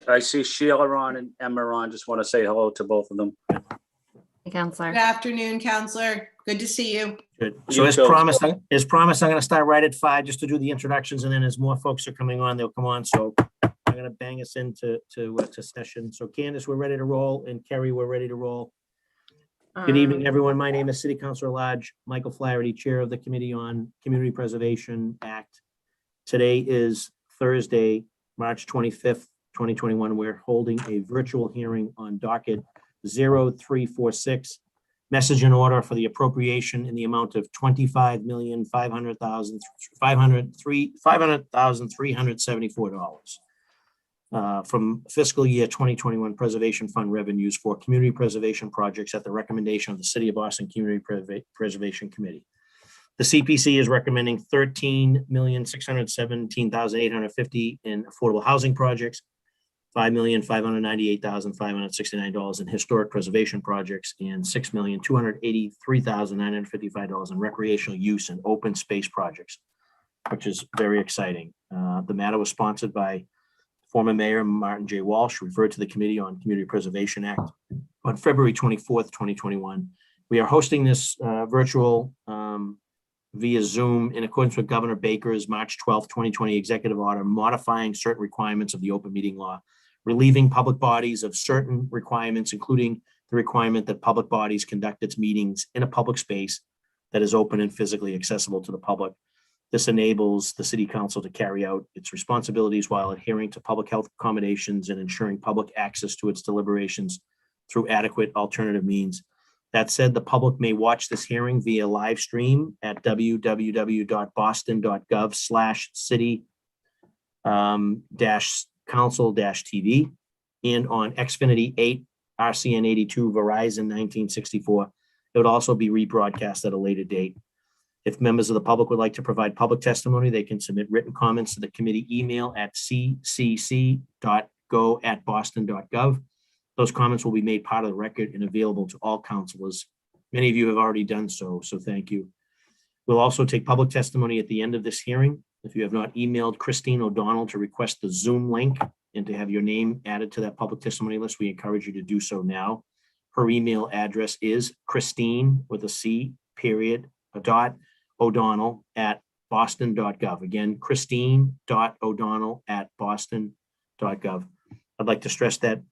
I see Sheila on and Emma on. Just want to say hello to both of them. Hey, Counselor. Good afternoon, Counselor. Good to see you. Good. So You as too. promised, I'm going to start right at 5 just to do the introductions, and then as more folks are coming on, they'll come on. So I'm going to bang us into session. So Candace, we're ready to roll, and Kerry, we're ready to roll. Good evening, everyone. My name is City Councilor Lodge Michael Flaherty, Chair of the Committee on Community Preservation Act. Today is Thursday, March 25th, 2021. We're holding a virtual hearing on docket 0346, message in order for the appropriation in the amount of $25,500,374 from fiscal year 2021 preservation fund revenues for community preservation projects at the recommendation of the City of Boston Community Preservation Committee. The CPC is recommending $13,617,850 in affordable housing projects, $5,598,569 in historic preservation projects, and $6,283,955 in recreational use and open space projects, which is very exciting. The matter was sponsored by former Mayor Martin J. Walsh, referred to the Committee on Community Preservation Act on February 24th, 2021. We are hosting this virtual via Zoom in accordance with Governor Baker's March 12th, 2020 executive order modifying certain requirements of the open meeting law, relieving public bodies of certain requirements, including the requirement that public bodies conduct its meetings in a public space that is open and physically accessible to the public. This enables the City Council to carry out its responsibilities while adhering to public health accommodations and ensuring public access to its deliberations through adequate alternative means. That said, the public may watch this hearing via live stream at www.boston.gov/city-council-TV and on Xfinity 8, RCN 82, Verizon 1964. It would also be rebroadcast at a later date. If members of the public would like to provide public testimony, they can submit written comments to the committee email at ccc.go@boston.gov. Those comments will be made part of the record and available to all councilors. Many of you have already done so, so thank you. We'll also take public testimony at the end of this hearing. If you have not emailed Christine O'Donnell to request the Zoom link and to have your name added to that public testimony list, we encourage you to do so now. Her email address is Christine with a C, period, a dot, O'Donnell@boston.gov. Again, Christine.O'Donnell@boston.gov. I'd like to stress that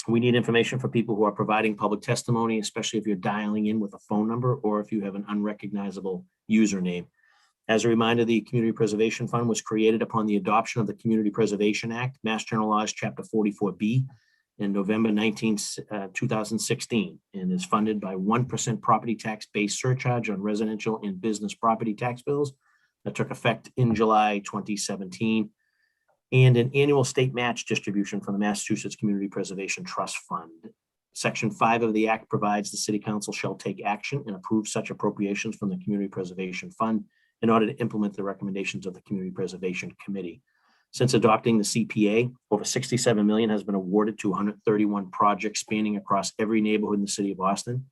we need information for people who are providing public testimony, especially if you're dialing in with a phone number or if you have an unrecognizable username. As a reminder, the Community Preservation Fund was created upon the adoption of the Community Preservation Act, Mass General Laws, Chapter 44B, in November 2016, and is funded by 1% property tax-based surcharge on residential and business property tax bills that took effect in July 2017, and an annual state match distribution from the Massachusetts Community Preservation Trust Fund. Section 5 of the Act provides the City Council shall take action and approve such appropriations from the Community Preservation Fund in order to implement the recommendations of the Community Preservation Committee. Since adopting the CPA, over $67 million has been awarded to 131 projects spanning across every neighborhood in the city of Boston.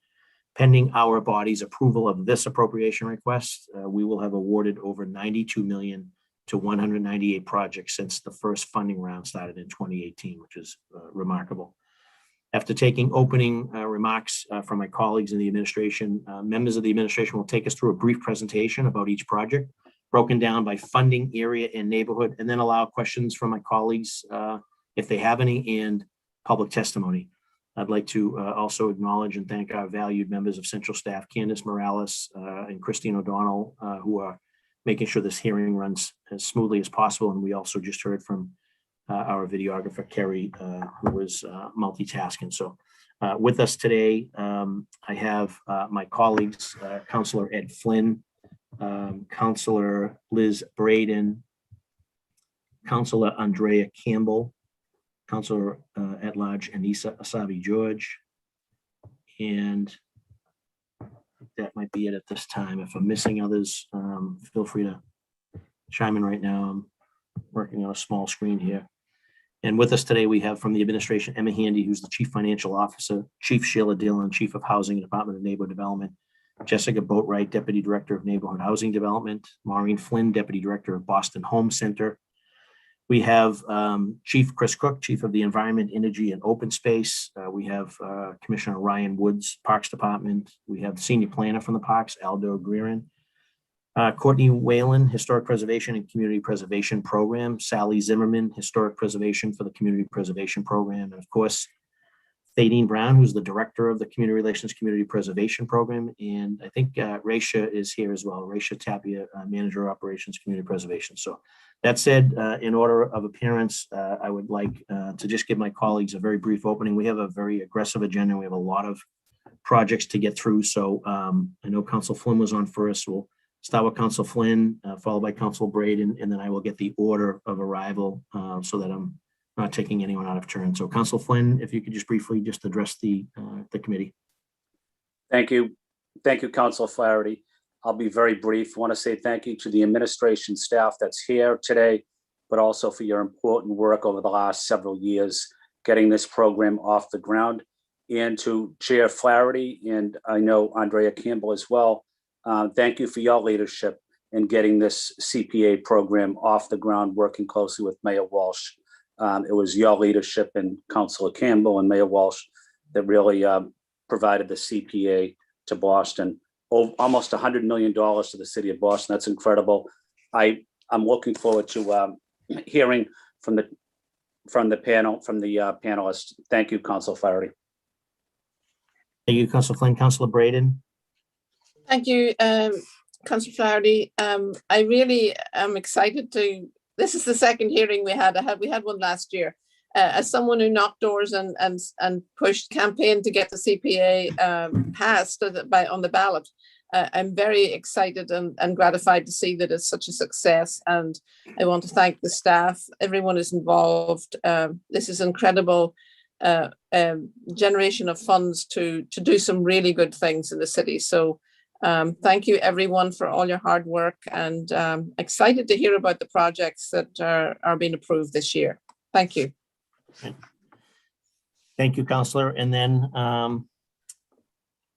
Pending our body's approval of this appropriation request, we will have awarded over $92 million to 198 projects since the first funding round started in 2018, which is remarkable. After taking opening remarks from my colleagues in the administration, members of the administration will take us through a brief presentation about each project, broken down by funding, area, and neighborhood, and then allow questions from my colleagues if they have any, and public testimony. I'd like to also acknowledge and thank our valued members of Central Staff, Candace Morales and Christine O'Donnell, who are making sure this hearing runs as smoothly as possible. And we also just heard from our videographer, Kerry, who was multitasking. So with us today, I have my colleagues, Councilor Ed Flynn, Councilor Liz Braden, Councilor Andrea Campbell, Councilor at Large Anissa Asabi George, and that might be it at this time. If I'm missing others, feel free to chime in right now. I'm working on a small screen here. And with us today, we have from the administration, Emma Handy, who's the Chief Financial Officer, Chief Sheila Dillon, Chief of Housing and Department of Neighborhood Development, Jessica Boatwright, Deputy Director of Neighborhood Housing Development, Maureen Flynn, Deputy Director of Boston Home Center, We have Chief Chris Cook, Chief of the Environment, Energy, and Open Space. We have Commissioner Ryan Woods, Parks Department. We have the Senior Planner from the Parks, Aldo Guerin. Courtney Whalen, Historic Preservation and Community Preservation Program. Sally Zimmerman, Historic Preservation for the Community Preservation Program. And of course, Thadeen Brown, who's the Director of the Community Relations Community Preservation Program. And I think Raisha is here as well. Raisha Tapia, Manager of Operations Community Preservation. So that said, in order of appearance, I would like to just give my colleagues a very brief opening. We have a very aggressive agenda. We have a lot of projects to get through. So I know Council Flynn was on first. We'll start with Council Flynn, followed by Council Braden, and then I will get the order of arrival so that I'm not taking anyone out of turn. So Council Flynn, if you could just briefly just address the committee. Thank you. Thank you, Council Flaherty. I'll be very brief. I want to say thank you to the administration staff that's here today, but also for your important work over the last several years, getting this program off the ground. And to Chair Flaherty, and I know Andrea Campbell as well, thank you for your leadership in getting this CPA program off the ground, working closely with Mayor Walsh. It was your leadership and Councilor Campbell and Mayor Walsh that really provided the CPA to Boston. Almost $100 million to the city of Boston. That's incredible. I'm looking forward to hearing from the panelists. Thank you, Council Flaherty. Thank you, Council Flynn. Councilor Braden. Thank you, Councillor Flaherty. I really am excited to. This is the second hearing we had. We had one last year. As someone who knocked doors and pushed campaign to get the CPA passed on the ballot, I'm very excited and gratified to see that it's such a success. And I want to thank the staff. Everyone is involved. This is incredible generation of funds to do some really good things in the city. So thank you everyone for all your hard work, and excited to hear about the projects that are being approved this year. Thank you. Thank you, Councillor. And then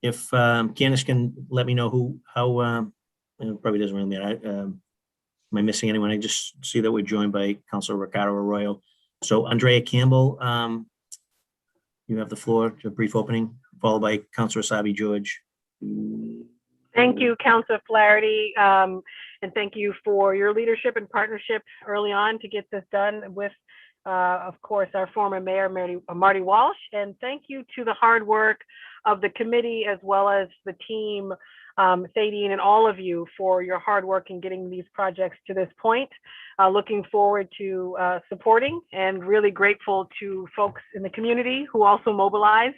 if Candace can let me know how it probably doesn't really matter. Am I missing anyone? I just see that we're joined by Councillor Ricardo Arroyo. So Andrea Campbell, you have the floor to a brief opening, followed by Councillor Sabi George. Thank you, Councillor Flaherty, and thank you for your leadership and partnership early on to get this done with, of course, our former mayor, Marty Walsh. And thank you to the hard work of the committee as well as the team, Thadeen, and all of you for your hard work in getting these projects to this point. Looking forward to supporting, and really grateful to folks in the community who also mobilized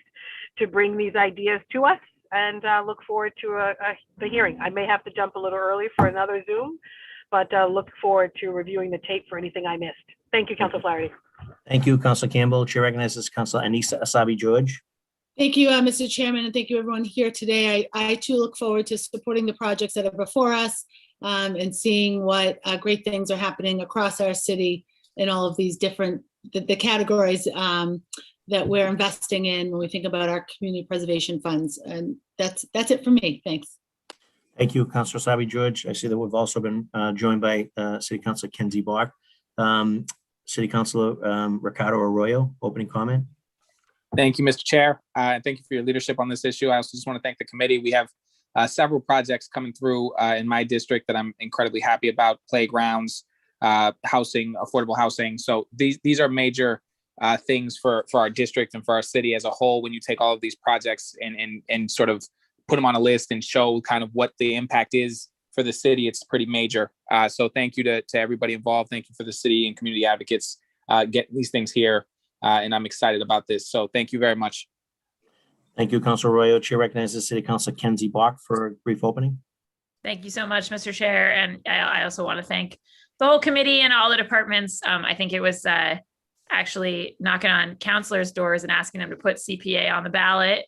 to bring these ideas to us. And look forward to the hearing. I may have to jump a little early for another Zoom, but look forward to reviewing the tape for anything I missed. Thank you, Councilor Flaherty. Thank you, Councilor Campbell. Chair recognizes Councilor Anissa Asabi George. Thank you, Mr. Chairman, and thank you everyone here today. I too look forward to supporting the projects that are before us and seeing what great things are happening across our city in all of these different the categories that we're investing in when we think about our community preservation funds. And that's it for me. Thanks. Thank you, Councilor Sabi George. I see that we've also been joined by City Councilor Kenzie Bach. City Councilor Ricardo Arroyo, opening comment. Thank you, Mr. Chair. And thank you for your leadership on this issue. I also just want to thank the committee. We have several projects coming through in my district that I'm incredibly happy about: playgrounds, housing, affordable housing. So these are major things for our district and for our city as a whole. When you take all of these projects and sort of put them on a list and show kind of what the impact is for the city, it's pretty major. So thank you to everybody involved. Thank you for the city and community advocates getting these things here. And I'm excited about this. So thank you very much. Thank you, Councilor Arroyo. Chair recognizes City Councilor Kenzie Bach for a brief opening. Thank you so much, Mr. Chair. And I also want to thank the whole committee and all the departments. I think it was actually knocking on councilors' doors and asking them to put CPA on the ballot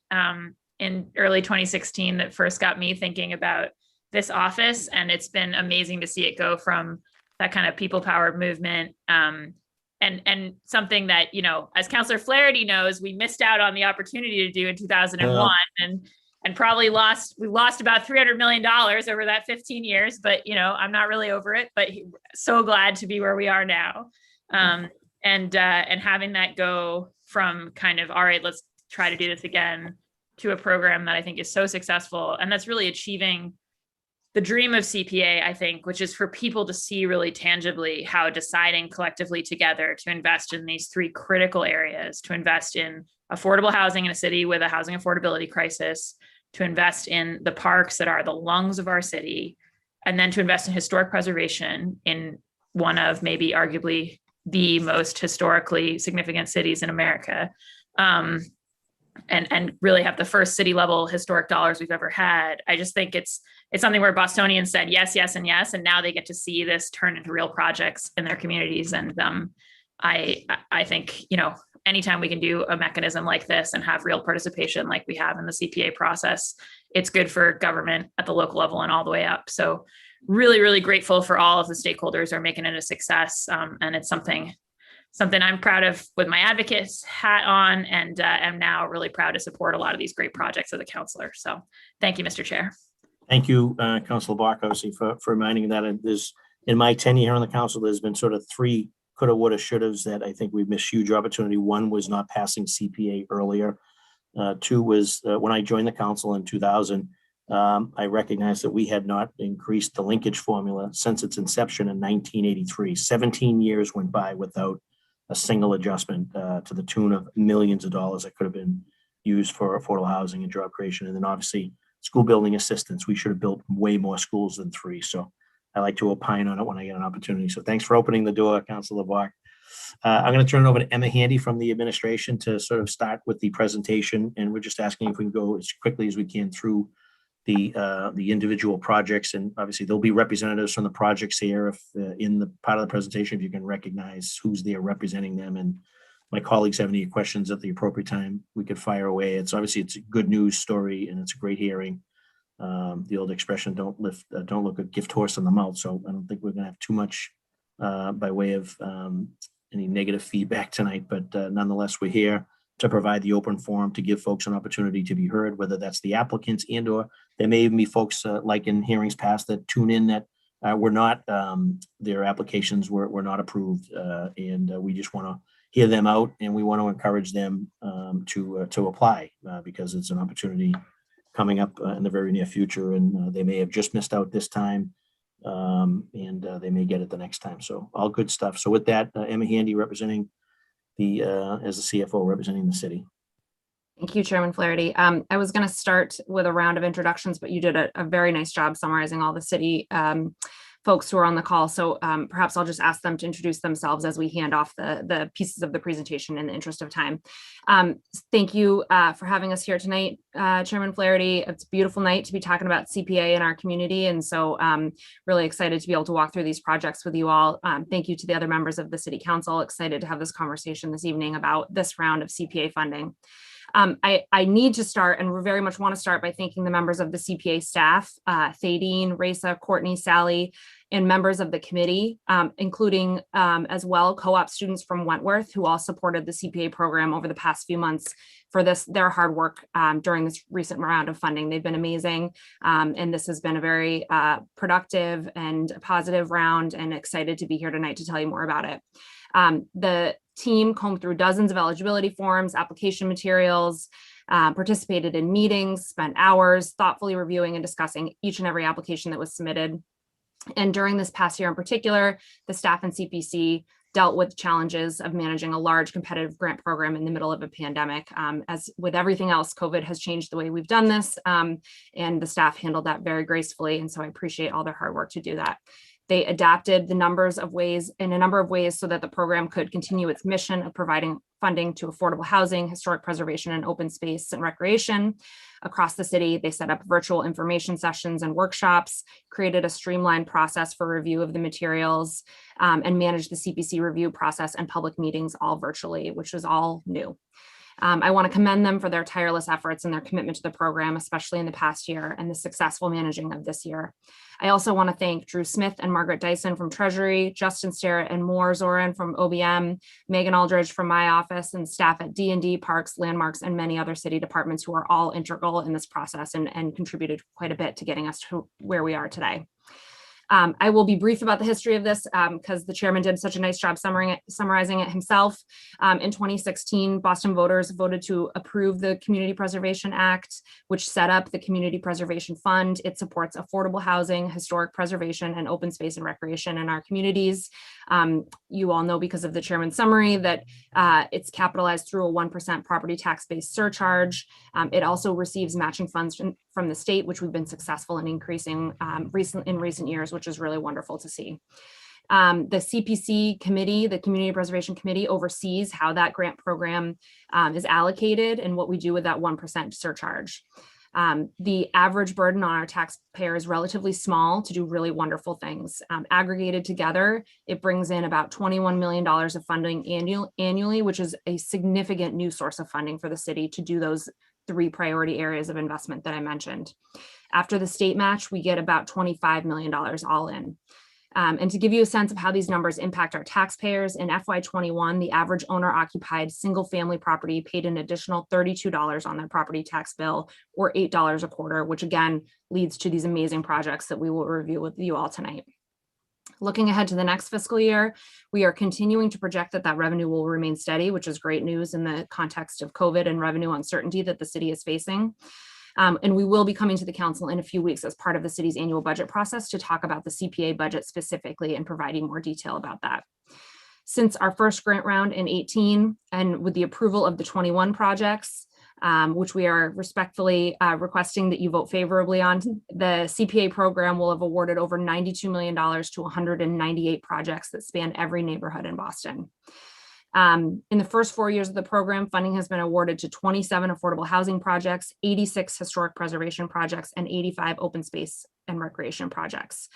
in early 2016 that first got me thinking about this office. And it's been amazing to see it go from that kind of people-powered movement and something that, you know, as Councilor Flaherty knows, we missed out on the opportunity to do in 2001 and probably we lost about $300 million over that 15 years, but, you know, I'm not really over it, but so glad to be where we are now. And having that go from kind of, all right, let's try to do this again, to a program that I think is so successful. And that's really achieving the dream of CPA, I think, which is for people to see really tangibly how deciding collectively together to invest in these three critical areas, to invest in affordable housing in a city with a housing affordability crisis, to invest in the parks that are the lungs of our city, and then to invest in historic preservation in one of maybe arguably the most historically significant cities in America. And really have the first city level historic dollars we've ever had. I just think it's something where Bostonians said yes, yes, and yes, and now they get to see this turn into real projects in their communities. And I think, anytime we can do a mechanism like this and have real participation like we have in the CPA process, it's good for government at the local level and all the way up. So really, really grateful for all of the stakeholders who are making it a success. And it's something I'm proud of with my advocates hat on, and am now really proud to support a lot of these great projects as a counselor. So thank you, Mr. Chair. Thank you, Councilor Bach, obviously for reminding that. There's, in my tenure here on the council, there's been sort of three coulda, woulda, shouldas that I think we've missed huge opportunity. One was not passing CPA earlier. Two was when I joined the council in 2000, I recognized that we had not increased the linkage formula since its inception in 1983. 17 years went by without a single adjustment to the tune of millions of dollars that could have been used for affordable housing and job creation. And then obviously school building assistance. We should have built way more schools than three. So I like to opine on it when I get an opportunity. So thanks for opening the door, Councilor Bach. I'm going to turn it over to Emma Handy from the administration to sort of start with the presentation. And we're just asking if we can go as quickly as we can through the individual projects. And obviously there'll be representatives from the projects here. If in the part of the presentation, if you can recognize who's there representing them, and my colleagues have any questions at the appropriate time, we could fire away. It's obviously it's a good news story and it's a great hearing. The old expression, don't look a gift horse in the mouth. So I don't think we're going to have too much by way of any negative feedback tonight, but nonetheless, we're here to provide the open forum to give folks an opportunity to be heard, whether that's the applicants and or there may even be folks like in hearings past that tune in that were not, their applications were not approved. And we just want to hear them out, and we want to encourage them to apply because it's an opportunity coming up in the very near future, and they may have just missed out this time, and they may get it the next time. So all good stuff. So with that, Emma Handy representing the as the CFO representing the city. Thank you, Chairman Flaherty. I was going to start with a round of introductions, but you did a very nice job summarizing all the city folks who are on the call. So perhaps I'll just ask them to introduce themselves as we hand off the pieces of the presentation in the interest of time. Thank you for having us here tonight, Chairman Flaherty. It's a beautiful night to be talking about CPA in our community. And so really excited to be able to walk through these projects with you all. Thank you to the other members of the City Council. Excited to have this conversation this evening about this round of CPA funding. I need to start and very much want to start by thanking the members of the CPA staff, Thadeen, Raisa, Courtney, Sally, and members of the committee, including as well co-op students from Wentworth who all supported the CPA program over the past few months for their hard work during this recent round of funding. They've been amazing, and this has been a very productive and positive round, and excited to be here tonight to tell you more about it. The team combed through dozens of eligibility forms, application materials, participated in meetings, spent hours thoughtfully reviewing and discussing each and every application that was submitted. And during this past year in particular, the staff and CPC dealt with challenges of managing a large competitive grant program in the middle of a pandemic. As with everything else, COVID has changed the way we've done this, and the staff handled that very gracefully. And so I appreciate all their hard work to do that. They adapted in a number of ways so that the program could continue its mission of providing funding to affordable housing, historic preservation, and open space and recreation across the city. They set up virtual information sessions and workshops, created a streamlined process for review of the materials, and managed the CPC review process and public meetings all virtually, which was all new. I want to commend them for their tireless efforts and their commitment to the program, especially in the past year and the successful managing of this year. I also want to thank Drew Smith and Margaret Dyson from Treasury, Justin Sterrett and Moore Zoran from OBM, Megan Aldridge from my office, and staff at D&D, Parks, Landmarks, and many other city departments who are all integral in this process and contributed quite a bit to getting us to where we are today. I will be brief about the history of this because the chairman did such a nice job summarizing it himself. In 2016, Boston voters voted to approve the Community Preservation Act, which set up the Community Preservation Fund. It supports affordable housing, historic preservation, and open space and recreation in our communities. You all know because of the chairman's summary that it's capitalized through a 1% property tax-based surcharge. It also receives matching funds from the state, which we've been successful in increasing in recent years, which is really wonderful to see. The CPC committee, the Community Preservation Committee, oversees how that grant program is allocated and what we do with that 1% surcharge. The average burden on our taxpayer is relatively small to do really wonderful things. Aggregated together, it brings in about $21 million of funding annually, which is a significant new source of funding for the city to do those 3 priority areas of investment that I mentioned. After the state match, we get about $25 million all in. And to give you a sense of how these numbers impact our taxpayers, in FY21, the average owner-occupied single-family property paid an additional $32 on their property tax bill, or $8 a quarter, which again leads to these amazing projects that we will review with you all tonight. Looking ahead to the next fiscal year, we are continuing to project that revenue will remain steady, which is great news in the context of COVID and revenue uncertainty that the city is facing. And we will be coming to the council in a few weeks as part of the city's annual budget process to talk about the CPA budget specifically and providing more detail about that. Since our first grant round in 18 and with the approval of the 21 projects, which we are respectfully requesting that you vote favorably on, the CPA program will have awarded over $92 million to 198 projects that span every neighborhood in Boston. In the first 4 years of the program, funding has been awarded to 27 affordable housing projects, 86 historic preservation projects, and 85 open space and recreation projects.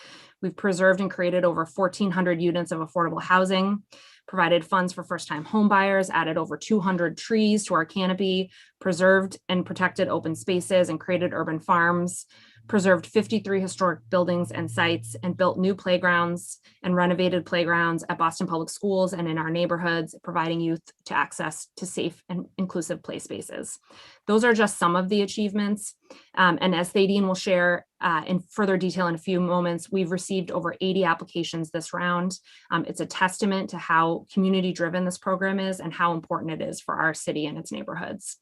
We've preserved and created over 1,400 units of affordable housing, provided funds for first-time home buyers, added over 200 trees to our canopy, preserved and protected open spaces, and created urban farms, preserved 53 historic buildings and sites, and built new playgrounds and renovated playgrounds at Boston Public Schools and in our neighborhoods, providing youth to access to safe and inclusive play spaces. Those are just some of the achievements. And as Thaddean will share in further detail in a few moments, we've received over 80 applications this round. It's a testament to how community-driven this program is and how important it is for our city and its neighborhoods.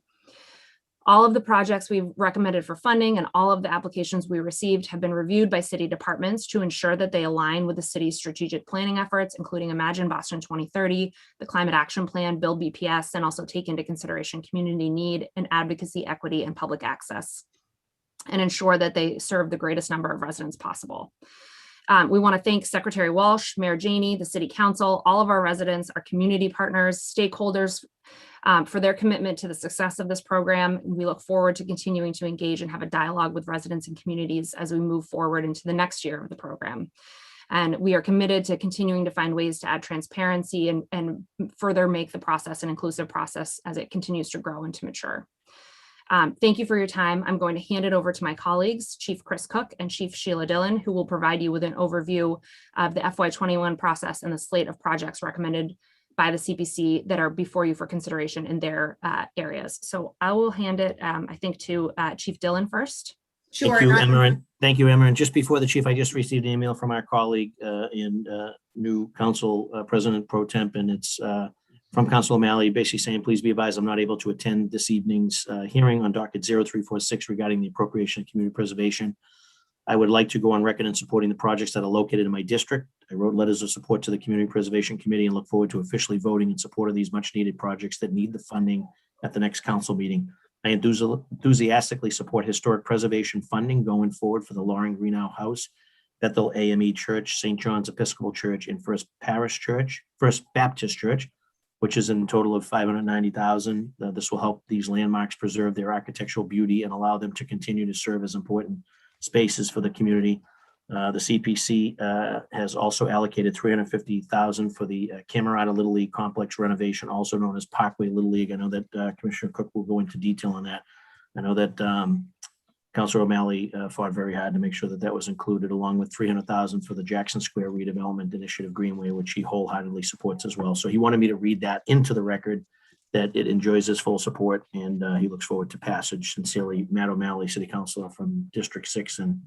All of the projects we've recommended for funding and all of the applications we received have been reviewed by city departments to ensure that they align with the city's strategic planning efforts, including Imagine Boston 2030, the Climate Action Plan, Build BPS, and also take into consideration community need and advocacy, equity, and public access, and ensure that they serve the greatest number of residents possible. We want to thank Secretary Walsh, Mayor Janey, the City Council, all of our residents, our community partners, stakeholders, for their commitment to the success of this program. We look forward to continuing to engage and have a dialogue with residents and communities as we move forward into the next year of the program. And we are committed to continuing to find ways to add transparency and further make the process an inclusive process as it continues to grow and to mature. Thank you for your time. I'm going to hand it over to my colleagues, Chief Chris Cook and Chief Sheila Dillon, who will provide you with an overview of the FY21 process and the slate of projects recommended by the CPC that are before you for consideration in their areas. So I will hand it, I think, to Chief Dillon first. Sure. Thank you, Emma. Thank you, Emma. And just before the chief, I just received an email from our colleague and new council president pro temp, and it's from Council O'Malley, basically saying, please be advised, I'm not able to attend this evening's hearing on docket 0346 regarding the appropriation of community preservation. I would like to go on record in supporting the projects that are located in my district. I wrote letters of support to the Community Preservation Committee and look forward to officially voting in support of these much needed projects that need the funding at the next council meeting. I enthusiastically support historic preservation funding going forward for the Loring Greenough House, Bethel AME Church, St. John's Episcopal Church, and First Baptist Church, which is in a total of $590,000. This will help these landmarks preserve their architectural beauty and allow them to continue to serve as important spaces for the community. The CPC has also allocated $350,000 for the Camerata Little League complex renovation, also known as Parkway Little League. I know that Commissioner Cook will go into detail on that. I know that Councilor O'Malley fought very hard to make sure that that was included, along with $300,000 for the Jackson Square redevelopment initiative Greenway, which he wholeheartedly supports as well. So he wanted me to read that into the record, that it enjoys his full support, and he looks forward to passage. Sincerely, Matt O'Malley, City Councilor from District 6 and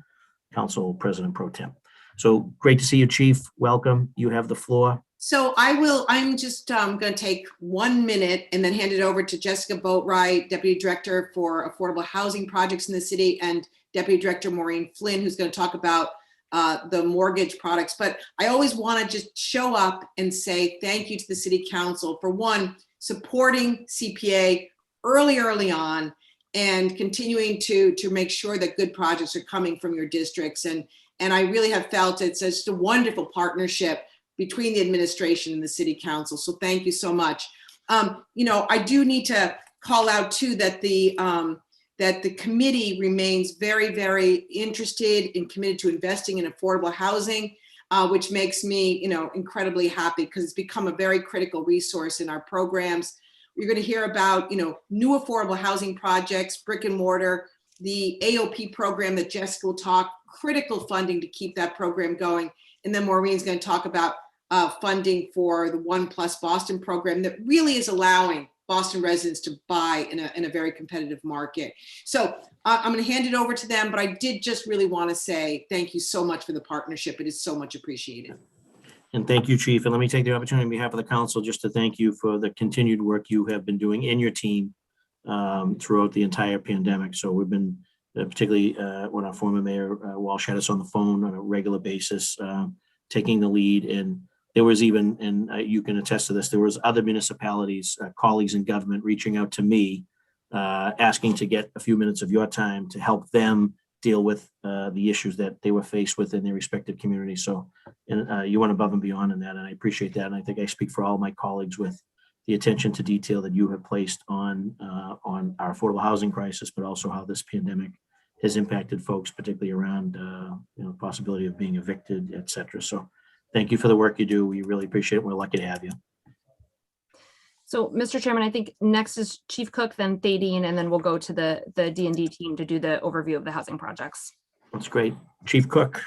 Council President Pro Tem. So great to see you, Chief. Welcome. You have the floor. So I'm just going to take 1 minute and then hand it over to Jessica Boatwright, Deputy Director for Affordable Housing Projects in the city, and Deputy Director Maureen Flynn, who's going to talk about the mortgage products. But I always want to just show up and say thank you to the City Council for, one, supporting CPA early on, and continuing to make sure that good projects are coming from your districts. And I really have felt it's just a wonderful partnership between the administration and the City Council. So thank you so much. I do need to call out too that the committee remains very, very interested and committed to investing in affordable housing, which makes me, incredibly happy, because it's become a very critical resource in our programs. You're going to hear about, new affordable housing projects, brick and mortar, the AOP program that Jessica will talk, critical funding to keep that program going. And then Maureen's going to talk about funding for the One Plus Boston program that really is allowing Boston residents to buy in a very competitive market. So I'm going to hand it over to them, but I did just really want to say thank you so much for the partnership. It is so much appreciated. And thank you, Chief. And let me take the opportunity on behalf of the council just to thank you for the continued work you have been doing in your team throughout the entire pandemic. So we've been, particularly when our former mayor Walsh had us on the phone on a regular basis, taking the lead. And there was even, and you can attest to this, there was other municipalities, colleagues in government reaching out to me, asking to get a few minutes of your time to help them deal with the issues that they were faced with in their respective communities. So you went above and beyond in that, and I appreciate that. And I think I speak for all my colleagues with the attention to detail that you have placed on our affordable housing crisis, but also how this pandemic has impacted folks, particularly around possibility of being evicted, et cetera. So thank you for the work you do. We really appreciate it. We're lucky to have you. So, Mr. Chairman, I think next is Chief Cook, then Thaddean, and then we'll go to the D&D team to do the overview of the housing projects. That's great. Chief Cook,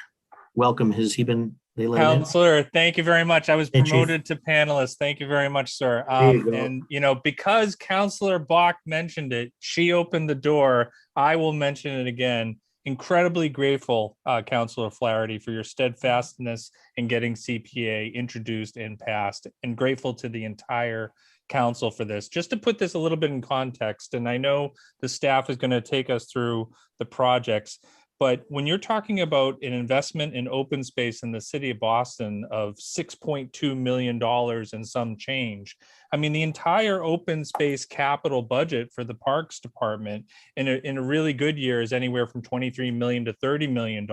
welcome. Has he been? Counselor, thank you very much. I was Hey, promoted to panelist. Thank you very much, sir. There you go. And because Counselor Bach mentioned it, she opened the door. I will mention it again. Incredibly grateful, Counselor Flaherty, for your steadfastness in getting CPA introduced and passed, and grateful to the entire council for this. Just to put this a little bit in context, and I know the staff is going to take us through the projects, but when you're talking about an investment in open space in the city of Boston of $6.2 million and some change, I mean, the entire open space capital budget for the Parks Department in a really good year is anywhere from $23 million to $30 million.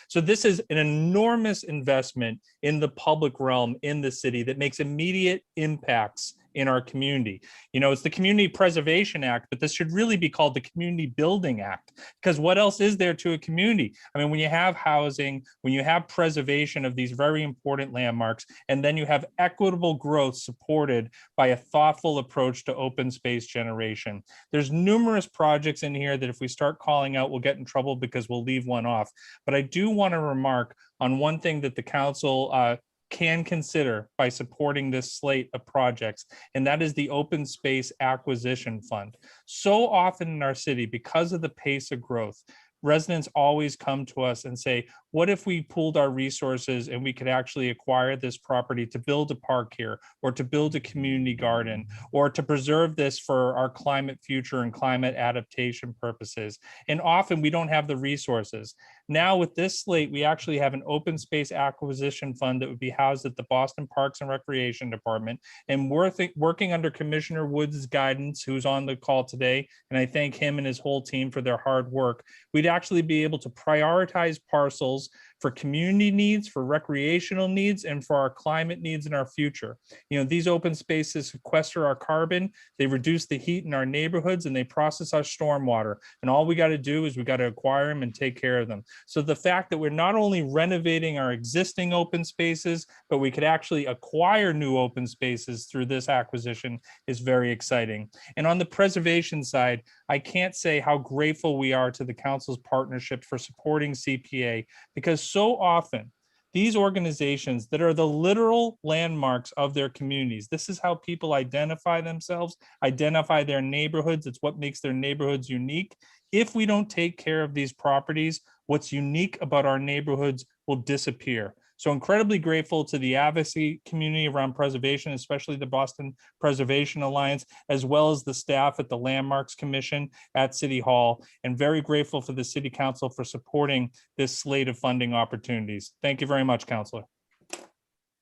So this is an enormous investment in the public realm in the city that makes immediate impacts in our community. It's the Community Preservation Act, but this should really be called the Community Building Act, because what else is there to a community? I mean, when you have housing, when you have preservation of these very important landmarks, and then you have equitable growth supported by a thoughtful approach to open space generation. There's numerous projects in here that if we start calling out, we'll get in trouble because we'll leave one off. But I do want to remark on one thing that the council can consider by supporting this slate of projects, and that is the Open Space Acquisition Fund. So often in our city, because of the pace of growth, residents always come to us and say, what if we pooled our resources and we could actually acquire this property to build a park here, or to build a community garden, or to preserve this for our climate future and climate adaptation purposes? And often we don't have the resources. Now with this slate, we actually have an open space acquisition fund that would be housed at the Boston Parks and Recreation Department. And we're working under Commissioner Woods' guidance, who's on the call today, and I thank him and his whole team for their hard work. We'd actually be able to prioritize parcels for community needs, for recreational needs, and for our climate needs in our future. These open spaces sequester our carbon, they reduce the heat in our neighborhoods, and they process our stormwater. And all we got to do is we got to acquire them and take care of them. So the fact that we're not only renovating our existing open spaces, but we could actually acquire new open spaces through this acquisition is very exciting. And on the preservation side, I can't say how grateful we are to the council's partnership for supporting CPA, because so often these organizations that are the literal landmarks of their communities, this is how people identify themselves, identify their neighborhoods. It's what makes their neighborhoods unique. If we don't take care of these properties, what's unique about our neighborhoods will disappear. So incredibly grateful to the advocacy community around preservation, especially the Boston Preservation Alliance, as well as the staff at the Landmarks Commission at City Hall, and very grateful for the City Council for supporting this slate of funding opportunities. Thank you very much, Councilor.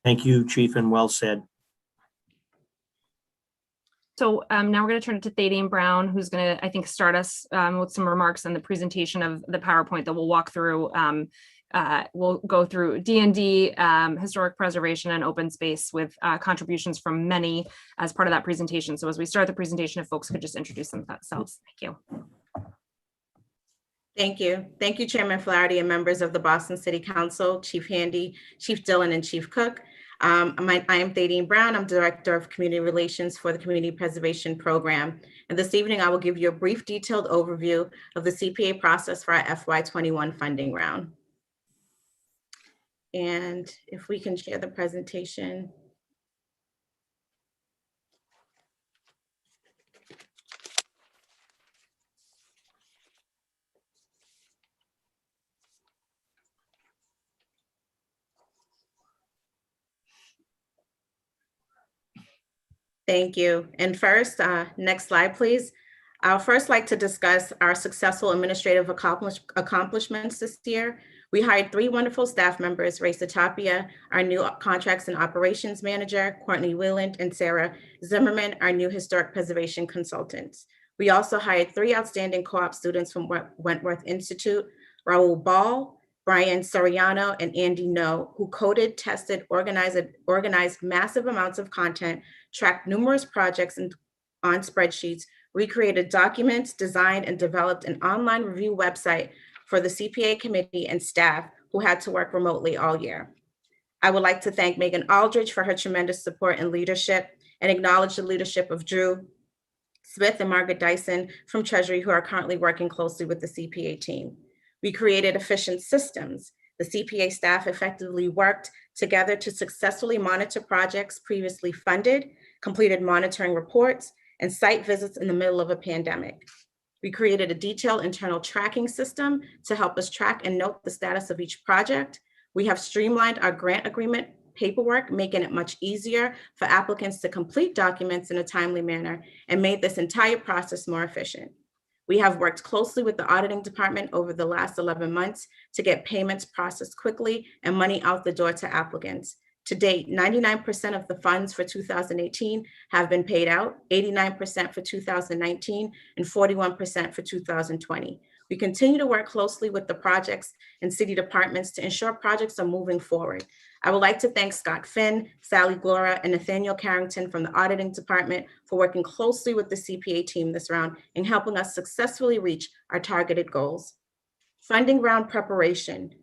Thank you, Chief, and well said. So now we're going to turn it to Thaddeus Brown, who's going to, I think, start us with some remarks on the presentation of the PowerPoint that we'll walk through. We'll go through D&D, historic preservation, and open space with contributions from many as part of that presentation. So as we start the presentation, if folks could just introduce themselves. Thank you. Thank you. Thank you, Chairman Flaherty and members of the Boston City Council, Chief Handy, Chief Dillon, and Chief Cook. I am Thaddeus Brown. I'm Director of Community Relations for the Community Preservation Program. And this evening, I will give you a brief detailed overview of the CPA process for our FY21 funding round. And if we can share the presentation. Thank you. And first, next slide, please. I'll first like to discuss our successful administrative accomplishments this year. We hired 3 wonderful staff members, Raisa Tapia, our new Contracts and Operations Manager, Courtney, Whalen, and Sarah Zimmerman, our new Historic Preservation Consultants. We also hired 3 outstanding co-op students from Wentworth Institute, Raul Ball, Brian Soriano, and Andy No, who coded, tested, organized massive amounts of content, tracked numerous projects on spreadsheets, recreated documents, designed and developed an online review website for the CPA committee and staff who had to work remotely all year. I would like to thank Megan Aldridge for her tremendous support and leadership, and acknowledge the leadership of Drew Smith and Margaret Dyson from Treasury, who are currently working closely with the CPA team. We created efficient systems. The CPA staff effectively worked together to successfully monitor projects previously funded, completed monitoring reports, and site visits in the middle of a pandemic. We created a detailed internal tracking system to help us track and note the status of each project. We have streamlined our grant agreement paperwork, making it much easier for applicants to complete documents in a timely manner, and made this entire process more efficient. We have worked closely with the auditing department over the last 11 months to get payments processed quickly and money out the door to applicants. To date, 99% of the funds for 2018 have been paid out, 89% for 2019, and 41% for 2020. We continue to work closely with the projects and city departments to ensure projects are moving forward. I would like to thank Scott Finn, Sally Glora, and Nathaniel Carrington from the auditing department for working closely with the CPA team this round and helping us successfully reach our targeted goals. Funding round preparation.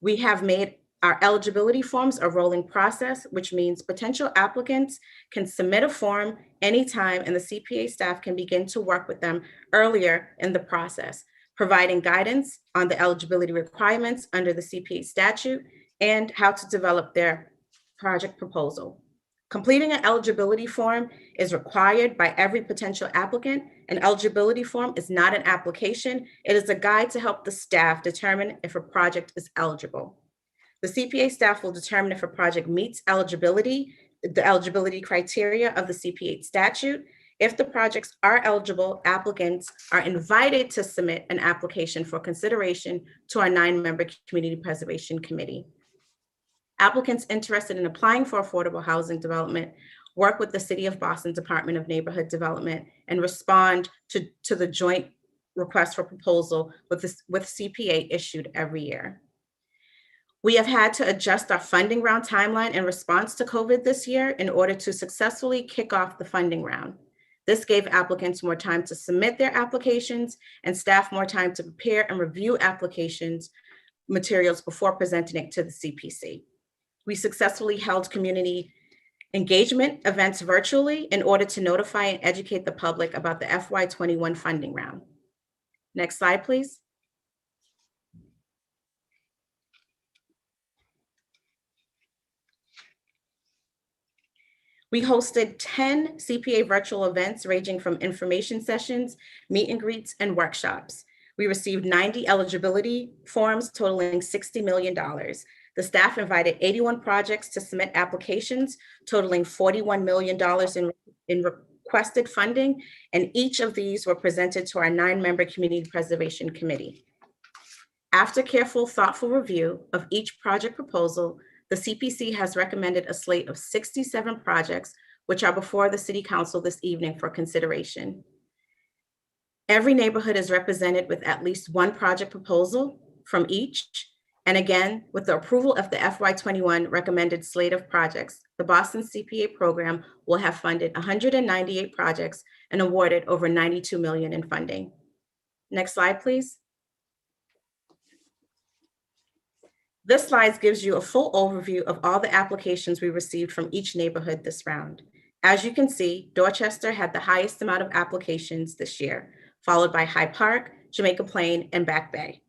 We have made our eligibility forms a rolling process, which means potential applicants can submit a form anytime and the CPA staff can begin to work with them earlier in the process, providing guidance on the eligibility requirements under the CPA statute and how to develop their project proposal. Completing an eligibility form is required by every potential applicant. An eligibility form is not an application. It is a guide to help the staff determine if a project is eligible. The CPA staff will determine if a project meets the eligibility criteria of the CPA statute. If the projects are eligible, applicants are invited to submit an application for consideration to our 9-member Community Preservation Committee. Applicants interested in applying for affordable housing development work with the City of Boston Department of Neighborhood Development and respond to the joint request for proposal with CPA issued every year. We have had to adjust our funding round timeline in response to COVID this year in order to successfully kick off the funding round. This gave applicants more time to submit their applications and staff more time to prepare and review applications materials before presenting it to the CPC. We successfully held community engagement events virtually in order to notify and educate the public about the FY21 funding round. Next slide, please. We hosted 10 CPA virtual events ranging from information sessions, meet and greets, and workshops. We received 90 eligibility forms totaling $60 million. The staff invited 81 projects to submit applications totaling $41 million in requested funding, and each of these were presented to our 9-member Community Preservation Committee. After careful, thoughtful review of each project proposal, the CPC has recommended a slate of 67 projects, which are before the City Council this evening for consideration. Every neighborhood is represented with at least one project proposal from each. And again, with the approval of the FY21 recommended slate of projects, the Boston CPA program will have funded 198 projects and awarded over $92 million in funding. Next slide, please. This slide gives you a full overview of all the applications we received from each neighborhood this round. As you can see, Dorchester had the highest amount of applications this year, followed by Hyde Park, Jamaica Plain, and Back Bay.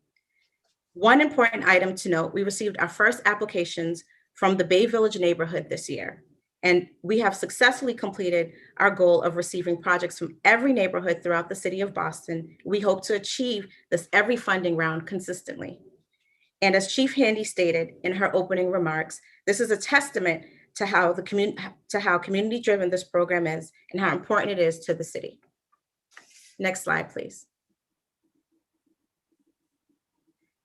One important item to note, we received our first applications from the Bay Village neighborhood this year, and we have successfully completed our goal of receiving projects from every neighborhood throughout the city of Boston. We hope to achieve this every funding round consistently. And as Chief Handy stated in her opening remarks, this is a testament to how community-driven this program is and how important it is to the city. Next slide, please.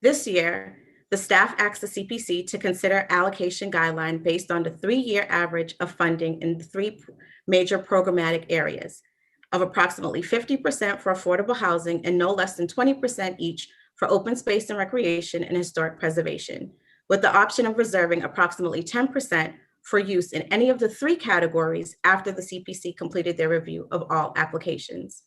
This year, the staff asked the CPC to consider allocation guideline based on the 3-year average of funding in the 3 major programmatic areas of approximately 50% for affordable housing and no less than 20% each for open space and recreation and historic preservation, with the option of reserving approximately 10% for use in any of the 3 categories after the CPC completed their review of all applications.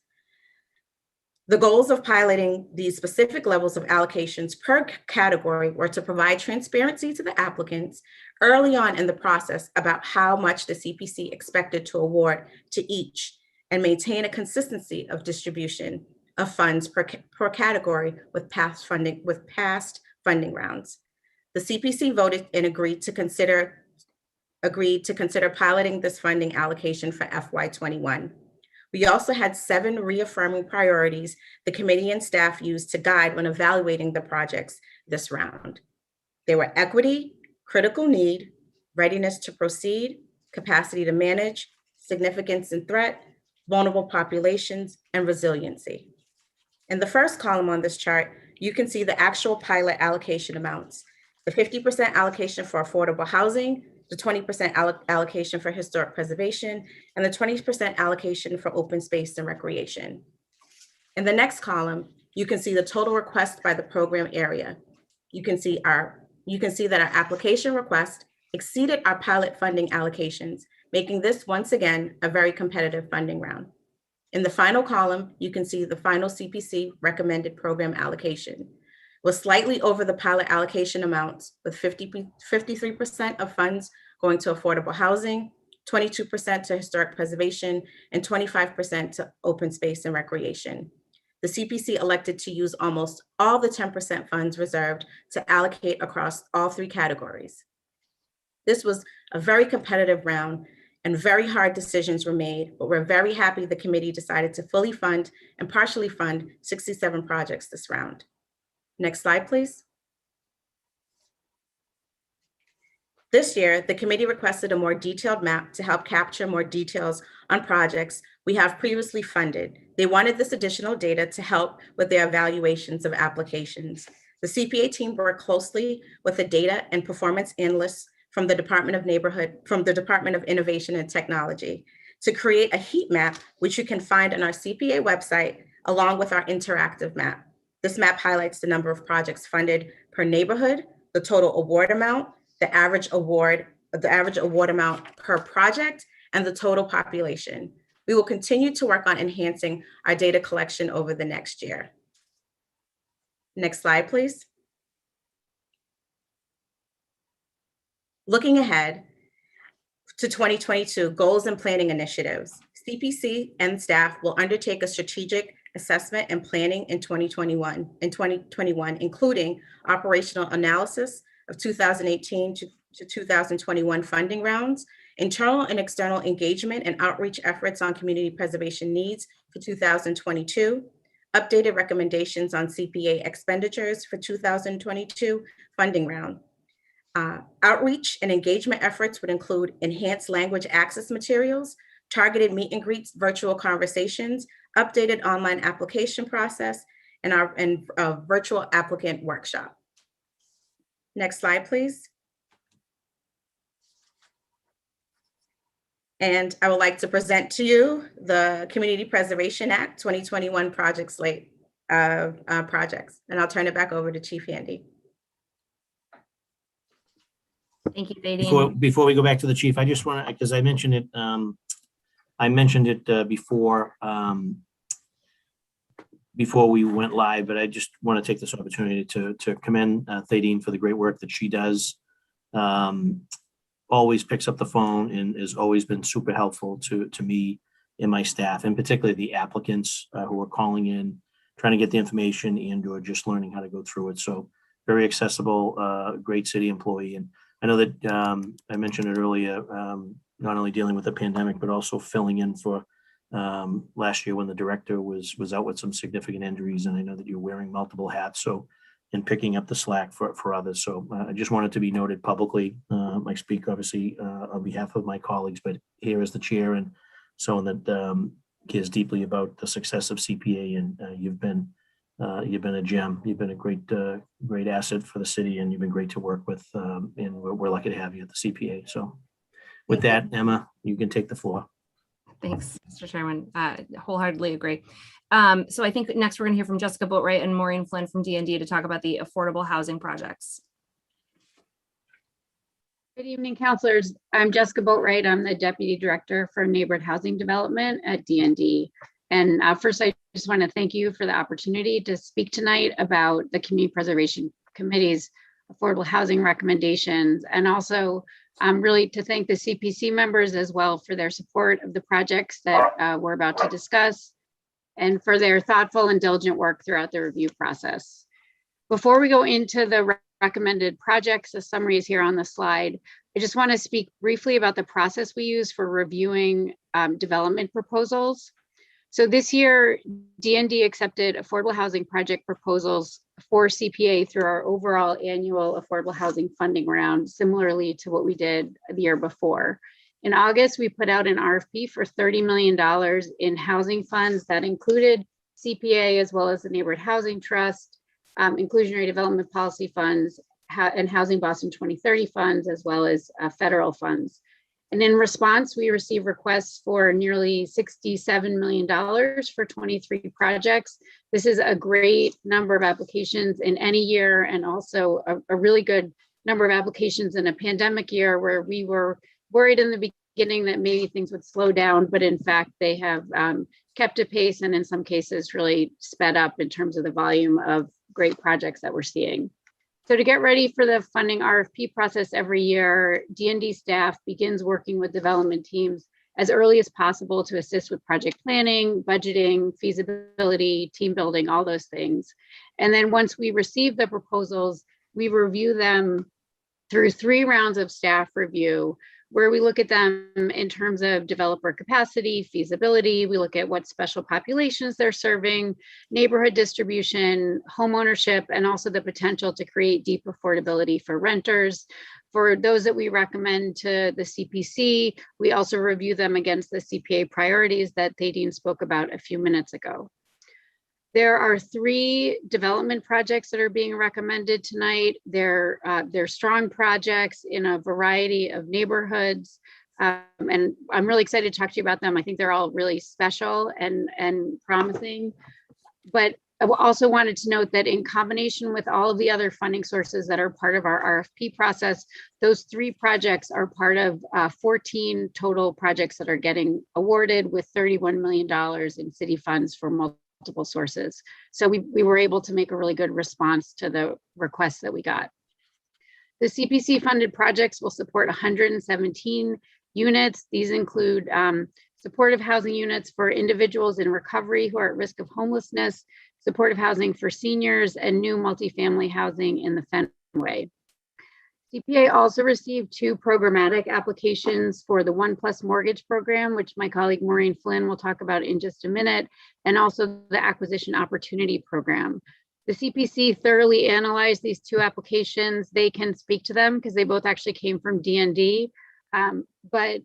The goals of piloting these specific levels of allocations per category were to provide transparency to the applicants early on in the process about how much the CPC expected to award to each and maintain a consistency of distribution of funds per category with past funding rounds. The CPC voted and agreed to consider piloting this funding allocation for FY21. We also had 7 reaffirming priorities the committee and staff used to guide when evaluating the projects this round. They were equity, critical need, readiness to proceed, capacity to manage, significance and threat, vulnerable populations, and resiliency. In the first column on this chart, you can see the actual pilot allocation amounts, the 50% allocation for affordable housing, the 20% allocation for historic preservation, and the 20% allocation for open space and recreation. In the next column, you can see the total request by the program area. You can see that our application request exceeded our pilot funding allocations, making this once again a very competitive funding round. In the final column, you can see the final CPC recommended program allocation was slightly over the pilot allocation amounts, with 53% of funds going to affordable housing, 22% to historic preservation, and 25% to open space and recreation. The CPC elected to use almost all the 10% funds reserved to allocate across all 3 categories. This was a very competitive round and very hard decisions were made, but we're very happy the committee decided to fully fund and partially fund 67 projects this round. Next slide, please. This year, the committee requested a more detailed map to help capture more details on projects we have previously funded. They wanted this additional data to help with their evaluations of applications. The CPA team worked closely with the data and performance analysts from the Department of Innovation and Technology to create a heat map, which you can find on our CPA website, along with our interactive map. This map highlights the number of projects funded per neighborhood, the total award amount, the average award amount per project, and the total population. We will continue to work on enhancing our data collection over the next year. Next slide, please. Looking ahead to 2022 goals and planning initiatives, CPC and staff will undertake a strategic assessment and planning in 2021, including operational analysis of 2018 to 2021 funding rounds, internal and external engagement and outreach efforts on community preservation needs for 2022, updated recommendations on CPA expenditures for 2022 funding round, Outreach and engagement efforts would include enhanced language access materials, targeted meet and greets, virtual conversations, updated online application process, and a virtual applicant workshop. Next slide, please. And I would like to present to you the Community Preservation Act 2021 project slate of projects. And I'll turn it back over to Chief Handy. Thank you, Thaddeus. Before we go back to the chief, I just want to, because I mentioned it before we went live, but I just want to take this opportunity to commend Thaddeus for the great work that she does. Always picks up the phone and has always been super helpful to me and my staff, and particularly the applicants who are calling in, trying to get the information and or just learning how to go through it. So very accessible, great city employee. And I know that I mentioned it earlier, not only dealing with the pandemic, but also filling in for last year when the director was out with some significant injuries. And I know that you're wearing multiple hats, so and picking up the slack for others. So I just wanted to be noted publicly. I speak obviously on behalf of my colleagues, but here as the chair and someone that cares deeply about the success of CPA, and you've been a gem. You've been a great asset for the city, and you've been great to work with. And we're lucky to have you at the CPA. So with that, Emma, you can take the floor. Thanks, Mr. Chairman. Wholeheartedly agree. So I think next we're going to hear from Jessica Boatwright and Maureen Flynn from D&D to talk about the affordable housing projects. Good evening, councilors. I'm Jessica Boatwright. I'm the Deputy Director for Neighborhood Housing Development at D&D. And first, I just want to thank you for the opportunity to speak tonight about the Community Preservation Committee's affordable housing recommendations, and also really to thank the CPC members as well for their support of the projects that we're about to discuss, and for their thoughtful and diligent work throughout the review process. Before we go into the recommended projects, the summary is here on the slide. I just want to speak briefly about the process we use for reviewing development proposals. So this year, D&D accepted affordable housing project proposals for CPA through our overall annual affordable housing funding round, similarly to what we did the year before. In August, we put out an RFP for $30 million in housing funds that included CPA as well as the Neighborhood Housing Trust, Inclusionary Development Policy Funds, and Housing Boston 2030 funds, as well as federal funds. And in response, we received requests for nearly $67 million for 23 projects. This is a great number of applications in any year, and also a really good number of applications in a pandemic year where we were worried in the beginning that maybe things would slow down, but in fact, they have kept a pace, and in some cases really sped up in terms of the volume of great projects that we're seeing. So to get ready for the funding RFP process every year, D&D staff begins working with development teams as early as possible to assist with project planning, budgeting, feasibility, team building, all those things. And then once we receive the proposals, we review them through 3 rounds of staff review, where we look at them in terms of developer capacity, feasibility. We look at what special populations they're serving, neighborhood distribution, home ownership, and also the potential to create deep affordability for renters. For those that we recommend to the CPC, we also review them against the CPA priorities that Thaddeus spoke about a few minutes ago. There are 3 development projects that are being recommended tonight. They're strong projects in a variety of neighborhoods. And I'm really excited to talk to you about them. I think they're all really special and promising. But I also wanted to note that in combination with all of the other funding sources that are part of our RFP process, those 3 projects are part of 14 total projects that are getting awarded with $31 million in city funds for multiple sources. So we were able to make a really good response to the requests that we got. The CPC funded projects will support 117 units. These include supportive housing units for individuals in recovery who are at risk of homelessness, supportive housing for seniors, and new multifamily housing in the Fenway. CPA also received 2 programmatic applications for the 1+ mortgage program, which my colleague Maureen Flynn will talk about in just a minute, and also the acquisition opportunity program. The CPC thoroughly analyzed these two applications. They can speak to them because they both actually came from DND. But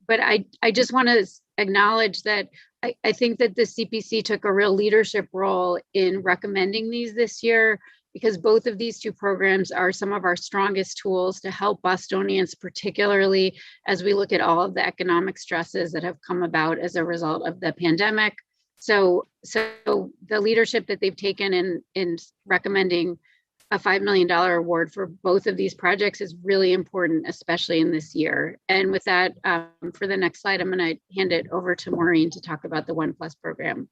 I just want to acknowledge that I think that the CPC took a real leadership role in recommending these this year, because both of these two programs are some of our strongest tools to help Bostonians, particularly as we look at all of the economic stresses that have come about as a result of the pandemic. So the leadership that they've taken in recommending a $5 million award for both of these projects is really important, especially in this year. And with that, for the next slide, I'm going to hand it over to Maureen to talk about the 1+ program.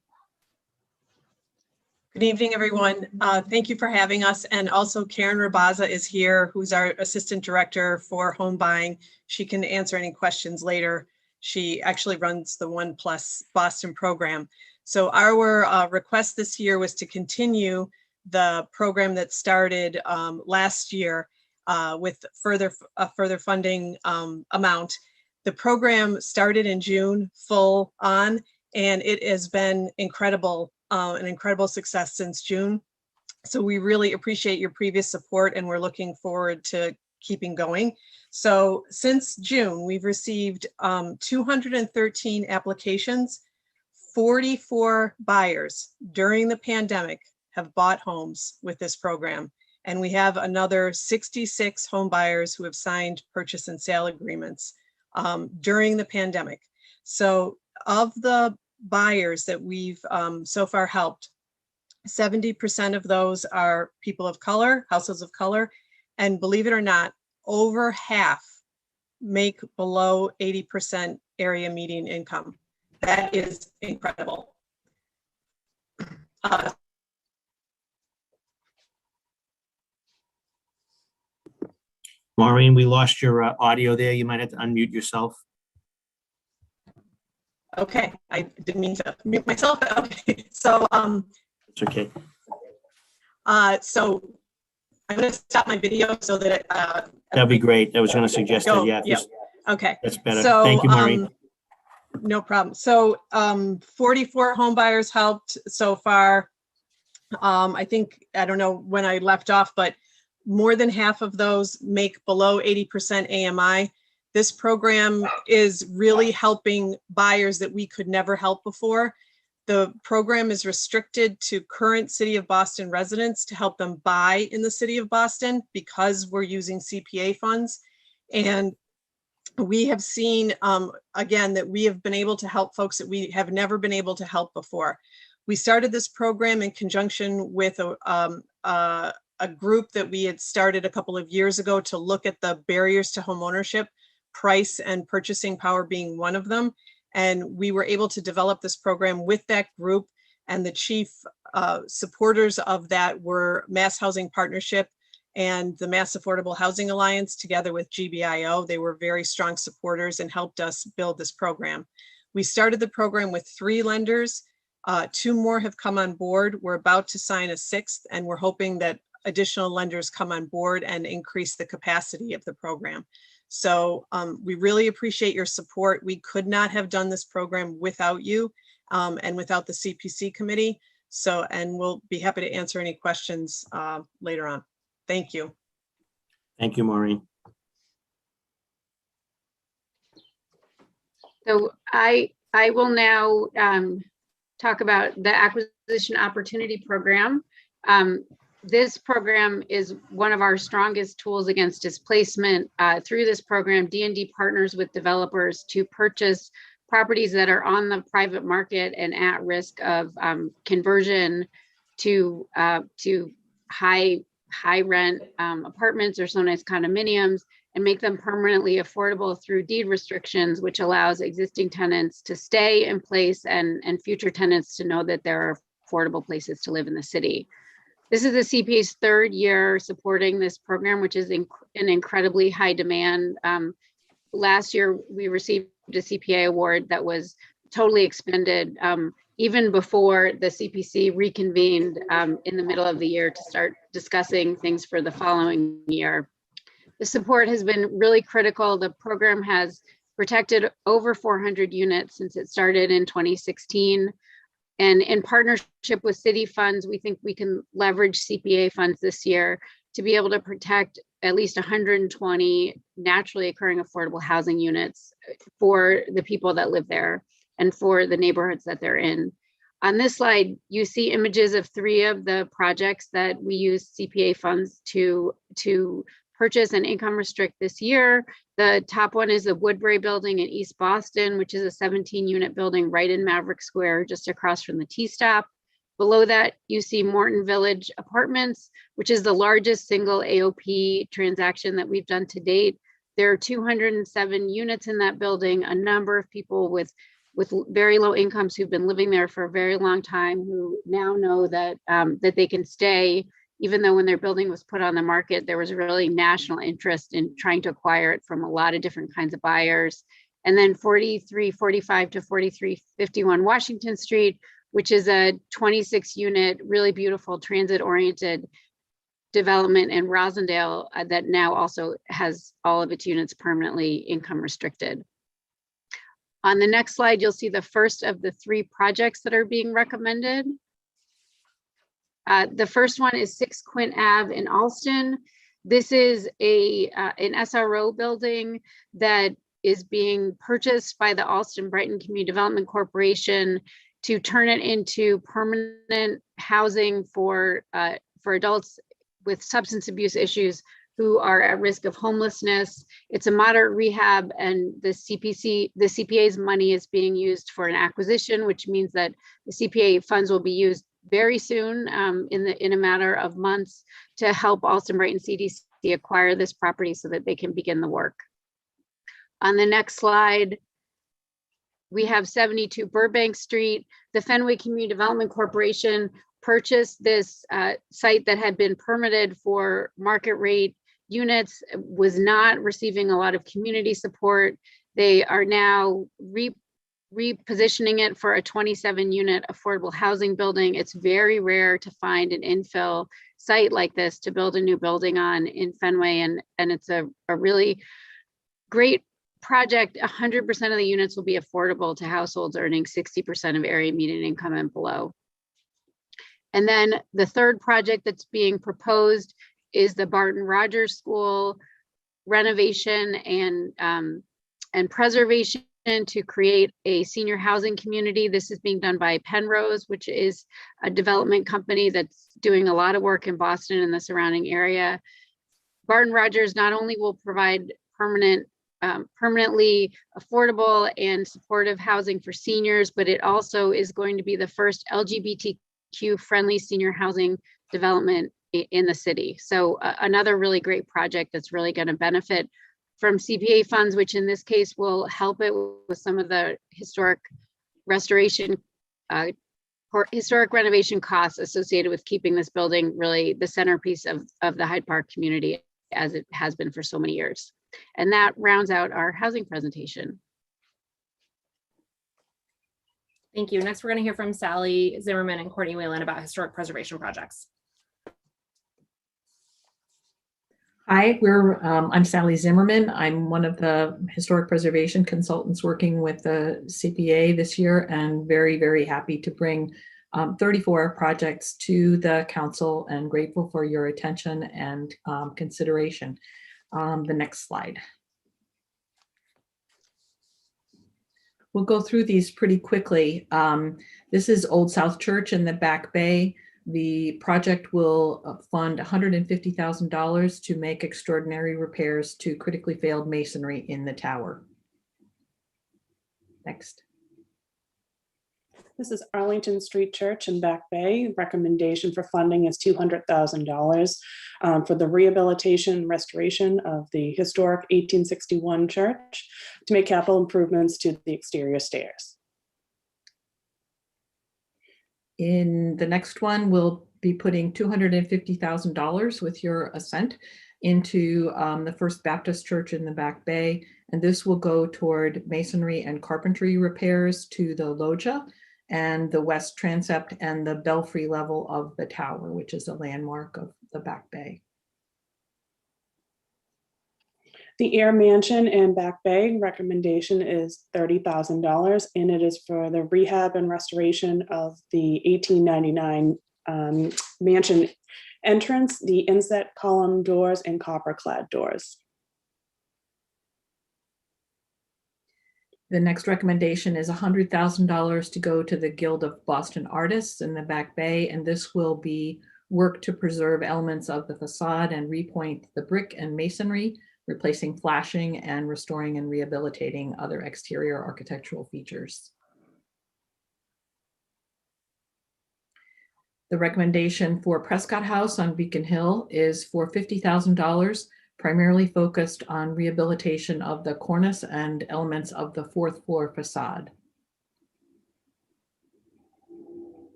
Good evening, everyone. Thank you for having us. And also Karen Rabaza is here, who's our Assistant Director for Home Buying. She can answer any questions later. She actually runs the 1+ Boston program. So our request this year was to continue the program that started last year with a further funding amount. The program started in June, full on, and it has been incredible, an incredible success since June. So we really appreciate your previous support, and we're looking forward to keeping going. So since June, we've received 213 applications. 44 buyers during the pandemic have bought homes with this program. And we have another 66 home buyers who have signed purchase and sale agreements during the pandemic. So of the buyers that we've so far helped, 70% of those are people of color, households of color, and believe it or not, over half make below 80% area median income. That is incredible. Maureen, we lost your audio there. You might have to unmute yourself. Okay, I didn't mean to mute myself. Okay, so It's okay. so I'm going to stop my video so that That'd be great. I was going to suggest that. Yeah, Yep. Okay. That's better. So, Thank you, Maureen. No problem. So 44 home buyers helped so far. I think, I don't know when I left off, but more than half of those make below 80% AMI. This program is really helping buyers that we could never help before. The program is restricted to current City of Boston residents to help them buy in the City of Boston because we're using CPA funds. And we have seen, again, that we have been able to help folks that we have never been able to help before. We started this program in conjunction with a group that we had started a couple of years ago to look at the barriers to homeownership, price and purchasing power being one of them. And we were able to develop this program with that group, and the chief supporters of that were Mass Housing Partnership and the Mass Affordable Housing Alliance together with GBIO. They were very strong supporters and helped us build this program. We started the program with 3 lenders. 2 more have come on board. We're about to sign a 6th, and we're hoping that additional lenders come on board and increase the capacity of the program. So we really appreciate your support. We could not have done this program without you and without the CPC committee. So, and we'll be happy to answer any questions later on. Thank you. Thank you, Maureen. So I will now talk about the Acquisition Opportunity Program. This program is one of our strongest tools against displacement. Through this program, DND partners with developers to purchase properties that are on the private market and at risk of conversion to high rent apartments, or sometimes condominiums, and make them permanently affordable through deed restrictions, which allows existing tenants to stay in place and future tenants to know that there are affordable places to live in the city. This is the CPA's 3rd year supporting this program, which is an incredibly high demand. Last year, we received a CPA award that was totally expended even before the CPC reconvened in the middle of the year to start discussing things for the following year. The support has been really critical. The program has protected over 400 units since it started in 2016. And in partnership with city funds, we think we can leverage CPA funds this year to be able to protect at least 120 naturally occurring affordable housing units for the people that live there and for the neighborhoods that they're in. On this slide, you see images of 3 of the projects that we use CPA funds to purchase and income restrict this year. The top one is the Woodbury building in East Boston, which is a 17-unit building right in Maverick Square, just across from the T-Stop. Below that, you see Morton Village Apartments, which is the largest single AOP transaction that we've done to date. There are 207 units in that building, a number of people with very low incomes who've been living there for a very long time, who now know that that they can stay, even though when their building was put on the market, there was really national interest in trying to acquire it from a lot of different kinds of buyers. And then 4345 to 4351 Washington Street, which is a 26-unit, really beautiful transit-oriented development in Rosendale that now also has all of its units permanently income restricted. On the next slide, you'll see the first of the 3 projects that are being recommended. The first one is 6 Quint Ave in Alston. This is an SRO building that is being purchased by the Alston Brighton Community Development Corporation to turn it into permanent housing for adults with substance abuse issues who are at risk of homelessness. It's a moderate rehab, and the CPA's money is being used for an acquisition, which means that the CPA funds will be used very soon, in a matter of months, to help Alston Brighton CDC acquire this property so that they can begin the work. On the next slide, we have 72 Burbank Street. The Fenway Community Development Corporation purchased this site that had been permitted for market rate units, was not receiving a lot of community support. They are now repositioning it for a 27-unit affordable housing building. It's very rare to find an infill site like this to build a new building on in Fenway, and it's a really great project. 100% of the units will be affordable to households earning 60% of area median income and below. And then the third project that's being proposed is the Barton Rogers School renovation and preservation to create a senior housing community. This is being done by Penrose, which is a development company that's doing a lot of work in Boston and the surrounding area. Barton Rogers not only will provide permanently affordable and supportive housing for seniors, but it also is going to be the first LGBTQ friendly senior housing development in the city. So another really great project that's really going to benefit from CPA funds, which in this case will help it with some of the historic restoration or historic renovation costs associated with keeping this building really the centerpiece of the Hyde Park community, as it has been for so many years. And that rounds out our housing presentation. Thank you. Next, we're going to hear from Sally Zimmerman and Courtney Whalen about historic preservation projects. Hi, I'm Sally Zimmerman. I'm one of the historic preservation consultants working with the CPA this year, and very, very happy to bring 34 projects to the council, and grateful for your attention and consideration. The next slide. We'll go through these pretty quickly. This is Old South Church in the Back Bay. The project will fund $150,000 to make extraordinary repairs to critically failed masonry in the tower. Next. This is Arlington Street Church in Back Bay. Recommendation for funding is $200,000 for the rehabilitation and restoration of the historic 1861 church to make capital improvements to the exterior stairs. In the next one, we'll be putting $250,000 with your assent into the First Baptist Church in the Back Bay. And this will go toward masonry and carpentry repairs to the loggia and the west transept and the belfry level of the tower, which is a landmark of the Back Bay. The Air Mansion in Back Bay recommendation is $30,000, and it is for the rehab and restoration of the 1899 mansion entrance, the inset column doors and copper clad doors. The next recommendation is $100,000 to go to the Guild of Boston Artists in the Back Bay, and this will be work to preserve elements of the facade and repoint the brick and masonry, replacing flashing and restoring and rehabilitating other exterior architectural features. The recommendation for Prescott House on Beacon Hill is for $50,000, primarily focused on rehabilitation of the cornice and elements of the fourth floor facade.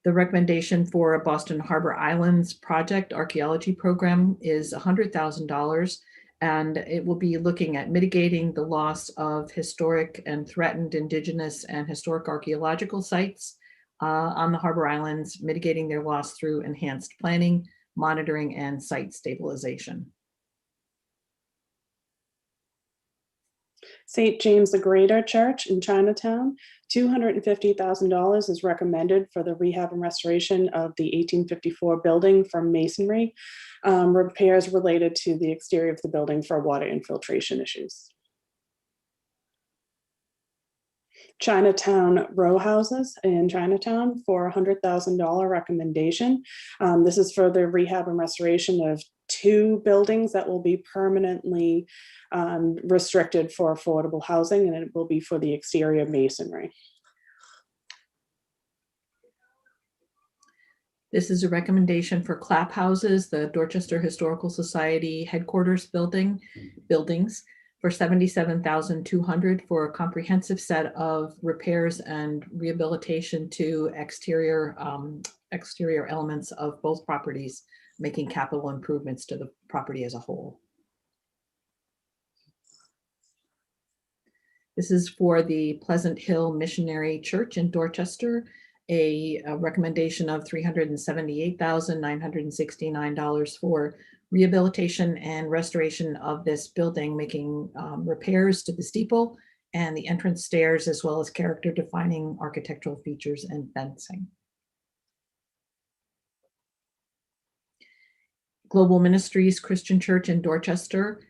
The recommendation for Boston Harbor Islands project archaeology program is $100,000, and it will be looking at mitigating the loss of historic and threatened indigenous and historic archaeological sites on the Harbor Islands, mitigating their loss through enhanced planning, monitoring, and site stabilization. St. James the Greater Church in Chinatown, $250,000 is recommended for the rehab and restoration of the 1854 building from masonry, repairs related to the exterior of the building for water infiltration issues. Chinatown row houses in Chinatown for $100,000 recommendation. This is for the rehab and restoration of 2 buildings that will be permanently restricted for affordable housing, and it will be for the exterior masonry. This is a recommendation for clap houses, the Dorchester Historical Society headquarters buildings for $77,200 for a comprehensive set of repairs and rehabilitation to exterior elements of both properties, making capital improvements to the property as a whole. This is for the Pleasant Hill Missionary Church in Dorchester, a recommendation of $378,969 for rehabilitation and restoration of this building, making repairs to the steeple and the entrance stairs, as well as character defining architectural features and fencing. Global Ministries Christian Church in Dorchester,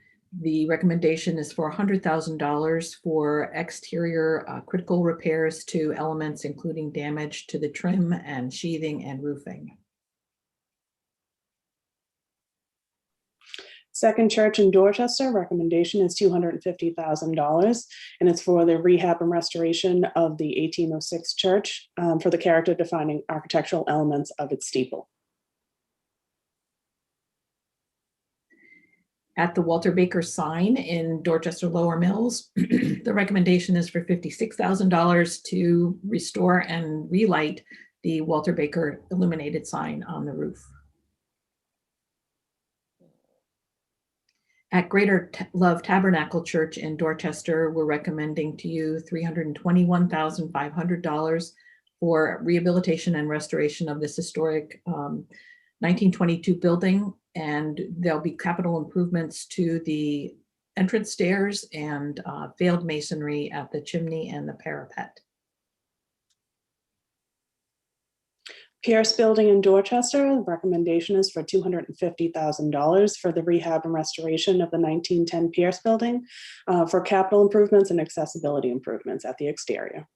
the recommendation is for $100,000 for exterior critical repairs to elements, including damage to the trim and sheathing and roofing. Second Church in Dorchester, recommendation is $250,000, and it's for the rehab and restoration of the 1806 church for the character defining architectural elements of its steeple. At the Walter Baker sign in Dorchester Lower Mills, the recommendation is for $56,000 to restore and relight the Walter Baker illuminated sign on the roof. At Greater Love Tabernacle Church in Dorchester, we're recommending to you $321,500 for rehabilitation and restoration of this historic 1922 building, and there'll be capital improvements to the entrance stairs and failed masonry at the chimney and the parapet. Pierce Building in Dorchester, the recommendation is for $250,000 for the rehab and restoration of the 1910 Pierce Building for capital improvements and accessibility improvements at the exterior.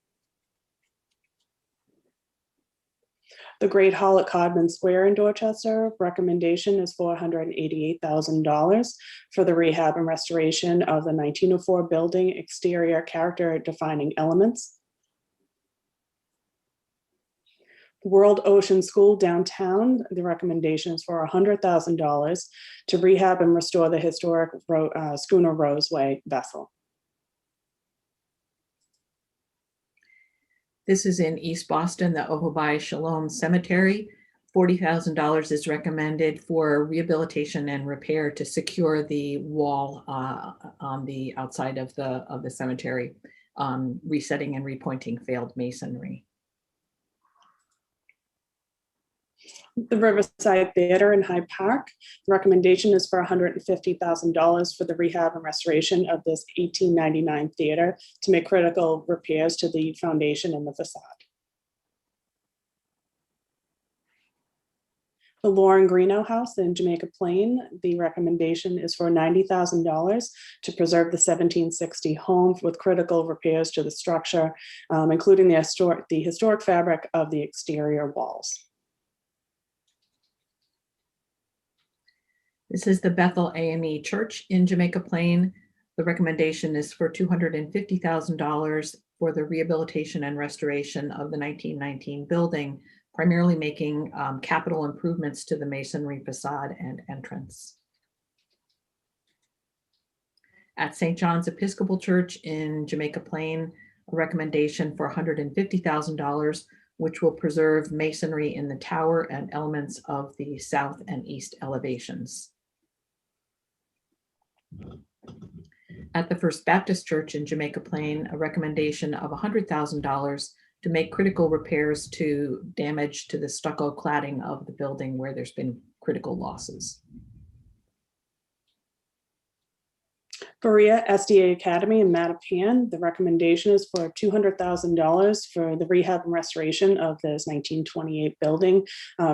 The Great Hall at Codman Square in Dorchester, recommendation is $488,000 for the rehab and restoration of the 1904 building exterior character defining elements. World Ocean School downtown, the recommendation is for $100,000 to rehab and restore the historic Schooner Roseway vessel. This is in East Boston, the Ohobai Shalom Cemetery. $40,000 is recommended for rehabilitation and repair to secure the wall on the outside of the cemetery, resetting and repointing failed masonry. The Riverside Theater in Hyde Park. The recommendation is for $150,000 for the rehab and restoration of this 1899 theater to make critical repairs to the foundation and the facade. The Lauren Greeno House in Jamaica Plain, the recommendation is for $90,000 to preserve the 1760 home with critical repairs to the structure, including the historic fabric of the exterior walls. This is the Bethel AME Church in Jamaica Plain. The recommendation is for $250,000 for the rehabilitation and restoration of the 1919 building, primarily making capital improvements to the masonry facade and entrance. At St. John's Episcopal Church in Jamaica Plain, a recommendation for $150,000, which will preserve masonry in the tower and elements of the south and east elevations. At the First Baptist Church in Jamaica Plain, a recommendation of $100,000 to make critical repairs to damage to the stucco cladding of the building where there's been critical losses. Berea SDA Academy in Mattapan, the recommendation is for $200,000 for the rehab and restoration of this 1928 building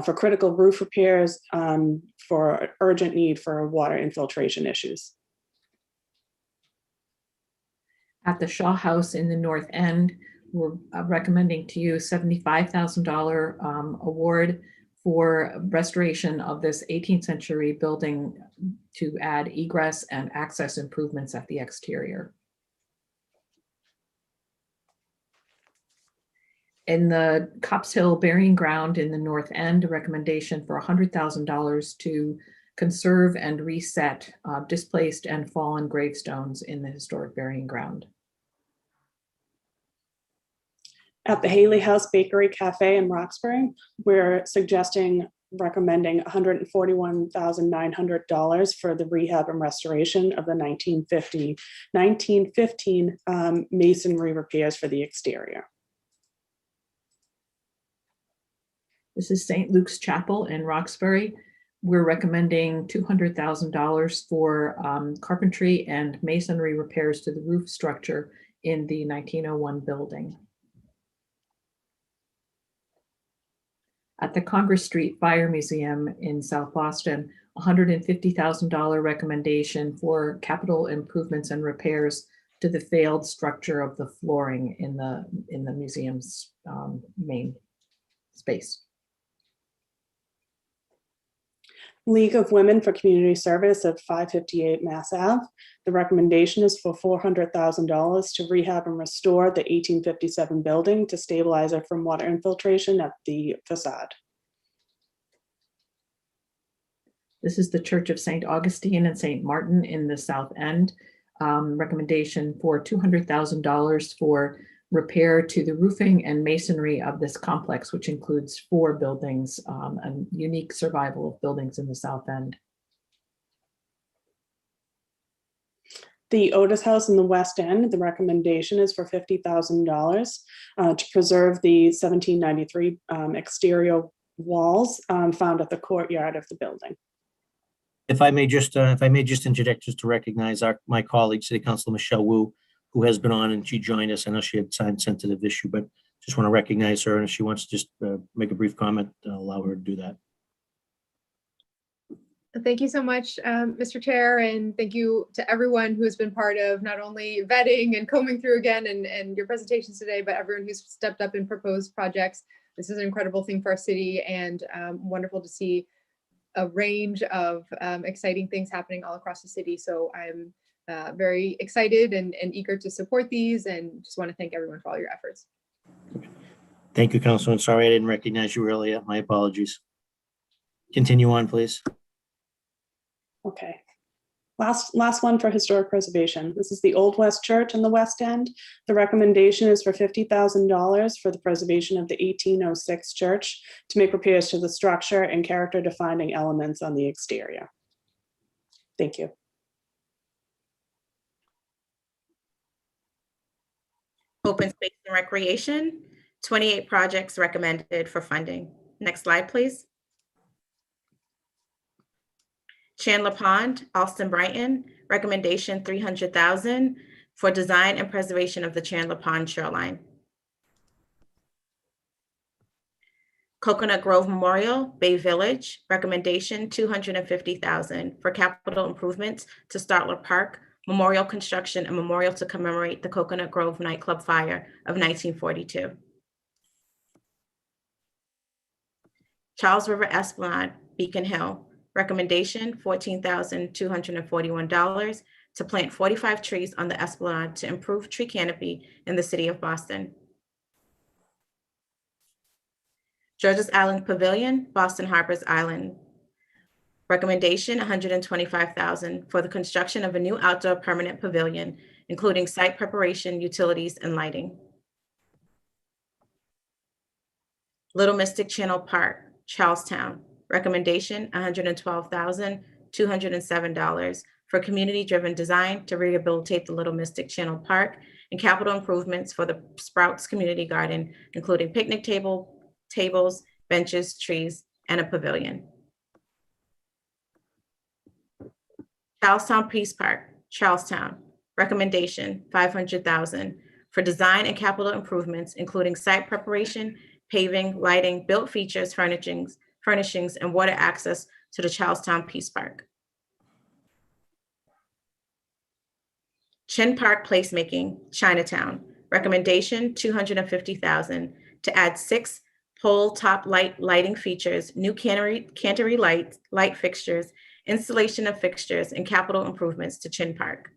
for critical roof repairs for urgent need for water infiltration issues. At the Shaw House in the North End, we're recommending to you $75,000 award for restoration of this 18th century building to add egress and access improvements at the exterior. In the Cops Hill Burying Ground in the North End, a recommendation for $100,000 to conserve and reset displaced and fallen gravestones in the historic burying ground. At the Haley House Bakery Cafe in Roxbury, we're recommending $141,900 for the rehab and restoration of the 1915 masonry repairs for the exterior. This is St. Luke's Chapel in Roxbury. We're recommending $200,000 for carpentry and masonry repairs to the roof structure in the 1901 building. At the Congress Street Fire Museum in South Boston, $150,000 recommendation for capital improvements and repairs to the failed structure of the flooring in the museum's main space. League of Women for Community Service at 558 Mass Ave. The recommendation is for $400,000 to rehab and restore the 1857 building to stabilize it from water infiltration at the facade. This is the Church of St. Augustine and St. Martin in the South End. Recommendation for $200,000 for repair to the roofing and masonry of this complex, which includes 4 buildings, and unique survival of buildings in the South End. The Otis House in the West End, the recommendation is for $50,000 to preserve the 1793 exterior walls found at the courtyard of the building. If I may just interject just to recognize my colleague, City Councilor Michelle Wu, who has been on and she joined us. I know she had signed sensitive issue, but just want to recognize her. And if she wants to just make a brief comment, I'll allow her to do that. Thank you so much, Mr. Chair, and thank you to everyone who has been part of not only vetting and combing through again and your presentations today, but everyone who's stepped up and proposed projects. This is an incredible thing for our city and wonderful to see a range of exciting things happening all across the city. So I'm very excited and eager to support these and just want to thank everyone for all your efforts. Thank you, Councilman. Sorry I didn't recognize you earlier. My apologies. Continue on, please. Okay. Last one for historic preservation. This is the Old West Church in the West End. The recommendation is for $50,000 for the preservation of the 1806 church to make repairs to the structure and character defining elements on the exterior. Thank you. Open space and recreation, 28 projects recommended for funding. Next slide, please. Chandler Pond, Alston Brighton, recommendation $300,000 for design and preservation of the Chandler Pond shoreline. Coconut Grove Memorial, Bay Village, recommendation $250,000 for capital improvements to Startler Park, memorial construction, and memorial to commemorate the Coconut Grove nightclub fire of 1942. Charles River Esplanade, Beacon Hill, recommendation $14,241 to plant 45 trees on the Esplanade to improve tree canopy in the city of Boston. Georges Island Pavilion, Boston Harbor's Island, recommendation $125,000 for the construction of a new outdoor permanent pavilion, including site preparation, utilities, and lighting. Little Mystic Channel Park, Charlestown, recommendation $112,207 for community-driven design to rehabilitate the Little Mystic Channel Park and capital improvements for the Sprouts Community Garden, including picnic tables, benches, trees, and a pavilion. Charlestown Peace Park, Charlestown, recommendation $500,000 for design and capital improvements, including site preparation, paving, lighting, built features, furnishings, and water access to the Charlestown Peace Park. Chin Park Placemaking, Chinatown, recommendation $250,000 to add 6 pole top lighting features, new cantery light fixtures, installation of fixtures, and capital improvements to Chin Park.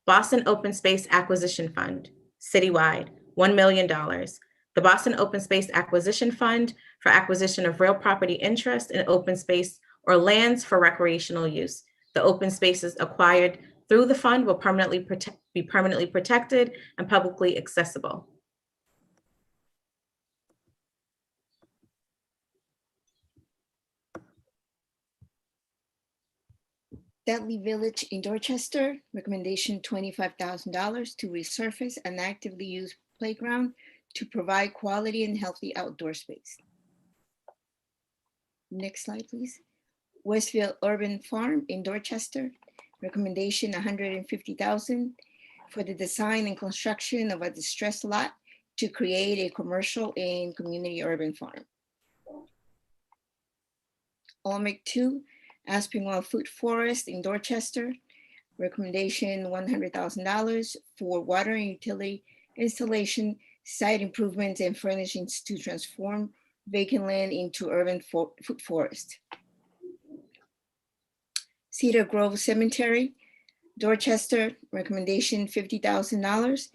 Boston Open Space Acquisition Fund, citywide, $1 million. The Boston Open Space Acquisition Fund for acquisition of real property interest in open space or lands for recreational use. The open spaces acquired through the fund will be permanently protected and publicly accessible. Dudley Village in Dorchester, recommendation $25,000 to resurface an actively used playground to provide quality and healthy outdoor space. Next slide, please. Westfield Urban Farm in Dorchester, recommendation $150,000 for the design and construction of a distressed lot to create a commercial and community urban farm. Olmec 2, Aspinwall Food Forest in Dorchester, recommendation $100,000 for water and utility installation, site improvements, and furnishings to transform vacant land into urban food forest. Cedar Grove Cemetery, Dorchester, recommendation $50,000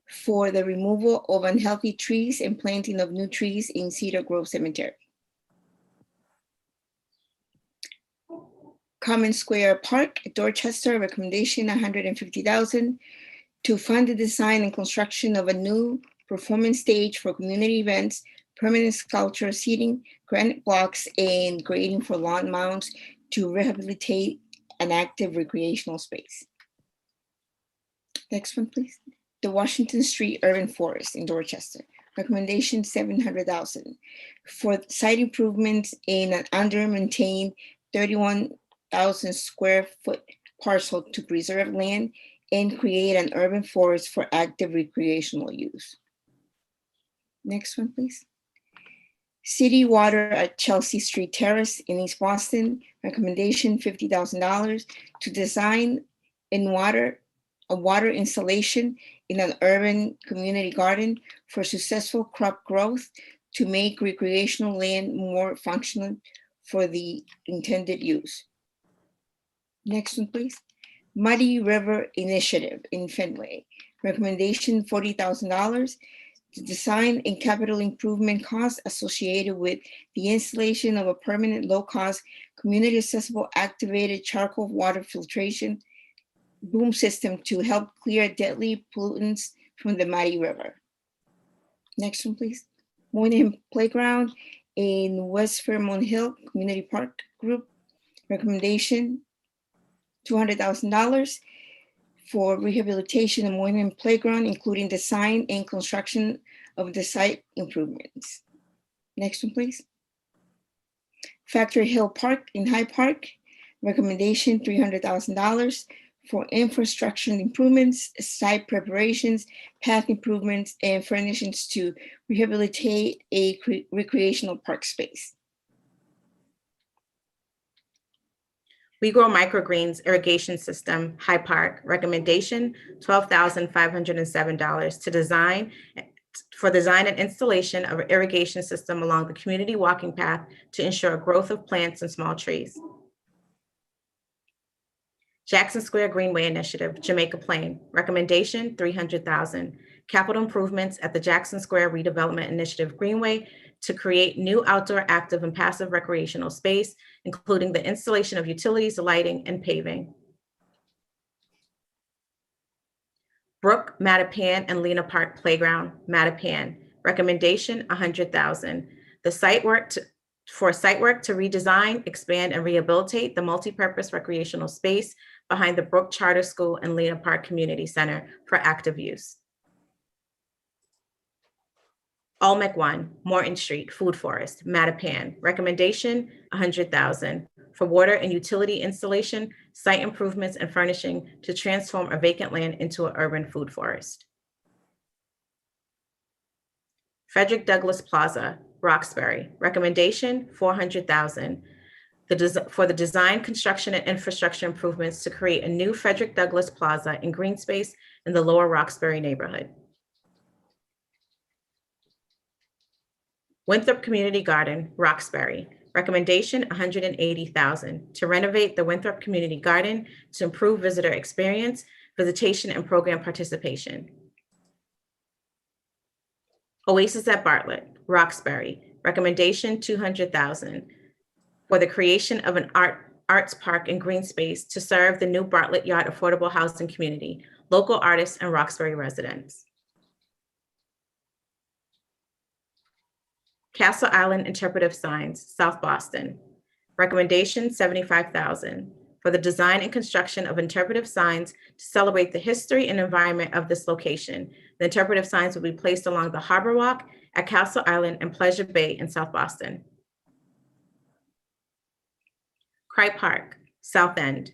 for the removal of unhealthy trees and planting of new trees in Cedar Grove Cemetery. Common Square Park, Dorchester, recommendation $150,000 to fund the design and construction of a new performance stage for community events, permanent sculpture, seating, granite blocks, and grading for lawn mounts to rehabilitate an active recreational space. Next one, please. The Washington Street Urban Forest in Dorchester, recommendation $700,000 for site improvements in an under-maintained 31,000 square foot parcel to preserve land and create an urban forest for active recreational use. Next one, please. City Water at Chelsea Street Terrace in East Boston, recommendation $50,000 to design a water installation in an urban community garden for successful crop growth to make recreational land more functional for the intended use. Next one, please. Muddy River Initiative in Fenway, recommendation $40,000 to design and capital improvement costs associated with the installation of a permanent low-cost, community accessible activated charcoal water filtration boom system to help clear deadly pollutants from the Muddy River. Next one, please. Moynihan Playground in West Fairmont Hill Community Park Group, recommendation $200,000 for rehabilitation of Moynihan Playground, including design and construction of the site improvements. Next one, please. Factory Hill Park in Hyde Park, recommendation $300,000 for infrastructure improvements, site preparations, path improvements, and furnishings to rehabilitate a recreational park space. We Grow Microgreens Irrigation System, Hyde Park, recommendation $12,507 to design and installation of an irrigation system along the community walking path to ensure growth of plants and small trees. Jackson Square Greenway Initiative, Jamaica Plain, recommendation $300,000. Capital improvements at the Jackson Square Redevelopment Initiative Greenway to create new outdoor active and passive recreational space, including the installation of utilities, lighting, and paving. Brook, Mattapan, and Lena Park Playground, Mattapan, recommendation $100,000. The site work to redesign, expand, and rehabilitate the multipurpose recreational space behind the Brook Charter School and Lena Park Community Center for active use. Olmec 1, Morton Street, Food Forest, Mattapan, recommendation $100,000 for water and utility installation, site improvements, and furnishing to transform a vacant land into an urban food forest. Frederick Douglass Plaza, Roxbury, recommendation $400,000 for the design, construction, and infrastructure improvements to create a new Frederick Douglass Plaza in green space in the Lower Roxbury neighborhood. Winthrop Community Garden, Roxbury, recommendation $180,000 to renovate the Winthrop Community Garden to improve visitor experience, visitation, and program participation. Oasis at Bartlett, Roxbury, recommendation $200,000 for the creation of an arts park and green space to serve the new Bartlett Yard affordable housing community, local artists, and Roxbury residents. Castle Island Interpretive Signs, South Boston, recommendation $75,000 for the design and construction of interpretive signs to celebrate the history and environment of this location. The interpretive signs will be placed along the Harbor Walk at Castle Island and Pleasure Bay in South Boston. Cripe Park, South End,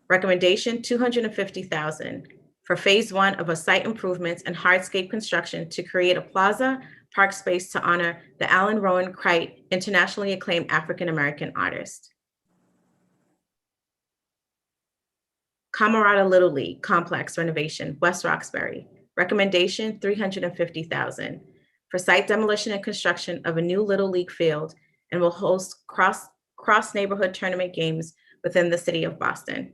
recommendation $250,000 for phase 1 of a site improvements and hardscape construction to create a plaza park space to honor the Alan Rowan Cripe, internationally acclaimed African-American artist. Camarada Little League Complex renovation, West Roxbury, recommendation $350,000 for site demolition and construction of a new Little League field, and will host cross neighborhood tournament games within the city of Boston.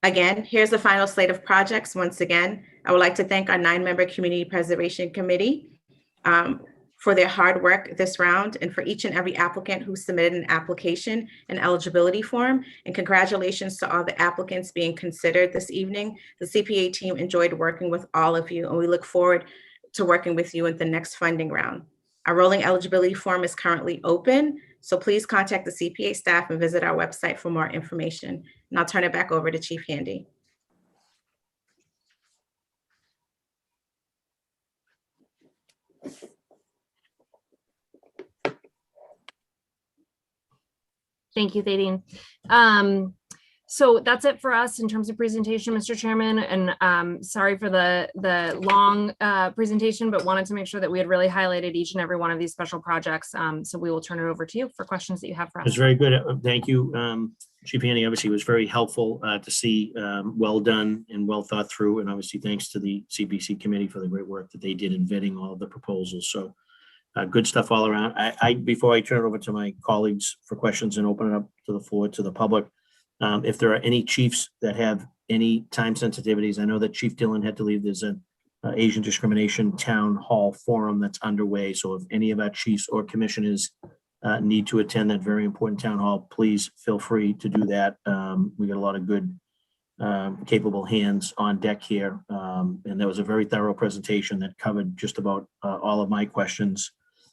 Again, here's the final slate of projects. Once again, I would like to thank our 9-member Community Preservation Committee for their hard work this round, and for each and every applicant who submitted an application and eligibility form. And congratulations to all the applicants being considered this evening. The CPA team enjoyed working with all of you, and we look forward to working with you in the next funding round. Our rolling eligibility form is currently open, so please contact the CPA staff and visit our website for more information. And I'll turn it back over to Chief Handy. Thank you, Thaddean. So that's it for us in terms of presentation, Mr. Chairman, and sorry for the long presentation, but wanted to make sure that we had really highlighted each and every one of these special projects. So we will turn it over to you for questions that you have for us. It's very good. Thank you, Chief Handy. Obviously, it was very helpful to see, well done and well thought through. And obviously, thanks to the CPC committee for the great work that they did in vetting all of the proposals. So good stuff all around. Before I turn it over to my colleagues for questions and open it up to the floor to the public, if there are any chiefs that have any time sensitivities, I know that Chief Dillon had to leave. There's an Asian Discrimination Town Hall Forum that's underway. So if any of our chiefs or commissioners need to attend that very important town hall, please feel free to do that. We got a lot of good, capable hands on deck here. And there was a very thorough presentation that covered just about all of my questions.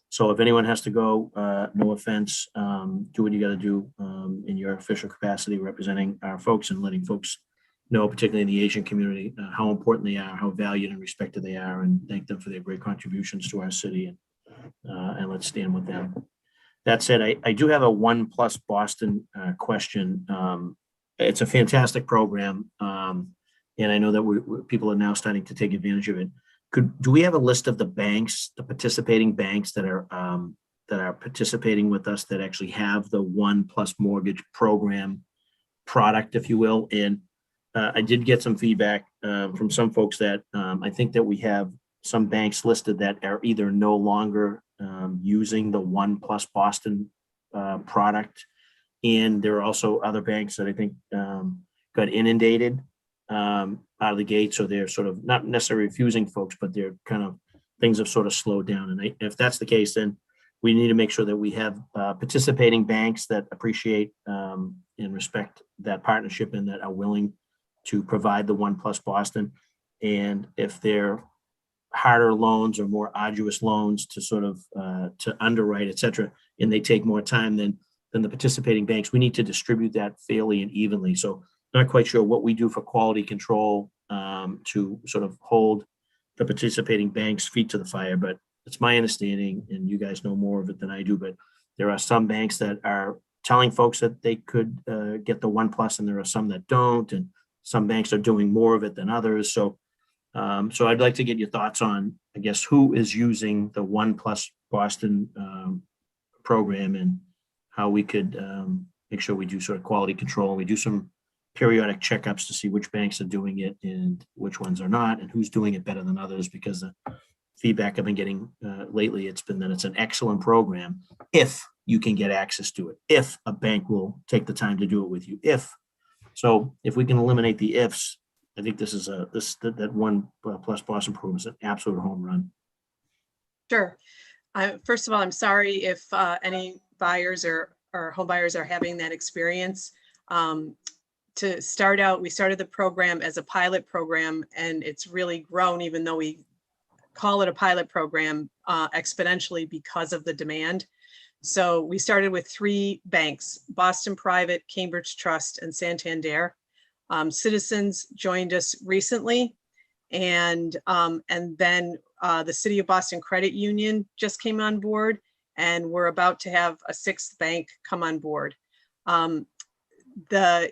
So if anyone has to go, no offense, do what you got to do in your official capacity representing our folks and letting folks know, particularly in the Asian community, how important they are, how valued and respected they are, and thank them for their great contributions to our city. And let's stand with them. That said, I do have a One Plus Boston question. It's a fantastic program, and I know that people are now starting to take advantage of it. Do we have a list of the banks, the participating banks that are participating with us, that actually have the One Plus Mortgage program product, if you will? And I did get some feedback from some folks that I think that we have some banks listed that are either no longer using the One Plus Boston product, and there are also other banks that I think got inundated out of the gate, so they're sort of not necessarily refusing folks, but they're kind of, things have sort of slowed down. And if that's the case, then we need to make sure that we have participating banks that appreciate and respect that partnership and that are willing to provide the One Plus Boston. And if they're harder loans or more arduous loans to sort of to underwrite, et cetera, and they take more time than the participating banks, we need to distribute that fairly and evenly. So not quite sure what we do for quality control to sort of hold the participating banks' feet to the fire, but it's my understanding, and you guys know more of it than I do, but there are some banks that are telling folks that they could get the One Plus, and there are some that don't, and some banks are doing more of it than others. So so I'd like to get your thoughts on, I guess, who is using the One Plus Boston program, and how we could make sure we do sort of quality control. We do some periodic checkups to see which banks are doing it and which ones are not, and who's doing it better than others, because the feedback I've been getting lately, it's been that it's an excellent program if you can get access to it, if a bank will take the time to do it with you. If we can eliminate the ifs, I think this is that One Plus Boston program is an absolute home run. Sure. First of all, I'm sorry if any buyers or home buyers are having that experience. To start out, we started the program as a pilot program, and it's really grown, even though we call it a pilot program, exponentially because of the demand. So we started with 3 banks: Boston Private, Cambridge Trust, and Santander. Citizens joined us recently, and then the City of Boston Credit Union just came on board, and we're about to have a 6th bank come on board. The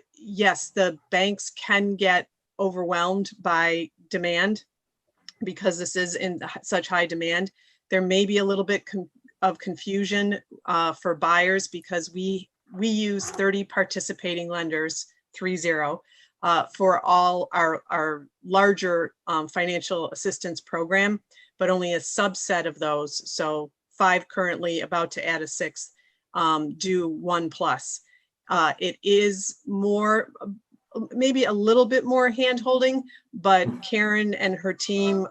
banks can get overwhelmed by demand because this is in such high demand. There may be a little bit of confusion for buyers, because we use 30 participating lenders, 30, for all our larger financial assistance program, but only a subset of those, so 5 currently, about to add a 6th, do One Plus. It is more, maybe a little bit more hand-holding, but Karen and her team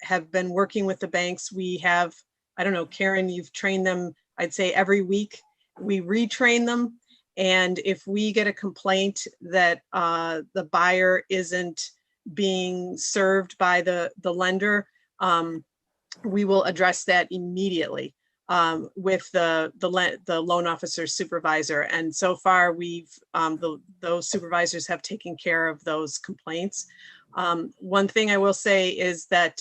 have been working with the banks. We have, I don't know, Karen, you've trained them, I'd say every week. We retrain them. And if we get a complaint that the buyer isn't being served by the lender, we will address that immediately with the loan officer supervisor. And so far, we've those supervisors have taken care of those complaints. One thing I will say is that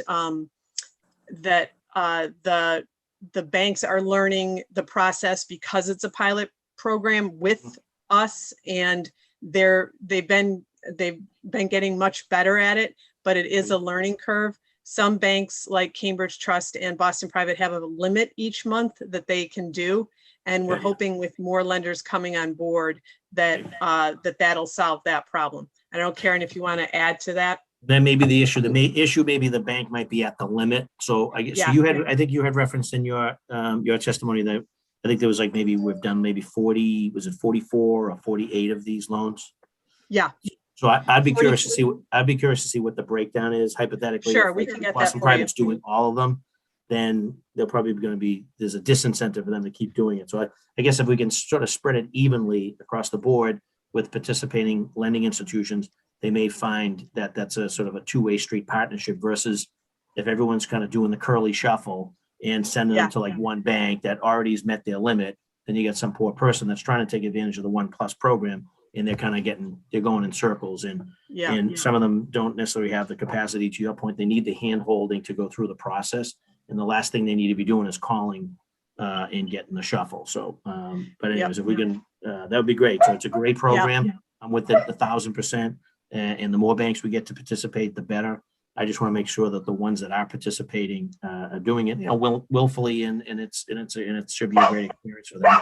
the banks are learning the process because it's a pilot program with us, and they've been getting much better at it, but it is a learning curve. Some banks like Cambridge Trust and Boston Private have a limit each month that they can do. And we're hoping with more lenders coming on board that that'll solve that problem. I don't know, Karen, if you want to add to that. That may be the issue. The issue maybe the bank might be at the limit. So I guess I think you had referenced in your testimony that I think there was like, maybe we've done maybe 40, was it 44 or 48 of these loans? Yeah. So I'd be curious to see. I'd be curious to see what the breakdown is hypothetically. Sure, we can get that Boston for you. Private's doing all of them, then they're probably going to be, there's a disincentive for them to keep doing it. So I guess if we can sort of spread it evenly across the board with participating lending institutions, they may find that that's a sort of a two-way street partnership, versus if everyone's kind of doing the curly shuffle and sending them to like one bank that already has met their limit, then you get some poor person that's trying to take advantage of the One Plus program. and they're kind of they're going in circles, and some of them don't necessarily have the capacity, to your point. They need the hand holding to go through the process, and the last thing they need to be doing is calling and getting the shuffle. So, but anyways, if we can, that would be great. So it's a great program. I'm with it 1,000%, and the more banks we get to participate, the better. I just want to make sure that the ones that are participating are doing it, willfully, and it should be a great experience for them.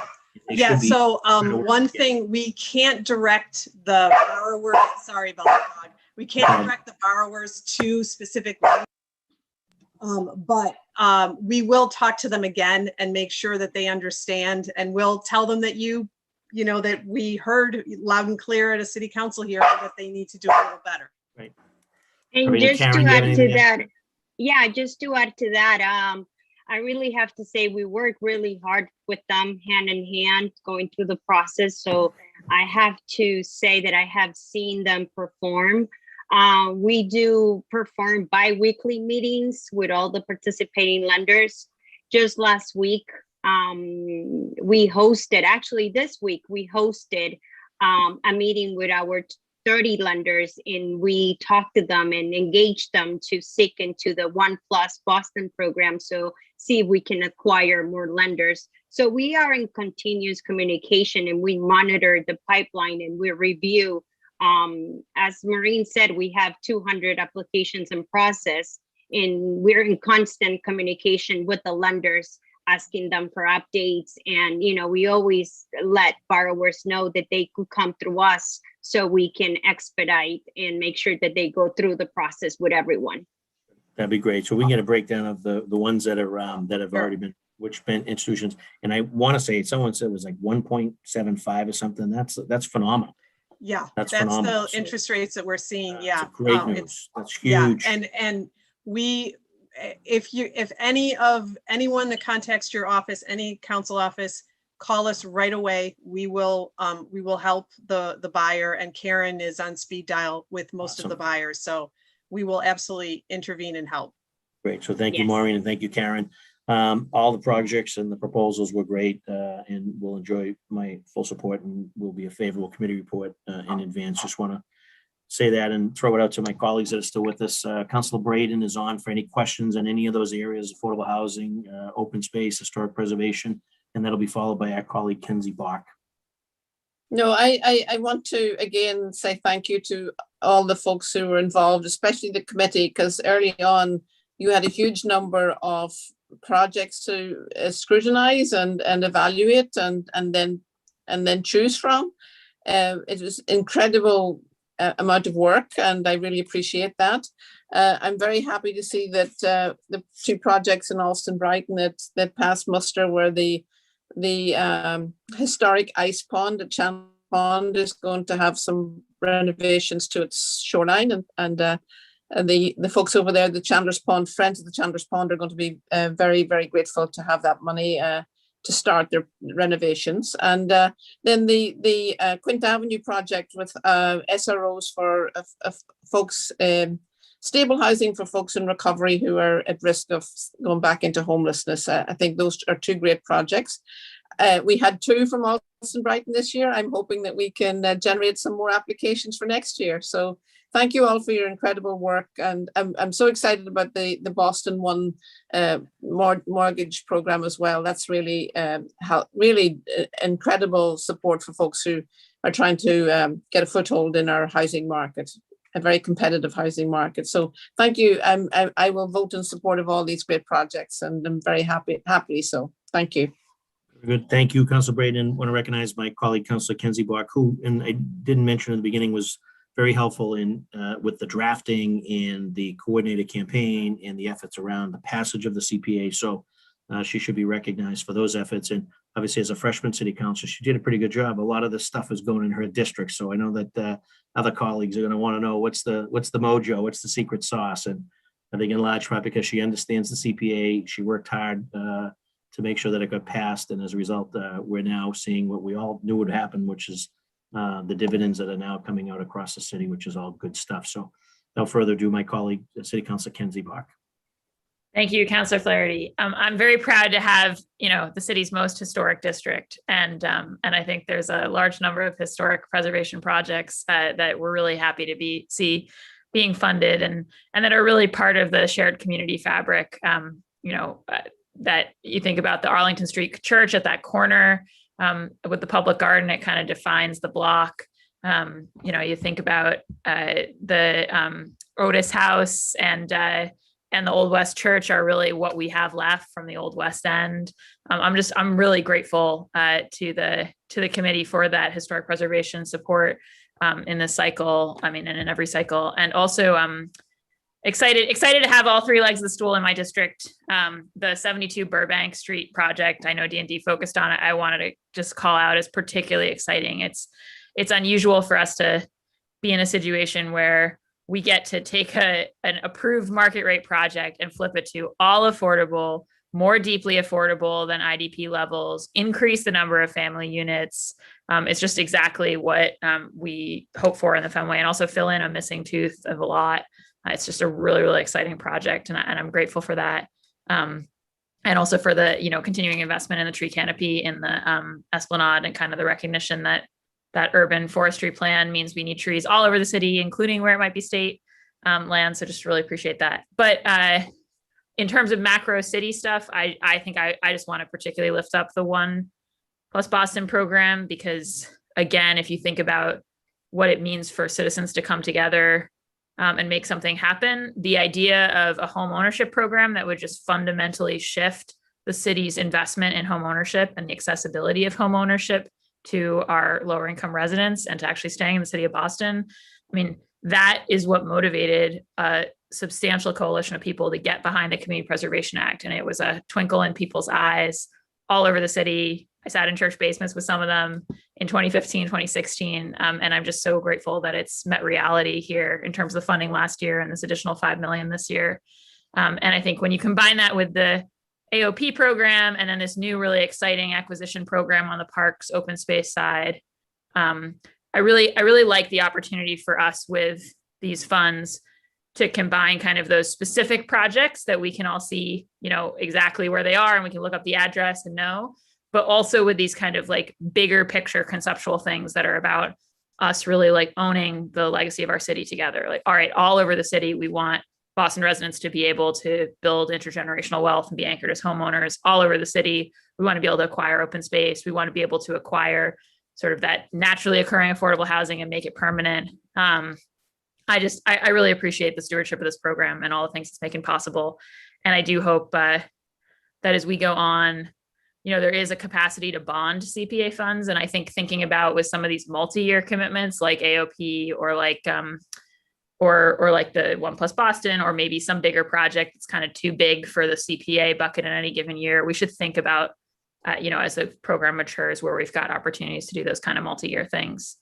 So one thing, we can't direct the borrower, sorry about that, dog. We can't direct the borrowers to specific but we will talk to them again and make sure that they understand, and we'll tell them that that we heard loud and clear at a city council here that they need to do a little better. Right. And just to add to that, just to add to that, I really have to say we work really hard with them hand in hand going through the process. So I have to say that I have seen them perform. We do perform bi-weekly meetings with all the participating lenders. Just last week, we hosted, actually this week, we hosted a meeting with our 30 lenders, and we talked to them and engaged them to seek into the 1+ Boston program. So see if we can acquire more lenders. So we are in continuous communication, and we monitor the pipeline and we review. As Maureen said, we have 200 applications in process, and we're in constant communication with the lenders, asking them for updates. And, we always let borrowers know that they could come through us so we can expedite and make sure that they go through the process with everyone. That'd be great. So we can get a breakdown of the ones that are that have already been, which been institutions. And I want to say, someone said it was like 1.75 or something. That's phenomenal. Yeah, that's phenomenal. the interest rates that we're seeing. Great news. That's huge. And we, if anyone that contacts your office, any council office, call us right away. We will help the buyer, and Karen is on speed dial with most of the buyers. So we will absolutely intervene and help. Great. So thank you, Maureen, and thank you, Karen. All the projects and the proposals were great, and we'll enjoy my full support, and will be a favorable committee report in advance. Just want to say that and throw it out to my colleagues that are still with us. Councilor Braden is on for any questions in any of those areas: affordable housing, open space, historic preservation, and that'll be followed by our colleague Kenzie Bach. No, I want to again say thank you to all the folks who were involved, especially the committee, because early on you had a huge number of projects to scrutinize and evaluate and then choose from. It was incredible amount of work, and I really appreciate that. I'm very happy to see that the 2 projects in Alston Brighton that passed muster were the historic ice pond at Chandler Pond is going to have some renovations to its shoreline, and the folks over there, the Chandler's Pond, friends of the Chandler's Pond, are going to be very, very grateful to have that money to start their renovations. And then the Quint Avenue project with SROs for folks, stable housing for folks in recovery who are at risk of going back into homelessness. I think those are 2 great projects. We had 2 from Alston Brighton this year. I'm hoping that we can generate some more applications for next year. So thank you all for your incredible work. And I'm so excited about the Boston One mortgage program as well. That's really incredible support for folks who are trying to get a foothold in our housing market, a very competitive housing market. So thank you. I will vote in support of all these great projects, and I'm very happy. So thank you. Good. Thank you, Councilor Braden. I want to recognize my colleague, Councilor Kenzie Bach, who, and I didn't mention in the beginning, was very helpful in with the drafting and the coordinated campaign and the efforts around the passage of the CPA. So she should be recognized for those efforts. And obviously, as a freshman city councilor, she did a pretty good job. A lot of this stuff is going in her district. So I know that other colleagues are going to want to know what's the mojo, what's the secret sauce. And I think in large part because she understands the CPA, she worked hard to make sure that it got passed. And as a result, we're now seeing what we all knew would happen, which is the dividends that are now coming out across the city, which is all good stuff. So without further ado, my colleague, City Councilor Kenzie Bach. Thank you, Councilor Flaherty. I'm very proud to have, the city's most historic district. And I think there's a large number of historic preservation projects that we're really happy to see being funded and that are really part of the shared community fabric. That you think about the Arlington Street Church at that corner with the public garden, it kind of defines the block. You think about the Otis House and the Old West Church are really what we have left from the Old West End. I'm really grateful to the committee for that historic preservation support in this cycle. And in every cycle, and also excited to have all three legs of the stool in my district. The 72 Burbank Street project, I know D&D focused on it. I wanted to just call out as particularly exciting. It's unusual for us to be in a situation where we get to take an approved market rate project and flip it to all affordable, more deeply affordable than IDP levels, increase the number of family units. It's just exactly what we hope for in the Fenway, and also fill in a missing tooth of a lot. It's just a really, really exciting project, and I'm grateful for that. And also for the, continuing investment in the tree canopy in the Esplanade, and kind of the recognition that urban forestry plan means we need trees all over the city, including where it might be state land. So just really appreciate that. But in terms of macro city stuff, I think I just want to particularly lift up the One Plus Boston program, because again, if you think about what it means for citizens to come together and make something happen, the idea of a home ownership program that would just fundamentally shift the city's investment in home ownership and the accessibility of home ownership to our lower income residents and to actually staying in the city of Boston. That is what motivated a substantial coalition of people to get behind the Community Preservation Act. And it was a twinkle in people's eyes all over the city. I sat in church basements with some of them in 2015, 2016. And I'm just so grateful that it's met reality here in terms of the funding last year and this additional $5 million this year. And I think when you combine that with the AOP program and then this new really exciting acquisition program on the parks open space side, I really like the opportunity for us with these funds to combine kind of those specific projects that we can all see, exactly where they are and we can look up the address and know, but also with these kind of like bigger picture conceptual things that are about us really like owning the legacy of our city together. Like, all right, all over the city, we want Boston residents to be able to build intergenerational wealth and be anchored as homeowners all over the city. We want to be able to acquire open space. We want to be able to acquire sort of that naturally occurring affordable housing and make it permanent. I really appreciate the stewardship of this program and all the things it's making possible. And I do hope that as we go on, there is a capacity to bond CPA funds. And I think thinking about with some of these multi-year commitments like AOP or like or like the One Plus Boston, or maybe some bigger project that's kind of too big for the CPA bucket in any given year, we should think about, as the program matures, where we've got opportunities to do those kind of multi-year things.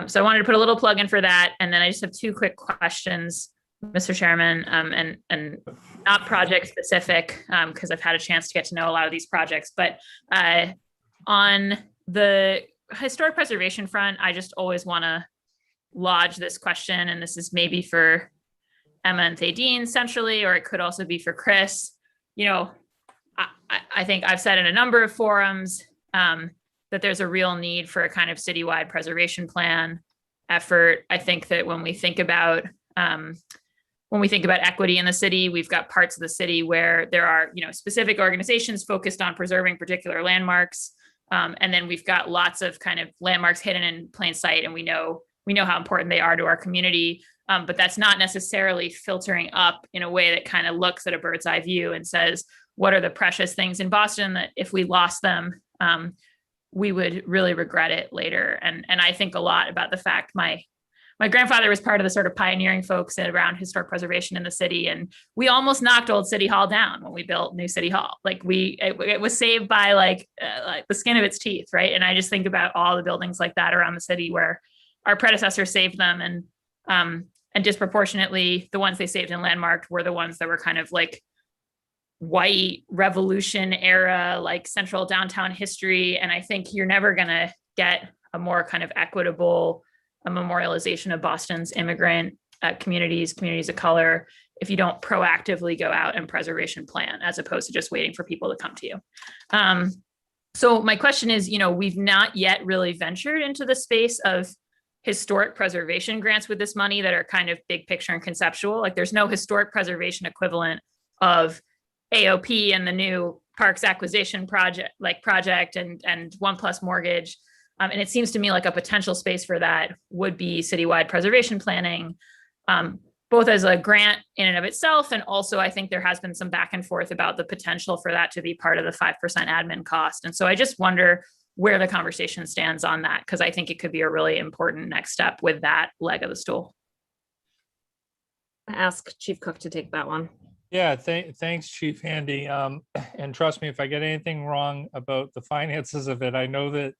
So I wanted to put a little plug in for that. And then I just have two quick questions, Mr. Chairman, and not project specific, because I've had a chance to get to know a lot of these projects, but on the historic preservation front, I just always want to lodge this question, and this is maybe for Emma and Thaddean centrally, or it could also be for Chris. I think I've said in a number of forums that there's a real need for a kind of citywide preservation plan effort. I think that when we think about equity in the city, we've got parts of the city where there are, specific organizations focused on preserving particular landmarks. And then we've got lots of kind of landmarks hidden in plain sight, and we know how important they are to our community. But that's not necessarily filtering up in a way that kind of looks at a bird's eye view and says, what are the precious things in Boston that if we lost them, we would really regret it later. And I think a lot about the fact my grandfather was part of the sort of pioneering folks around historic preservation in the city. And we almost knocked old City Hall down when we built new City Hall. Like it was saved by like the skin of its teeth. Right. And I just think about all the buildings like that around the city where our predecessors saved them, and disproportionately the ones they saved and landmarked were the ones that were kind of like white revolution era, like central downtown history. And I think you're never going to get a more kind of equitable memorialization of Boston's immigrant communities of color, if you don't proactively go out and preservation plan, as opposed to just waiting for people to come to you. So my question is, we've not yet really ventured into the space of historic preservation grants with this money that are kind of big picture and conceptual. Like there's no historic preservation equivalent of AOP and the new parks acquisition project and 1+ mortgage. And it seems to me like a potential space for that would be citywide preservation planning, both as a grant in and of itself. And also I think there has been some back and forth about the potential for that to be part of the 5% admin cost. And so I just wonder where the conversation stands on that, because I think it could be a really important next step with that leg of the stool. Ask Chief Cook to take that one. Yeah, thanks, Chief Handy. And trust me, if I get anything wrong about the finances of it, I know that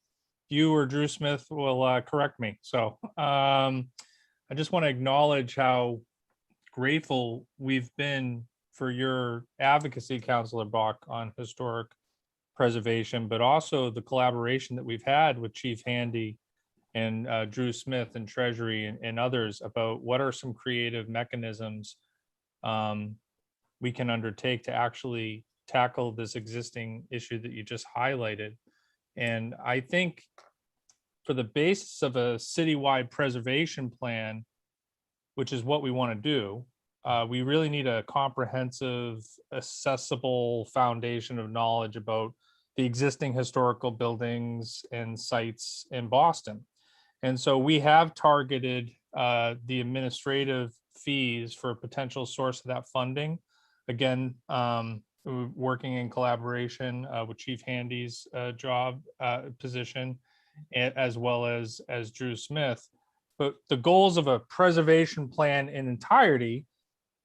you or Drew Smith will correct me. So I just want to acknowledge how grateful we've been for your advocacy, Councillor Bach, on historic preservation, but also the collaboration that we've had with Chief Handy and Drew Smith and Treasury and others about what are some creative mechanisms we can undertake to actually tackle this existing issue that you just highlighted. And I think for the basis of a citywide preservation plan, which is what we want to do, we really need a comprehensive, accessible foundation of knowledge about the existing historical buildings and sites in Boston. And so we have targeted the administrative fees for a potential source of that funding. Again, working in collaboration with Chief Handy's job position, as well as Drew Smith. But the goals of a preservation plan in entirety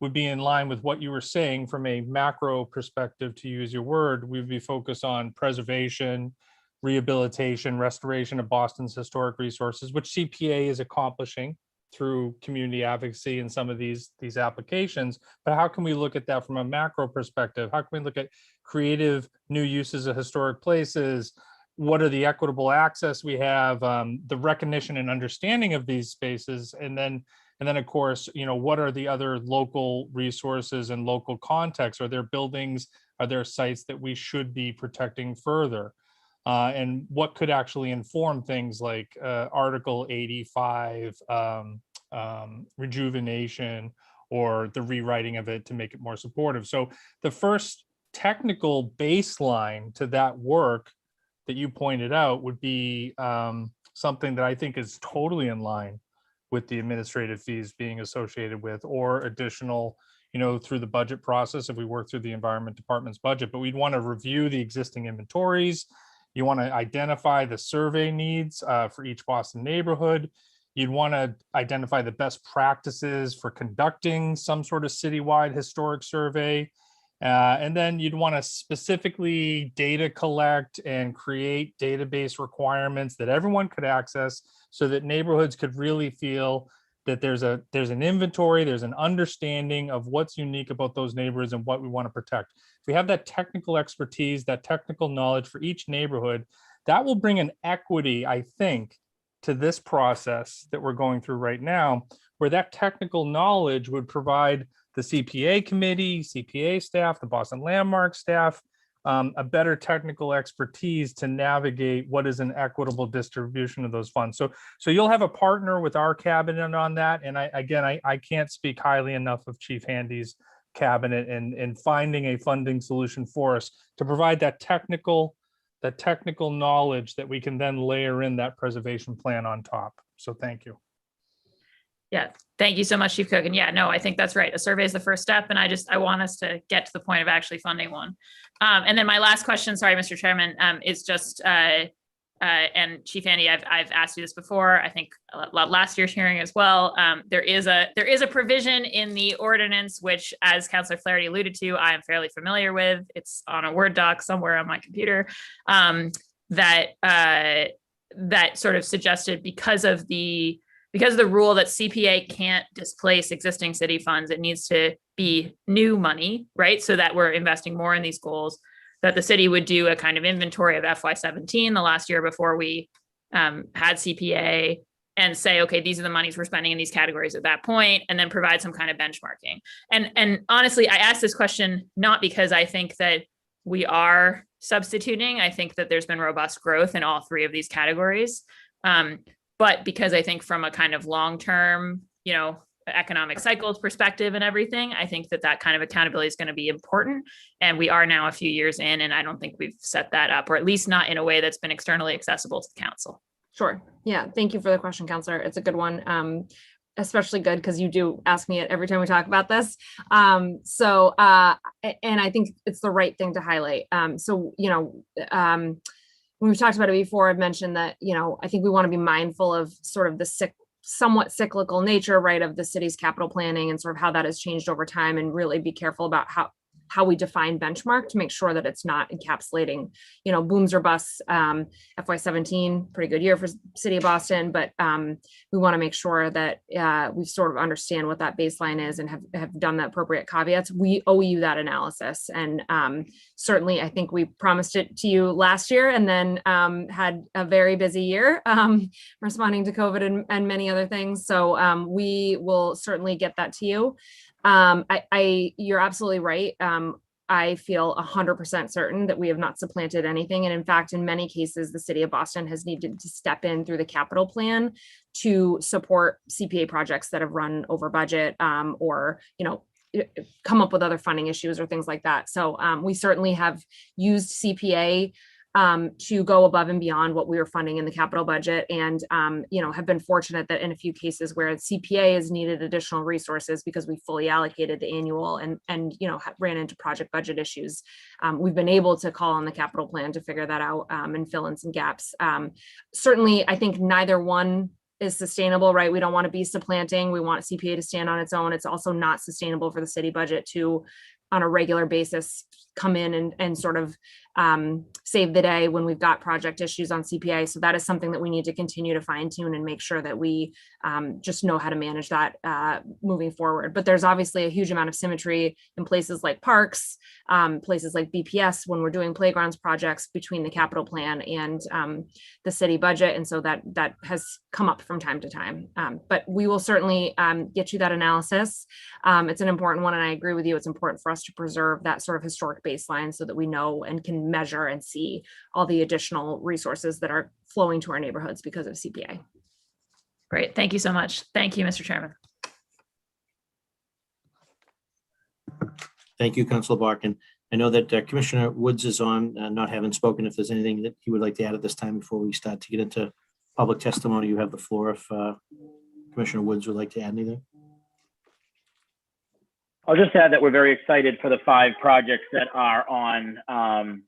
would be in line with what you were saying from a macro perspective, to use your word. We'd be focused on preservation, rehabilitation, restoration of Boston's historic resources, which CPA is accomplishing through community advocacy in some of these applications. But how can we look at that from a macro perspective? How can we look at creative new uses of historic places? What are the equitable access we have, the recognition and understanding of these spaces? And then of course, what are the other local resources and local contexts? Are there buildings, are there sites that we should be protecting further? And what could actually inform things like Article 85, rejuvenation, or the rewriting of it to make it more supportive. So the first technical baseline to that work that you pointed out would be something that I think is totally in line with the administrative fees being associated with, or additional, through the budget process if we work through the Environment Department's budget. But we'd want to review the existing inventories. You want to identify the survey needs for each Boston neighborhood. You'd want to identify the best practices for conducting some sort of citywide historic survey. And then you'd want to specifically data collect and create database requirements that everyone could access, so that neighborhoods could really feel that there's an inventory, there's an understanding of what's unique about those neighborhoods and what we want to protect. If we have that technical expertise, that technical knowledge for each neighborhood, that will bring an equity, I think, to this process that we're going through right now, where that technical knowledge would provide the CPA committee, CPA staff, the Boston Landmark staff, a better technical expertise to navigate what is an equitable distribution of those funds. So you'll have a partner with our cabinet on that. And I can't speak highly enough of Chief Handy's cabinet and finding a funding solution for us to provide that technical knowledge that we can then layer in that preservation plan on top. So thank you. Yeah, thank you so much, Chief Cook. And yeah, no, I think that's right. A survey is the first step. And I want us to get to the point of actually funding one. And then my last question, sorry, Mr. Chairman, is just, and Chief Handy, I've asked you this before, I think last year's hearing as well. There is a provision in the ordinance, which, as Councillor Flaherty alluded to, I am fairly familiar with. It's on a Word doc somewhere on my computer, that sort of suggested because of the rule that CPA can't displace existing city funds, it needs to be new money, right? So that we're investing more in these goals, that the city would do a kind of inventory of FY17, the last year before we had CPA, and say, okay, these are the monies we're spending in these categories at that point, and then provide some kind of benchmarking. And honestly, I asked this question not because I think that we are substituting. I think that there's been robust growth in all three of these categories. But because I think from a kind of long-term, economic cycles perspective and everything, I think that kind of accountability is going to be important. And we are now a few years in, and I don't think we've set that up, or at least not in a way that's been externally accessible to the council. Sure. Yeah. Thank you for the question, Counselor. It's a good one. Especially good because you do ask me it every time we talk about this. And I think it's the right thing to highlight. When we've talked about it before, I've mentioned that, I think we want to be mindful of sort of the somewhat cyclical nature, right, of the city's capital planning and sort of how that has changed over time, and really be careful about how we define benchmark to make sure that it's not encapsulating, booms or busts. FY17, pretty good year for City of Boston, but we want to make sure that we sort of understand what that baseline is and have done the appropriate caveats. We owe you that analysis. And certainly, I think we promised it to you last year and then had a very busy year responding to COVID and many other things. So we will certainly get that to you. You're absolutely right. I feel 100% certain that we have not supplanted anything. And in fact, in many cases, the City of Boston has needed to step in through the capital plan to support CPA projects that have run over budget, or, come up with other funding issues or things like that. So we certainly have used CPA to go above and beyond what we were funding in the capital budget, and have been fortunate that in a few cases where CPA has needed additional resources because we fully allocated the annual and ran into project budget issues, we've been able to call on the capital plan to figure that out and fill in some gaps. Certainly, I think neither one is sustainable, right? We don't want to be supplanting. We want CPA to stand on its own. It's also not sustainable for the city budget to, on a regular basis, come in and sort of save the day when we've got project issues on CPA. So that is something that we need to continue to fine tune and make sure that we just know how to manage that moving forward. But there's obviously a huge amount of symmetry in places like parks, places like BPS when we're doing playgrounds projects between the capital plan and the city budget. And so that has come up from time to time. But we will certainly get you that analysis. It's an important one, and I agree with you. It's important for us to preserve that sort of historic baseline so that we know and can measure and see all the additional resources that are flowing to our neighborhoods because of CPA. Great. Thank you so much. Thank you, Mr. Chairman. Thank you, Councilor Barkin. I know that Commissioner Woods is on, not having spoken. If there's anything that he would like to add at this time before we start to get into public testimony, you have the floor if Commissioner Woods would like to add anything. I'll just add that we're very excited for the 5 projects that are on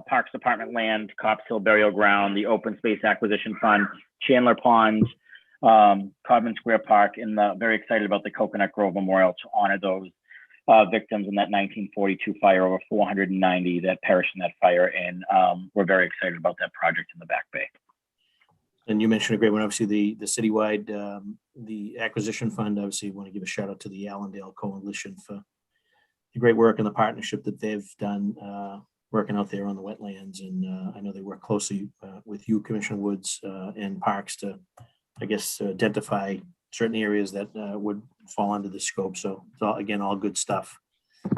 Parks Department land, Cops Hill Burial Ground, the Open Space Acquisition Fund, Chandler Pond, Codman Square Park, and very excited about the Coconut Grove Memorial to honor those victims in that 1942 fire, over 490 that perished in that fire. And we're very excited about that project in the Back Bay. And you mentioned a great one, obviously the citywide, the acquisition fund. Obviously, want to give a shout out to the Allendale Coalition for the great work and the partnership that they've done working out there on the wetlands. And I know they work closely with you, Commissioner Woods, and Parks to, I guess, identify certain areas that would fall under the scope. So again, all good stuff.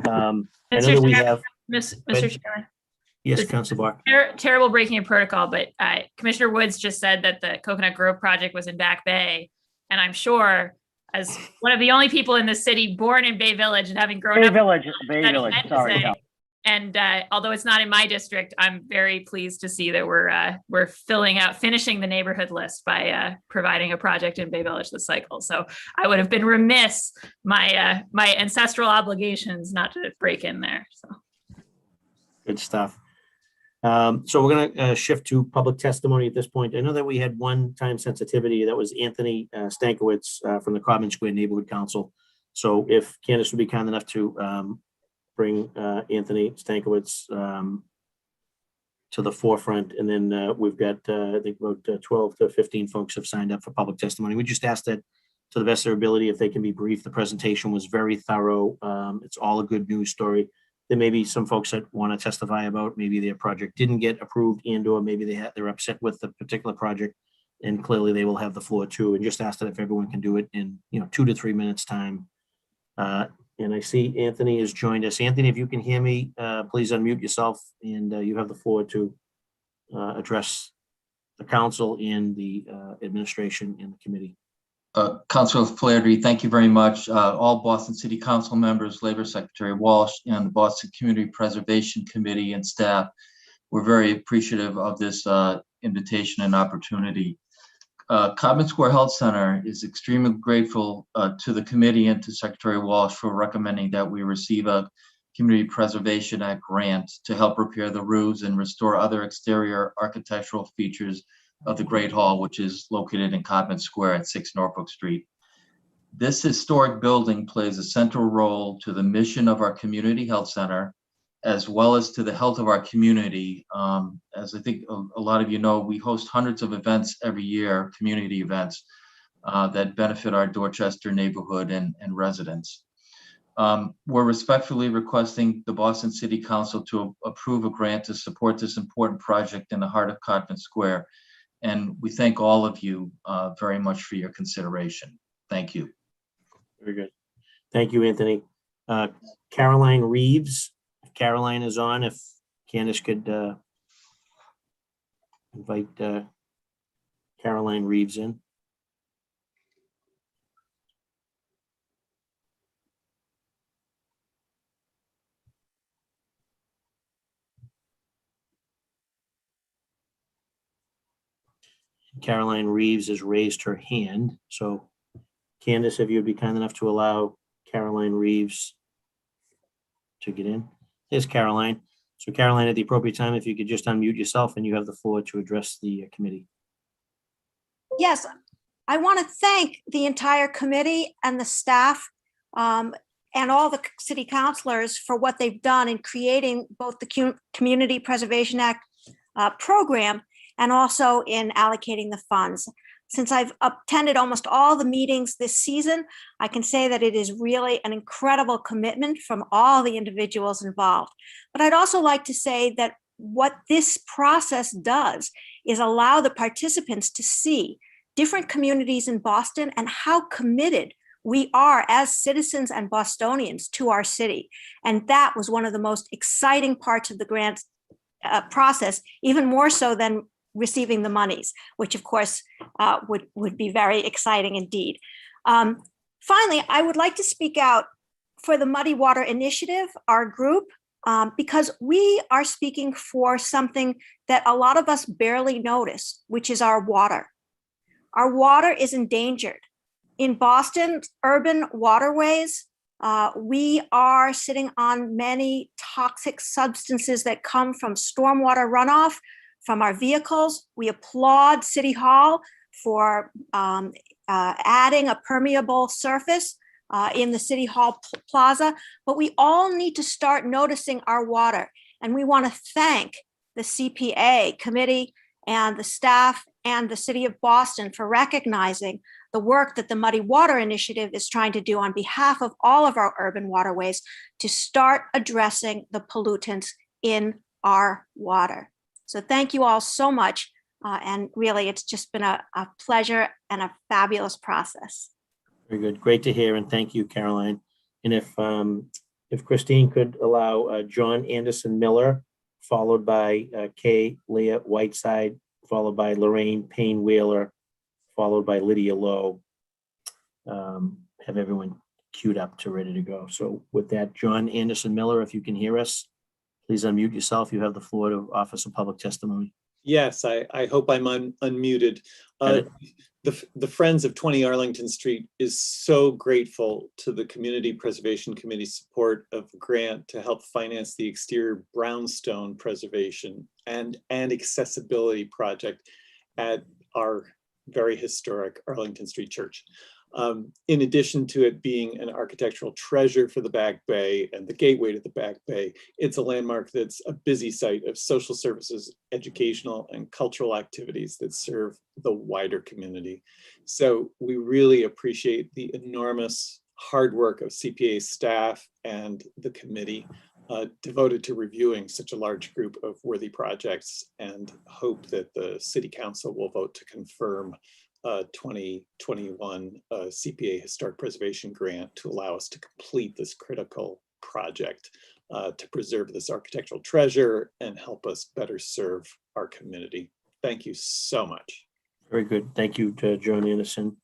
I know that we have Mr. Chairman. Yes, Councilor Bark. Terrible breaking of protocol, but Commissioner Woods just said that the Coconut Grove project was in Back Bay. And I'm sure, as one of the only people in the city born in Bay Village and having grown up. Bay Village, sorry. No. And although it's not in my district, I'm very pleased to see that we're finishing the neighborhood list by providing a project in Bay Village this cycle. So I would have been remiss, my ancestral obligations, not to break in there. So good stuff. So we're going to shift to public testimony at this point. I know that we had one time sensitivity. That was Anthony Stankiewicz from the Codman Square Neighborhood Council. So if Candace would be kind enough to bring Anthony Stankiewicz to the forefront. And then we've got, I think about 12 to 15 folks have signed up for public testimony. We just asked that to the best of their ability, if they can be brief. The presentation was very thorough. It's all a good news story. There may be some folks that want to testify about maybe their project didn't get approved and or maybe they're upset with the particular project. And clearly they will have the floor too, and just ask that if everyone can do it in, 2 to 3 minutes time. And I see Anthony has joined us. Anthony, if you can hear me, please unmute yourself, and you have the floor to address the council and the administration and the committee. Councilor Flaherty, thank you very much. All Boston City Council members, Labor Secretary Walsh, and the Boston Community Preservation Committee and staff, we're very appreciative of this invitation and opportunity. Codman Square Health Center is extremely grateful to the committee and to Secretary Walsh for recommending that we receive a Community Preservation Act grant to help repair the roofs and restore other exterior architectural features of the Great Hall, which is located in Codman Square at 6 Norfolk Street. This historic building plays a central role to the mission of our community health center, as well as to the health of our community. As I think a lot of you know, we host hundreds of events every year, community events that benefit our Dorchester neighborhood and residents. We're respectfully requesting the Boston City Council to approve a grant to support this important project in the heart of Codman Square. And we thank all of you very much for your consideration. Thank you. Very good. Thank you, Anthony. Caroline Reeves. If Caroline is on, if Candace could invite Caroline Reeves in. Caroline Reeves has raised her hand. So Candace, if you'd be kind enough to allow Caroline Reeves to get in. There's Caroline. So Caroline, at the appropriate time, if you could just unmute yourself and you have the floor to address the committee. Yes, I want to thank the entire committee and the staff and all the city councilors for what they've done in creating both the Community Preservation Act program and also in allocating the funds. Since I've attended almost all the meetings this season, I can say that it is really an incredible commitment from all the individuals involved. But I'd also like to say that what this process does is allow the participants to see different communities in Boston and how committed we are as citizens and Bostonians to our city. And that was one of the most exciting parts of the grant process, even more so than receiving the monies, which of course would be very exciting indeed. Finally, I would like to speak out for the Muddy Water Initiative, our group, because we are speaking for something that a lot of us barely notice, which is our water. Our water is endangered. In Boston's urban waterways, we are sitting on many toxic substances that come from stormwater runoff from our vehicles. We applaud City Hall for adding a permeable surface in the City Hall Plaza, but we all need to start noticing our water. And we want to thank the CPA committee and the staff and the City of Boston for recognizing the work that the Muddy Water Initiative is trying to do on behalf of all of our urban waterways to start addressing the pollutants in our water. So thank you all so much. And really, it's just been a pleasure and a fabulous process. Very good. Great to hear. And thank you, Caroline. And if Christine could allow John Anderson Miller, followed by Kay Leah Whiteside, followed by Lorraine Payne Wheeler, followed by Lydia Lowe. Have everyone queued up to ready to go. So with that, John Anderson Miller, if you can hear us, please unmute yourself. You have the floor to offer some public testimony. Yes, I hope I'm unmuted. The Friends of 20 Arlington Street is so grateful to the Community Preservation Committee's support of the grant to help finance the exterior brownstone preservation and accessibility project at our very historic Arlington Street Church. In addition to it being an architectural treasure for the Back Bay and the gateway to the Back Bay, it's a landmark that's a busy site of social services, educational, and cultural activities that serve the wider community. So we really appreciate the enormous hard work of CPA staff and the committee devoted to reviewing such a large group of worthy projects, and hope that the City Council will vote to confirm 2021 CPA Historic Preservation Grant to allow us to complete this critical project to preserve this architectural treasure and help us better serve our community. Thank you so much. Very good. Thank you to Joan Anderson.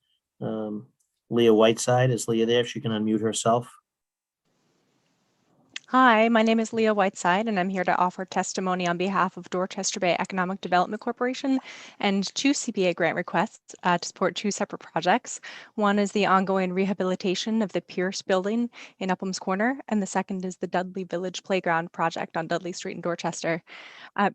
Leah Whiteside, is Leah there? If she can unmute herself. Hi, my name is Leah Whiteside, and I'm here to offer testimony on behalf of Dorchester Bay Economic Development Corporation and two CPA grant requests to support two separate projects. One is the ongoing rehabilitation of the Pierce building in Upham's Corner, and the second is the Dudley Village Playground project on Dudley Street in Dorchester.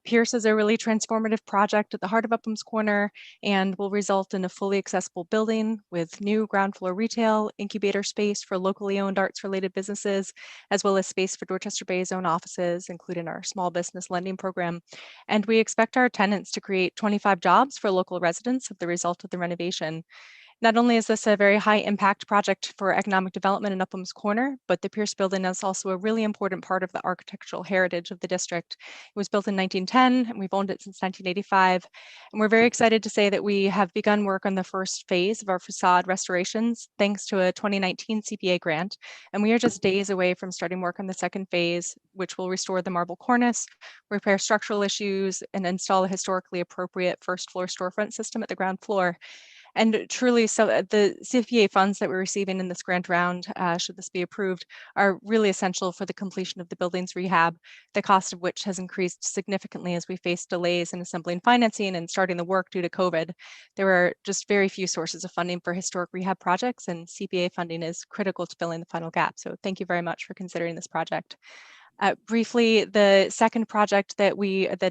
Pierce is a really transformative project at the heart of Upham's Corner and will result in a fully accessible building with new ground floor retail, incubator space for locally owned arts-related businesses, as well as space for Dorchester Bay's own offices, including our small business lending program. And we expect our tenants to create 25 jobs for local residents as the result of the renovation. Not only is this a very high impact project for economic development in Upham's Corner, but the Pierce building is also a really important part of the architectural heritage of the district. It was built in 1910 and we've owned it since 1985. And we're very excited to say that we have begun work on the first phase of our facade restorations, thanks to a 2019 CPA grant. And we are just days away from starting work on the second phase, which will restore the marble cornice, repair structural issues, and install a historically appropriate first floor storefront system at the ground floor. And truly, so the CPA funds that we're receiving in this grant round, should this be approved, are really essential for the completion of the building's rehab, the cost of which has increased significantly as we face delays in assembling financing and starting the work due to COVID. There are just very few sources of funding for historic rehab projects, and CPA funding is critical to filling the final gap. So thank you very much for considering this project. Briefly, the second project that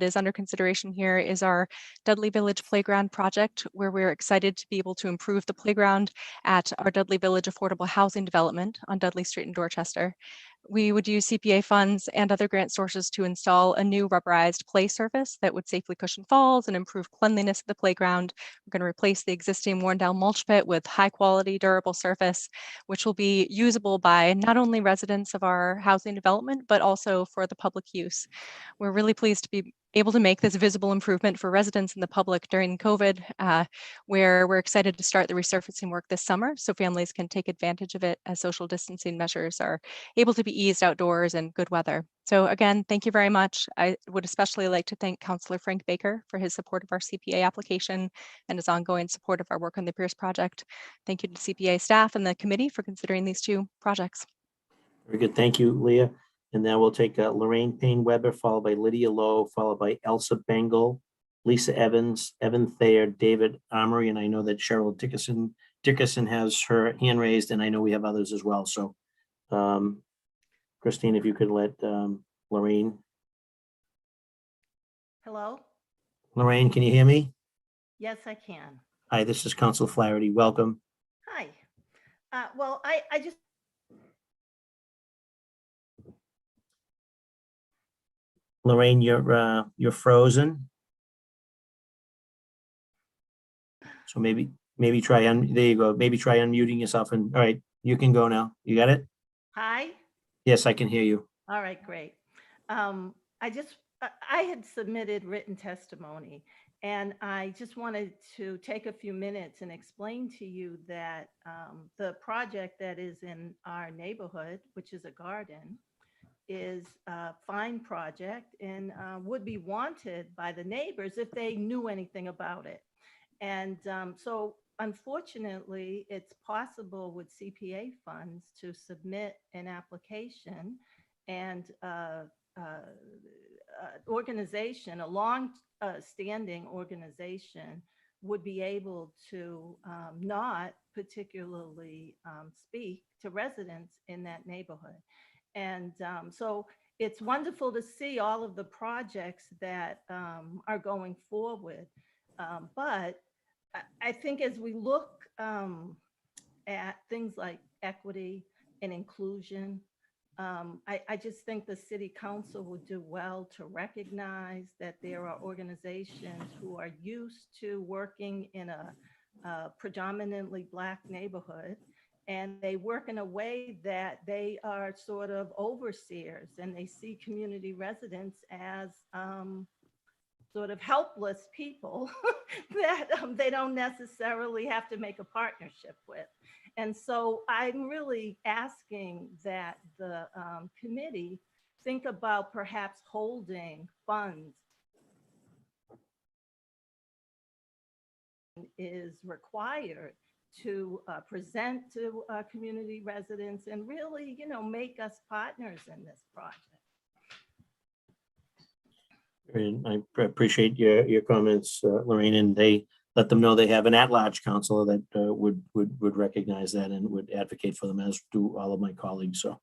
is under consideration here is our Dudley Village Playground project, where we're excited to be able to improve the playground at our Dudley Village Affordable Housing Development on Dudley Street in Dorchester. We would use CPA funds and other grant sources to install a new rubberized play surface that would safely cushion falls and improve cleanliness of the playground. We're going to replace the existing worn down mulch pit with high quality durable surface, which will be usable by not only residents of our housing development, but also for the public use. We're really pleased to be able to make this visible improvement for residents and the public during COVID, where we're excited to start the resurfacing work this summer so families can take advantage of it as social distancing measures are able to be eased outdoors in good weather. So again, thank you very much. I would especially like to thank Councillor Frank Baker for his support of our CPA application and his ongoing support of our work on the Pierce project. Thank you to CPA staff and the committee for considering these two projects. Very good. Thank you, Leah. And then we'll take Lorraine Payne Weber, followed by Lydia Lowe, followed by Elsa Bengal, Lisa Evans, Evan Thayer, David Armory, and I know that Cheryl Dickerson has her hand raised, and I know we have others as well. So, Christine, if you could let Lorraine. Hello? Lorraine, can you hear me? Yes, I can. Hi, this is Council Flaherty. Welcome. Hi. Well, I just. Lorraine, you're frozen. So maybe try there you go. Maybe try unmuting yourself. And all right, you can go now. You got it? Hi. Yes, I can hear you. All right, great. I had submitted written testimony, and I just wanted to take a few minutes and explain to you that the project that is in our neighborhood, which is a garden, is a fine project and would be wanted by the neighbors if they knew anything about it. And so unfortunately, it's possible with CPA funds to submit an application, and organization, a long-standing organization, would be able to not particularly speak to residents in that neighborhood. And so it's wonderful to see all of the projects that are going forward. But I think as we look at things like equity and inclusion, I just think the City Council would do well to recognize that there are organizations who are used to working in a predominantly Black neighborhood, and they work in a way that they are sort of overseers, and they see community residents as sort of helpless people that they don't necessarily have to make a partnership with. And so I'm really asking that the committee think about perhaps holding funds is required to present to community residents and really, make us partners in this project. And I appreciate your comments, Lorraine, and they let them know they have an at-large counselor that would recognize that and would advocate for them, as do all of my colleagues. So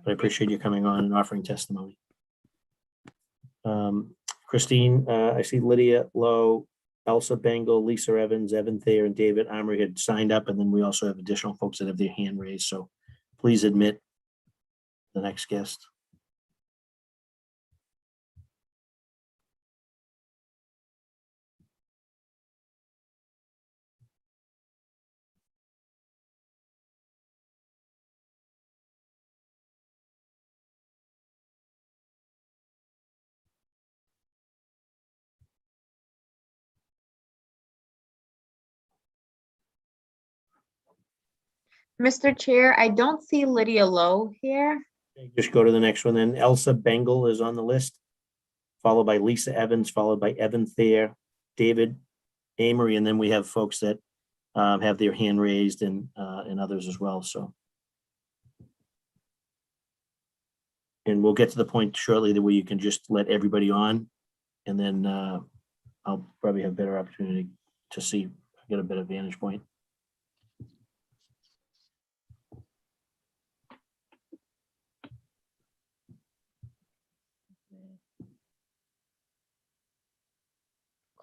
I appreciate you coming on and offering testimony. Christine, I see Lydia Lowe, Elsa Bengal, Lisa Evans, Evan Thayer, and David Armory had signed up, and then we also have additional folks that have their hand raised. So please admit the next guest. Mr. Chair, I don't see Lydia Lowe here. Just go to the next one. Then Elsa Bengal is on the list, followed by Lisa Evans, followed by Evan Thayer, David Amory, and then we have folks that have their hand raised and others as well. So, and we'll get to the point shortly that where you can just let everybody on, and then I'll probably have better opportunity to see, get a better vantage point.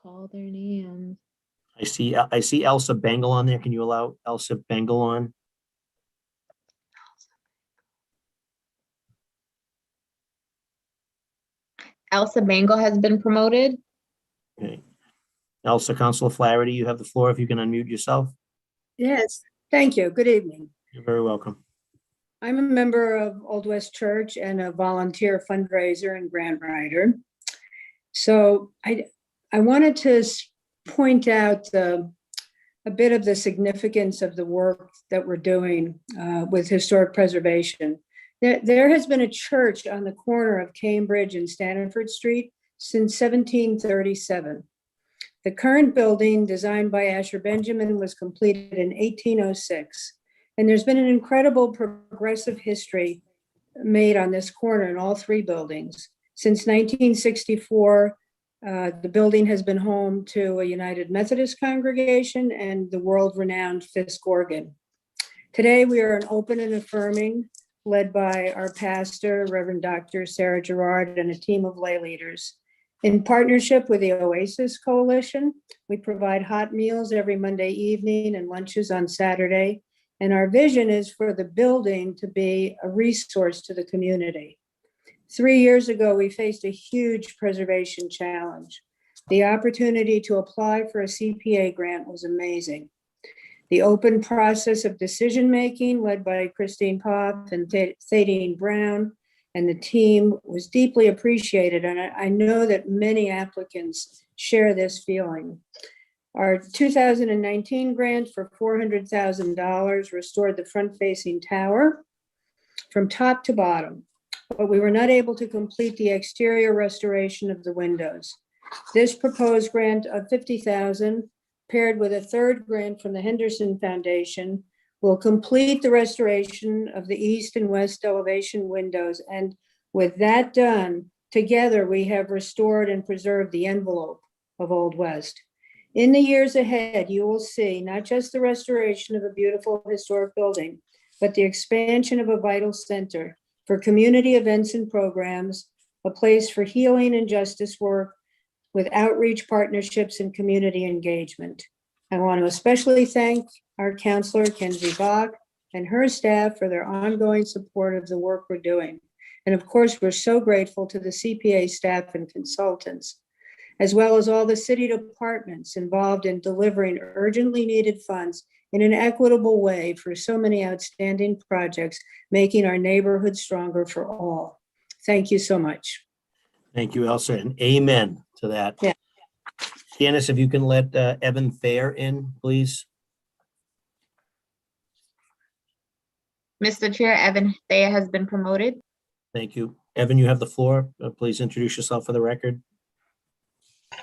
Call their names. I see Elsa Bengal on there. Can you allow Elsa Bengal on? Elsa Bengal has been promoted. Okay. Elsa, Councilor Flaherty, you have the floor if you can unmute yourself. Yes, thank you. Good evening. You're very welcome. I'm a member of Old West Church and a volunteer fundraiser and grant writer. So I wanted to point out a bit of the significance of the work that we're doing with historic preservation. There has been a church on the corner of Cambridge and Stanford Street since 1737. The current building, designed by Asher Benjamin, was completed in 1806. And there's been an incredible progressive history made on this corner in all three buildings. Since 1964, the building has been home to a United Methodist congregation and the world-renowned Fisk organ. Today, we are an open and affirming, led by our pastor, Reverend Dr. Sarah Gerard, and a team of lay leaders. In partnership with the Oasis Coalition, we provide hot meals every Monday evening and lunches on Saturday. And our vision is for the building to be a resource to the community. 3 years ago, we faced a huge preservation challenge. The opportunity to apply for a CPA grant was amazing. The open process of decision-making led by Christine Poff and Thaddean Brown and the team was deeply appreciated. And I know that many applicants share this feeling. Our 2019 grant for $400,000 restored the front-facing tower from top to bottom, but we were not able to complete the exterior restoration of the windows. This proposed grant of $50,000, paired with a third grant from the Henderson Foundation, will complete the restoration of the east and west elevation windows. And with that done, together we have restored and preserved the envelope of Old West. In the years ahead, you will see not just the restoration of a beautiful historic building, but the expansion of a vital center for community events and programs, a place for healing and justice work with outreach partnerships and community engagement. I want to especially thank our counselor, Kenzie Bach, and her staff for their ongoing support of the work we're doing. And of course, we're so grateful to the CPA staff and consultants, as well as all the city departments involved in delivering urgently needed funds in an equitable way for so many outstanding projects, making our neighborhood stronger for all. Thank you so much. Thank you, Elsa, and amen to that. Yeah. Janice, if you can let Evan Thayer in, please. Mr. Chair, Evan Thayer has been promoted. Thank you. Evan, you have the floor. Please introduce yourself for the record.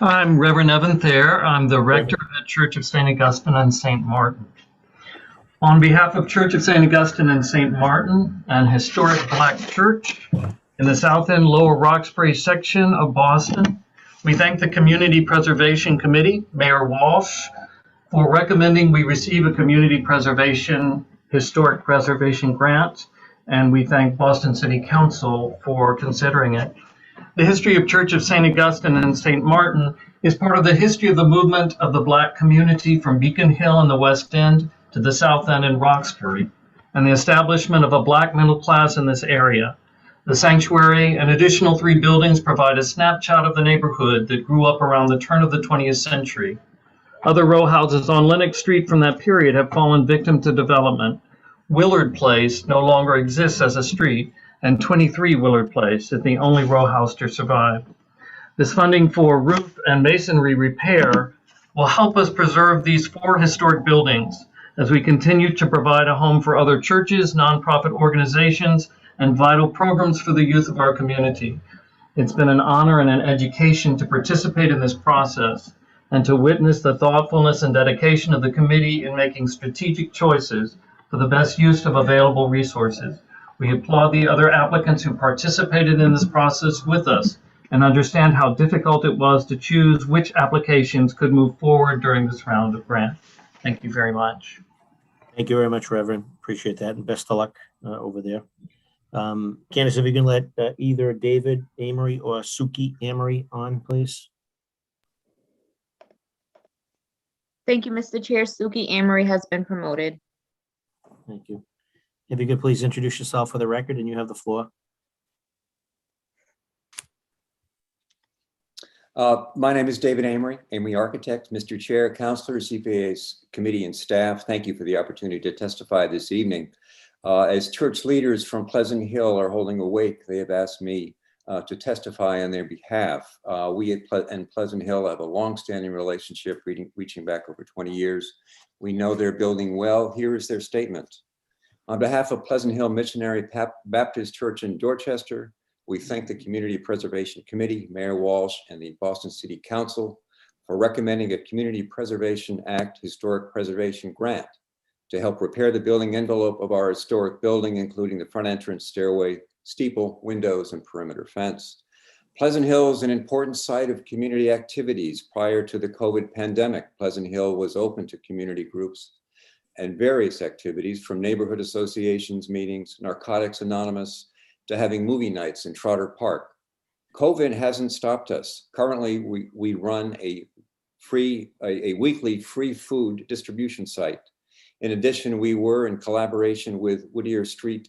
I'm Reverend Evan Thayer. I'm the rector at Church of St. Augustine and St. Martin. On behalf of Church of St. Augustine and St. Martin, an historic Black church in the South End Lower Roxbury section of Boston, we thank the Community Preservation Committee, Mayor Walsh, for recommending we receive a Community Preservation Historic Preservation Grant, and we thank Boston City Council for considering it. The history of Church of St. Augustine and St. Martin is part of the history of the movement of the Black community from Beacon Hill in the West End to the South End in Roxbury, and the establishment of a Black middle class in this area. The sanctuary and additional 3 buildings provide a snapshot of the neighborhood that grew up around the turn of the 20th century. Other row houses on Lenox Street from that period have fallen victim to development. Willard Place no longer exists as a street, and 23 Willard Place is the only row house to survive. This funding for roof and masonry repair will help us preserve these 4 historic buildings as we continue to provide a home for other churches, nonprofit organizations, and vital programs for the youth of our community. It's been an honor and an education to participate in this process and to witness the thoughtfulness and dedication of the committee in making strategic choices for the best use of available resources. We applaud the other applicants who participated in this process with us and understand how difficult it was to choose which applications could move forward during this round of grants. Thank you very much. Thank you very much, Reverend. Appreciate that, and best of luck over there. Candace, if you can let either David Amory or Suki Amory on, please. Thank you, Mr. Chair. Suki Amory has been promoted. Thank you. If you could please introduce yourself for the record, and you have the floor. My name is David Amory, Amory Architect. Mr. Chair, Councilors, CPA's committee and staff, thank you for the opportunity to testify this evening. As church leaders from Pleasant Hill are holding a wake, they have asked me to testify on their behalf. We at Pleasant Hill have a long-standing relationship reaching back over 20 years. We know they're building well. Here is their statement. On behalf of Pleasant Hill Missionary Baptist Church in Dorchester, we thank the Community Preservation Committee, Mayor Walsh, and the Boston City Council for recommending a Community Preservation Act Historic Preservation Grant to help repair the building envelope of our historic building, including the front entrance, stairway, steeple, windows, and perimeter fence. Pleasant Hill is an important site of community activities. Prior to the COVID pandemic, Pleasant Hill was open to community groups and various activities, from neighborhood associations meetings, Narcotics Anonymous, to having movie nights in Trotter Park. COVID hasn't stopped us. Currently, we run a weekly free food distribution site. In addition, we were in collaboration with Whittier Street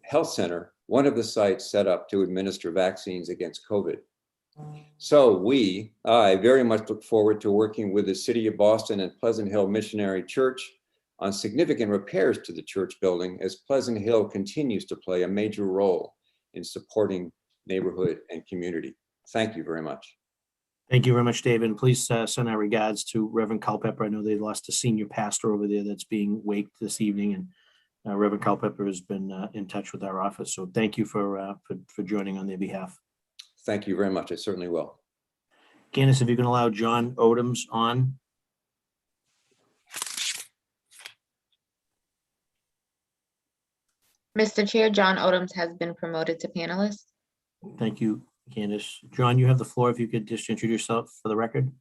Health Center, one of the sites set up to administer vaccines against COVID. So I very much look forward to working with the City of Boston and Pleasant Hill Missionary Church on significant repairs to the church building, as Pleasant Hill continues to play a major role in supporting neighborhood and community. Thank you very much. Thank you very much, David. And please send our regards to Reverend Culpepper. I know they lost a senior pastor over there that's being waked this evening, and Reverend Culpepper has been in touch with our office. So thank you for joining on their behalf. Thank you very much. I certainly will. Candace, if you can allow John Odoms on. Mr. Chair, John Odoms has been promoted to panelist. Thank you, Candace. John, you have the floor. If you could just introduce yourself for the record.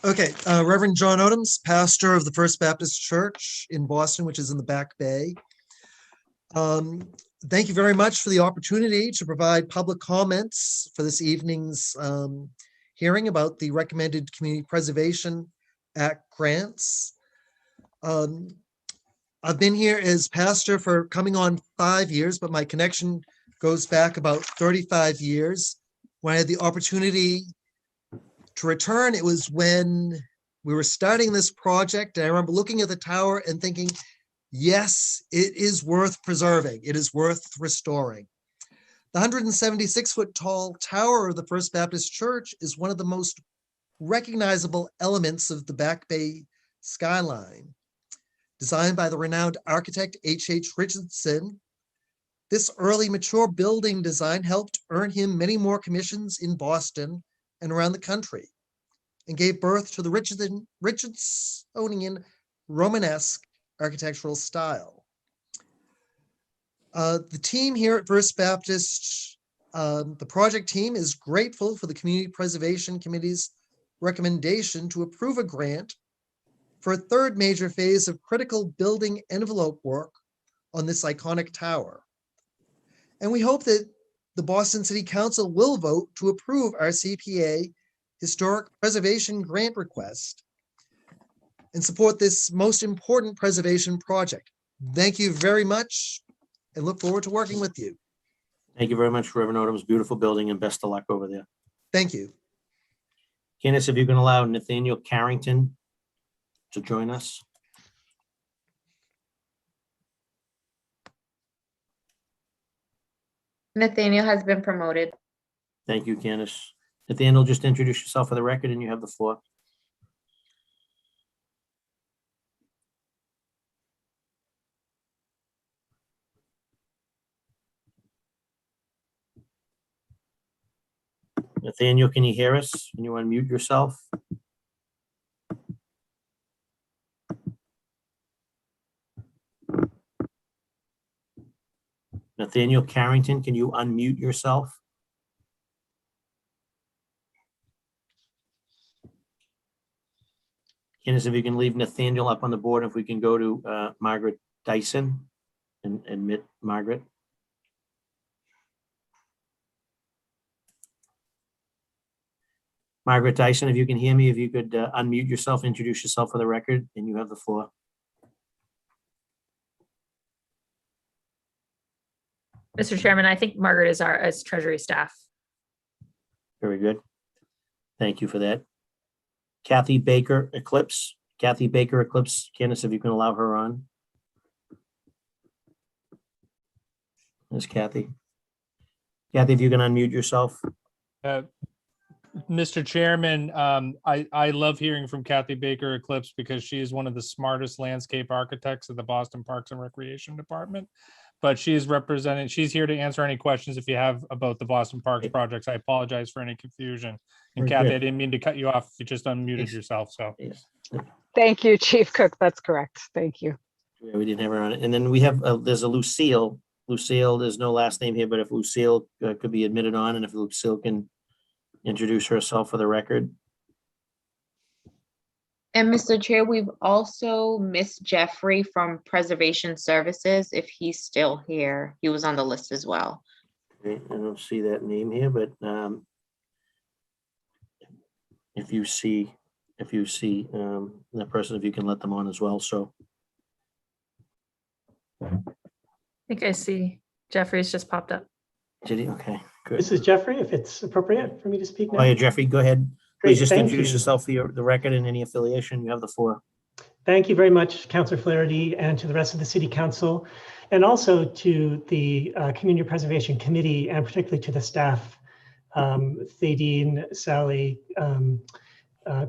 Okay, Reverend John Odoms, pastor of the First Baptist Church in Boston, which is in the Back Bay. Thank you very much for the opportunity to provide public comments for this evening's hearing about the recommended Community Preservation Act grants. I've been here as pastor for coming on 5 years, but my connection goes back about 35 years when I had the opportunity to return. It was when we were starting this project, and I remember looking at the tower and thinking, yes, it is worth preserving. It is worth restoring. The 176-foot tall tower of the First Baptist Church is one of the most recognizable elements of the Back Bay skyline. Designed by the renowned architect H.H. Richardson, this early mature building design helped earn him many more commissions in Boston and around the country, and gave birth to the Richardsonian Romanesque architectural style. The team here at First Baptist, the project team, is grateful for the Community Preservation Committee's recommendation to approve a grant for a third major phase of critical building envelope work on this iconic tower. And we hope that the Boston City Council will vote to approve our CPA Historic Preservation Grant request and support this most important preservation project. Thank you very much and look forward to working with you. Thank you very much, Reverend Odom's beautiful building, and best of luck over there. Thank you. Candace, if you can allow Nathaniel Carrington to join us. Nathaniel has been promoted. Thank you, Candace. Nathaniel, just introduce yourself for the record and you have the floor. Nathaniel, can you hear us? Can you unmute yourself? Nathaniel Carrington, can you unmute yourself? Candace, if you can leave Nathaniel up on the board, if we can go to Margaret Dyson and admit Margaret. Margaret Dyson, if you can hear me, if you could unmute yourself, introduce yourself for the record, and you have the floor. Mr. Chairman, I think Margaret is our Treasury staff. Very good. Thank you for that. Kathy Baker Eclipse. Kathy Baker Eclipse. Candace, if you can allow her on. There's Kathy. Kathy, if you can unmute yourself. Mr. Chairman, I love hearing from Kathy Baker Eclipse because she is one of the smartest landscape architects of the Boston Parks and Recreation Department. But she is representing, she's here to answer any questions if you have about the Boston Parks projects. I apologize for any confusion. And Kathy, I didn't mean to cut you off. You just unmuted yourself, so. Thank you, Chief Cook. That's correct. Thank you. Yeah, we didn't have her on it. And then we have, there's a Lucille. Lucille, there's no last name here, but if Lucille could be admitted on, and if Lucille can introduce herself for the record. And Mr. Chair, we've also missed Jeffrey from Preservation Services, if he's still here. He was on the list as well. Okay, I don't see that name here, but if you see that person, if you can let them on as well, so. I think I see Jeffrey's just popped up. Did he? Okay, good. This is Jeffrey, if it's appropriate for me to speak now. Oh yeah, Jeffrey, go ahead. Please just Thank introduce you. yourself for the record and any affiliation. You have the floor. Thank you very much, Councilor Flaherty, and to the rest of the City Council, and also to the Community Preservation Committee, and particularly to the staff, Thaddean, Sally,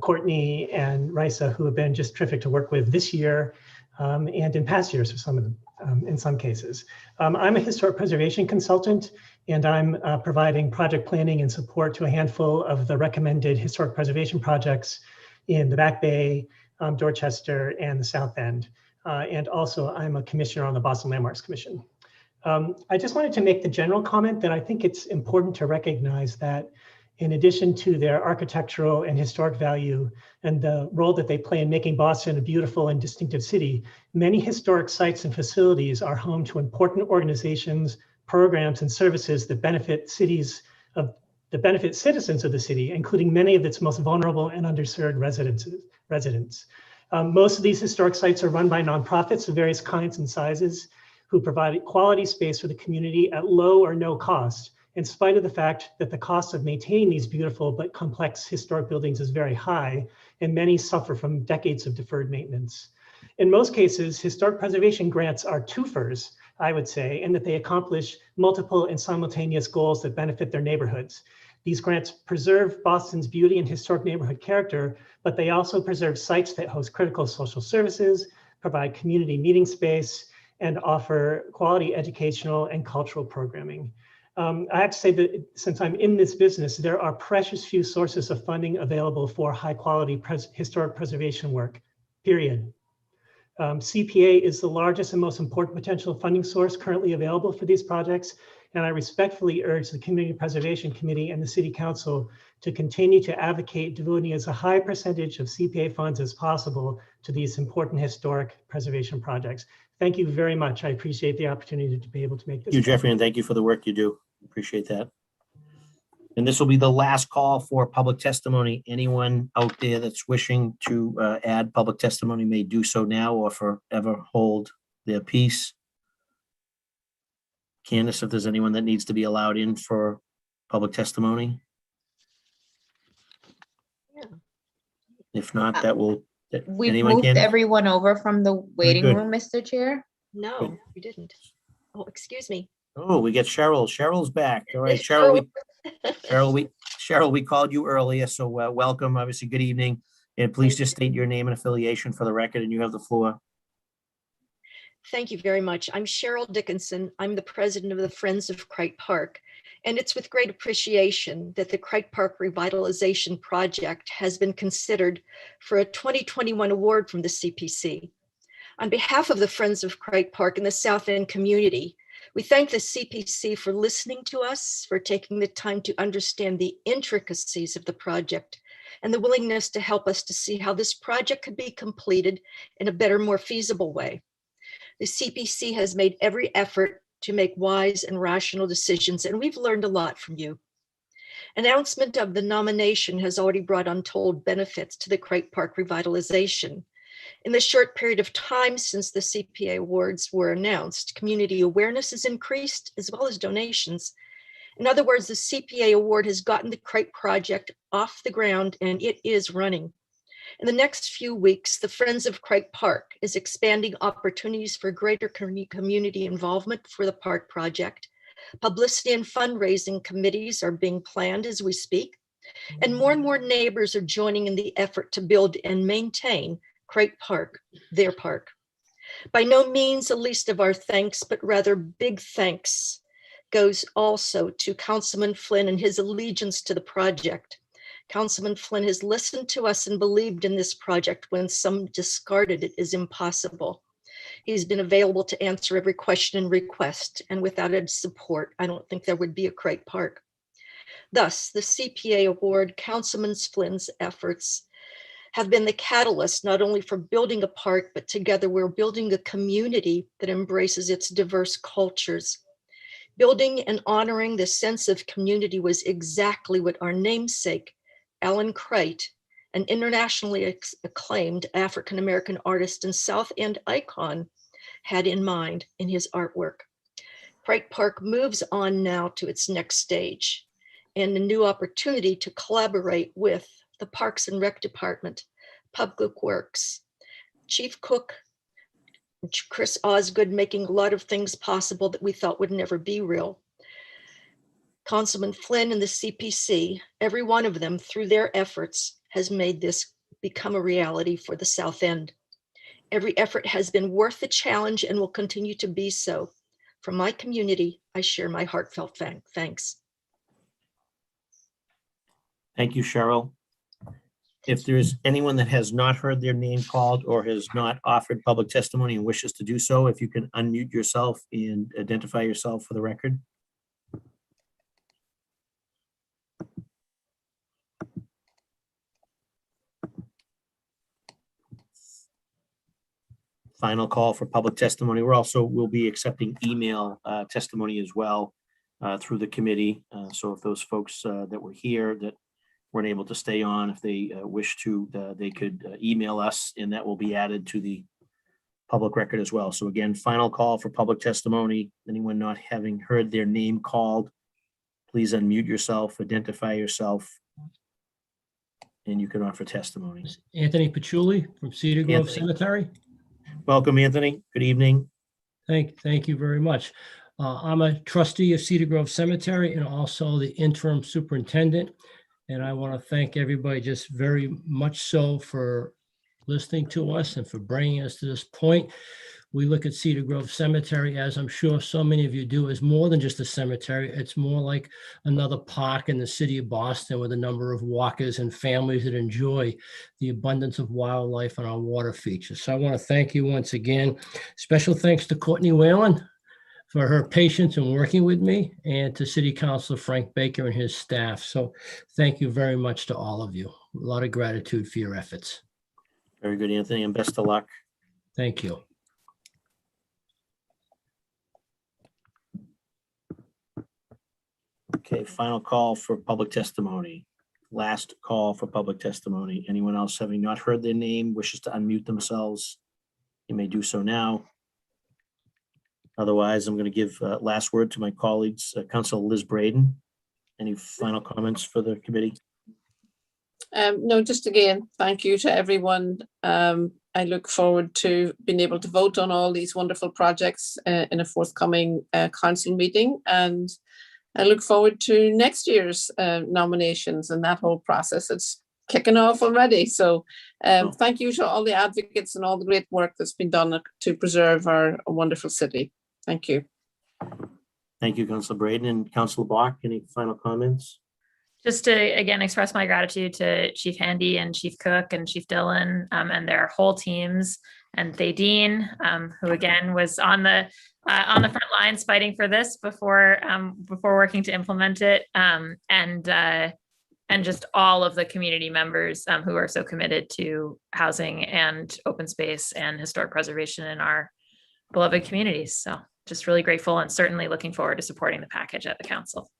Courtney, and Risa, who have been just terrific to work with this year and in past years for some of them, in some cases. I'm a historic preservation consultant, and I'm providing project planning and support to a handful of the recommended historic preservation projects in the Back Bay, Dorchester, and the South End. And also I'm a commissioner on the Boston Landmarks Commission. I just wanted to make the general comment that I think it's important to recognize that in addition to their architectural and historic value and the role that they play in making Boston a beautiful and distinctive city, many historic sites and facilities are home to important organizations, programs, and services that benefit citizens of the city, including many of its most vulnerable and underserved residents. Most of these historic sites are run by nonprofits of various kinds and sizes who provide quality space for the community at low or no cost in spite of the fact that the cost of maintaining these beautiful but complex historic buildings is very high, and many suffer from decades of deferred maintenance. In most cases, historic preservation grants are twofers, I would say, in that they accomplish multiple and simultaneous goals that benefit their neighborhoods. These grants preserve Boston's beauty and historic neighborhood character, but they also preserve sites that host critical social services, provide community meeting space, and offer quality educational and cultural programming. I have to say that since I'm in this business, there are precious few sources of funding available for high quality historic preservation work, period. CPA is the largest and most important potential funding source currently available for these projects, and I respectfully urge the Community Preservation Committee and the City Council to continue to advocate devoting as a high percentage of CPA funds as possible to these important historic preservation projects. Thank you very much. I appreciate the opportunity to be able to make this. Thank you, Jeffrey, and thank you for the work you do. Appreciate that. And this will be the last call for public testimony. Anyone out there that's wishing to add public testimony may do so now or forever hold their peace. Candace, if there's anyone that needs to be allowed in for public testimony. Yeah. If not, that will. We've moved everyone over from the waiting room, Mr. Chair. No, we didn't. Oh, excuse me. Oh, we get Cheryl. Cheryl's back. All right, Cheryl. Cheryl, we called you earlier, so welcome. Obviously, good evening, and please just state your name and affiliation for the record, and you have the floor. Thank you very much. I'm Cheryl Dickinson. I'm the president of the Friends of Crike Park, and it's with great appreciation that the Crike Park Revitalization Project has been considered for a 2021 award from the CPC. On behalf of the Friends of Crike Park and the South End community, we thank the CPC for listening to us, for taking the time to understand the intricacies of the project, and the willingness to help us to see how this project could be completed in a better, more feasible way. The CPC has made every effort to make wise and rational decisions, and we've learned a lot from you. Announcement of the nomination has already brought untold benefits to the Crike Park revitalization. In the short period of time since the CPA awards were announced, community awareness has increased as well as donations. In other words, the CPA award has gotten the Crike project off the ground and it is running. In the next few weeks, the Friends of Crike Park is expanding opportunities for greater community involvement for the park project. Publicity and fundraising committees are being planned as we speak, and more neighbors are joining in the effort to build and maintain Crike Park, their park. By no means the least of our thanks, but rather big thanks goes also to Councilman Flynn and his allegiance to the project. Councilman Flynn has listened to us and believed in this project when some discarded it as impossible. He's been available to answer every question and request, and without his support, I don't think there would be a Crike Park. Thus, the CPA award, Councilman Flynn's efforts have been the catalyst not only for building a park, but together we're building a community that embraces its diverse cultures. Building and honoring the sense of community was exactly what our namesake, Alan Crate, an internationally acclaimed African-American artist and South End icon, had in mind in his artwork. Crike Park moves on now to its next stage and a new opportunity to collaborate with the Parks and Rec Department, Public Works, Chief Cook, Chris Osgood, making a lot of things possible that we thought would never be real. Councilman Flynn and the CPC, every one of them through their efforts has made this become a reality for the South End. Every effort has been worth the challenge and will continue to be so. From my community, I share my heartfelt thanks. Thank you, Cheryl. If there's anyone that has not heard their name called or has not offered public testimony and wishes to do so, if you can unmute yourself and identify yourself for the record. Final call for public testimony. We'll be accepting email testimony as well through the committee. So if those folks that were here that weren't able to stay on, if they wish to, they could email us and that will be added to the public record as well. So again, final call for public testimony. Anyone not having heard their name called, please unmute yourself, identify yourself, and you can offer testimony. Anthony Patchouli from Cedar Grove Anthony. Cemetery. Welcome, Anthony. Good evening. Thank you very much. I'm a trustee of Cedar Grove Cemetery and also the interim superintendent. And I want to thank everybody just very much so for listening to us and for bringing us to this point. We look at Cedar Grove Cemetery, as I'm sure so many of you do, as more than just a cemetery. It's more like another park in the city of Boston with a number of walkers and families that enjoy the abundance of wildlife on our water features. So I want to thank you once again. Special thanks to Courtney Whalen for her patience in working with me, and to City Councilor Frank Baker and his staff. So thank you very much to all of you. A lot of gratitude for your efforts. Very good, Anthony, and best of luck. Thank you. Okay, final call for public testimony. Last call for public testimony. Anyone else having not heard their name wishes to unmute themselves, you may do so now. Otherwise, I'm going to give last word to my colleagues, Councilor Liz Braden. Any final comments for the committee? No, just again, thank you to everyone. I look forward to being able to vote on all these wonderful projects in a forthcoming council meeting. And I look forward to next year's nominations and that whole process. It's kicking off already. So thank you to all the advocates and all the great work that's been done to preserve our wonderful city. Thank you. Thank you, Councilor Braden. And Councilor Bach, any final comments? Just to, again, express my gratitude to Chief Handy and Chief Cook and Chief Dillon and their whole teams, and Thadeen, who again was on the front lines fighting for this before working to implement it, and just all of the community members who are so committed to housing and open space and historic preservation in our beloved communities. So just really grateful and certainly looking forward to supporting the package at the council.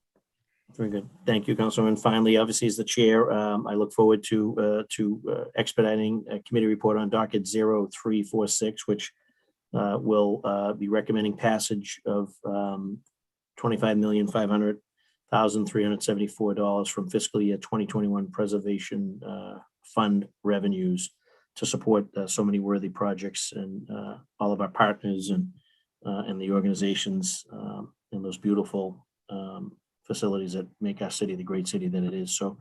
Very good. Thank you, Councilor. And finally, obviously, as the chair, I look forward to expediting a committee report on docket 0346, which will be recommending passage of $25,500,374 from fiscal year 2021 preservation fund revenues to support so many worthy projects and all of our partners and the organizations and those beautiful facilities that make our city the great city that it is. So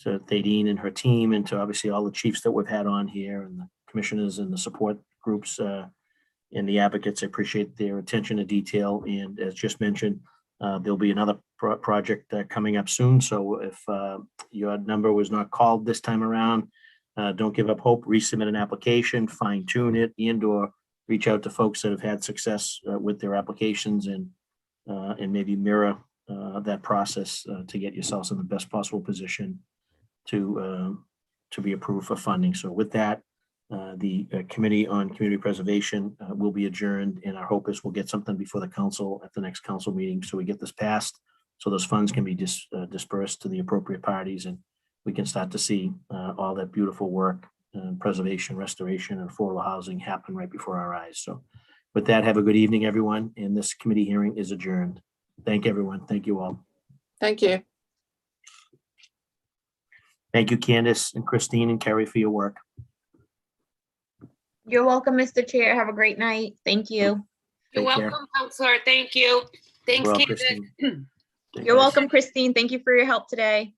Thadeen and her team, and to obviously all the chiefs that we've had on here and the commissioners and the support groups and the advocates, I appreciate their attention to detail. And as just mentioned, there'll be another project coming up soon. So if your number was not called this time around, don't give up hope, resubmit an application, fine tune it, and/or reach out to folks that have had success with their applications and maybe mirror that process to get yourselves in the best possible position to be approved for funding. So with that, the Committee on Community Preservation will be adjourned, and our hope is we'll get something before the council at the next council meeting so we get this passed, so those funds can be dispersed to the appropriate parties, and we can start to see all that beautiful work, preservation, restoration, and affordable housing happen right before our eyes. So with that, have a good evening, everyone, and this committee hearing is adjourned. Thank everyone. Thank you all. Thank you. Thank you, Candace and Christine and Kerry, for your work. You're welcome, Mr. Chair. Have a great night. Thank you. You're Take care. welcome, Counselor. Thank you. Thanks, Well, Candace. Christine. You're welcome, Christine. Thank you for your help today.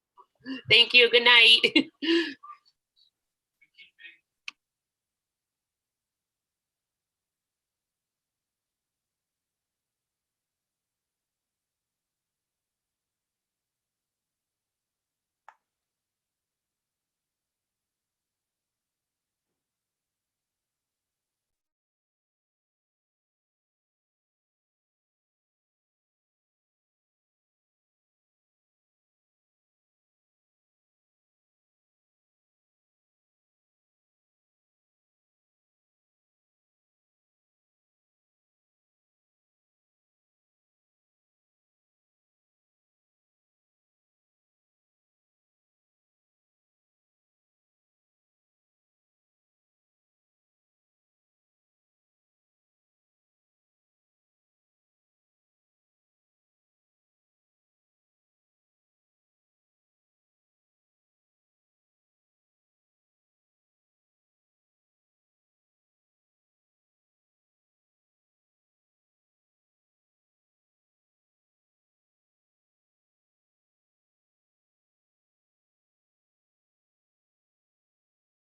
Thank you. Good night.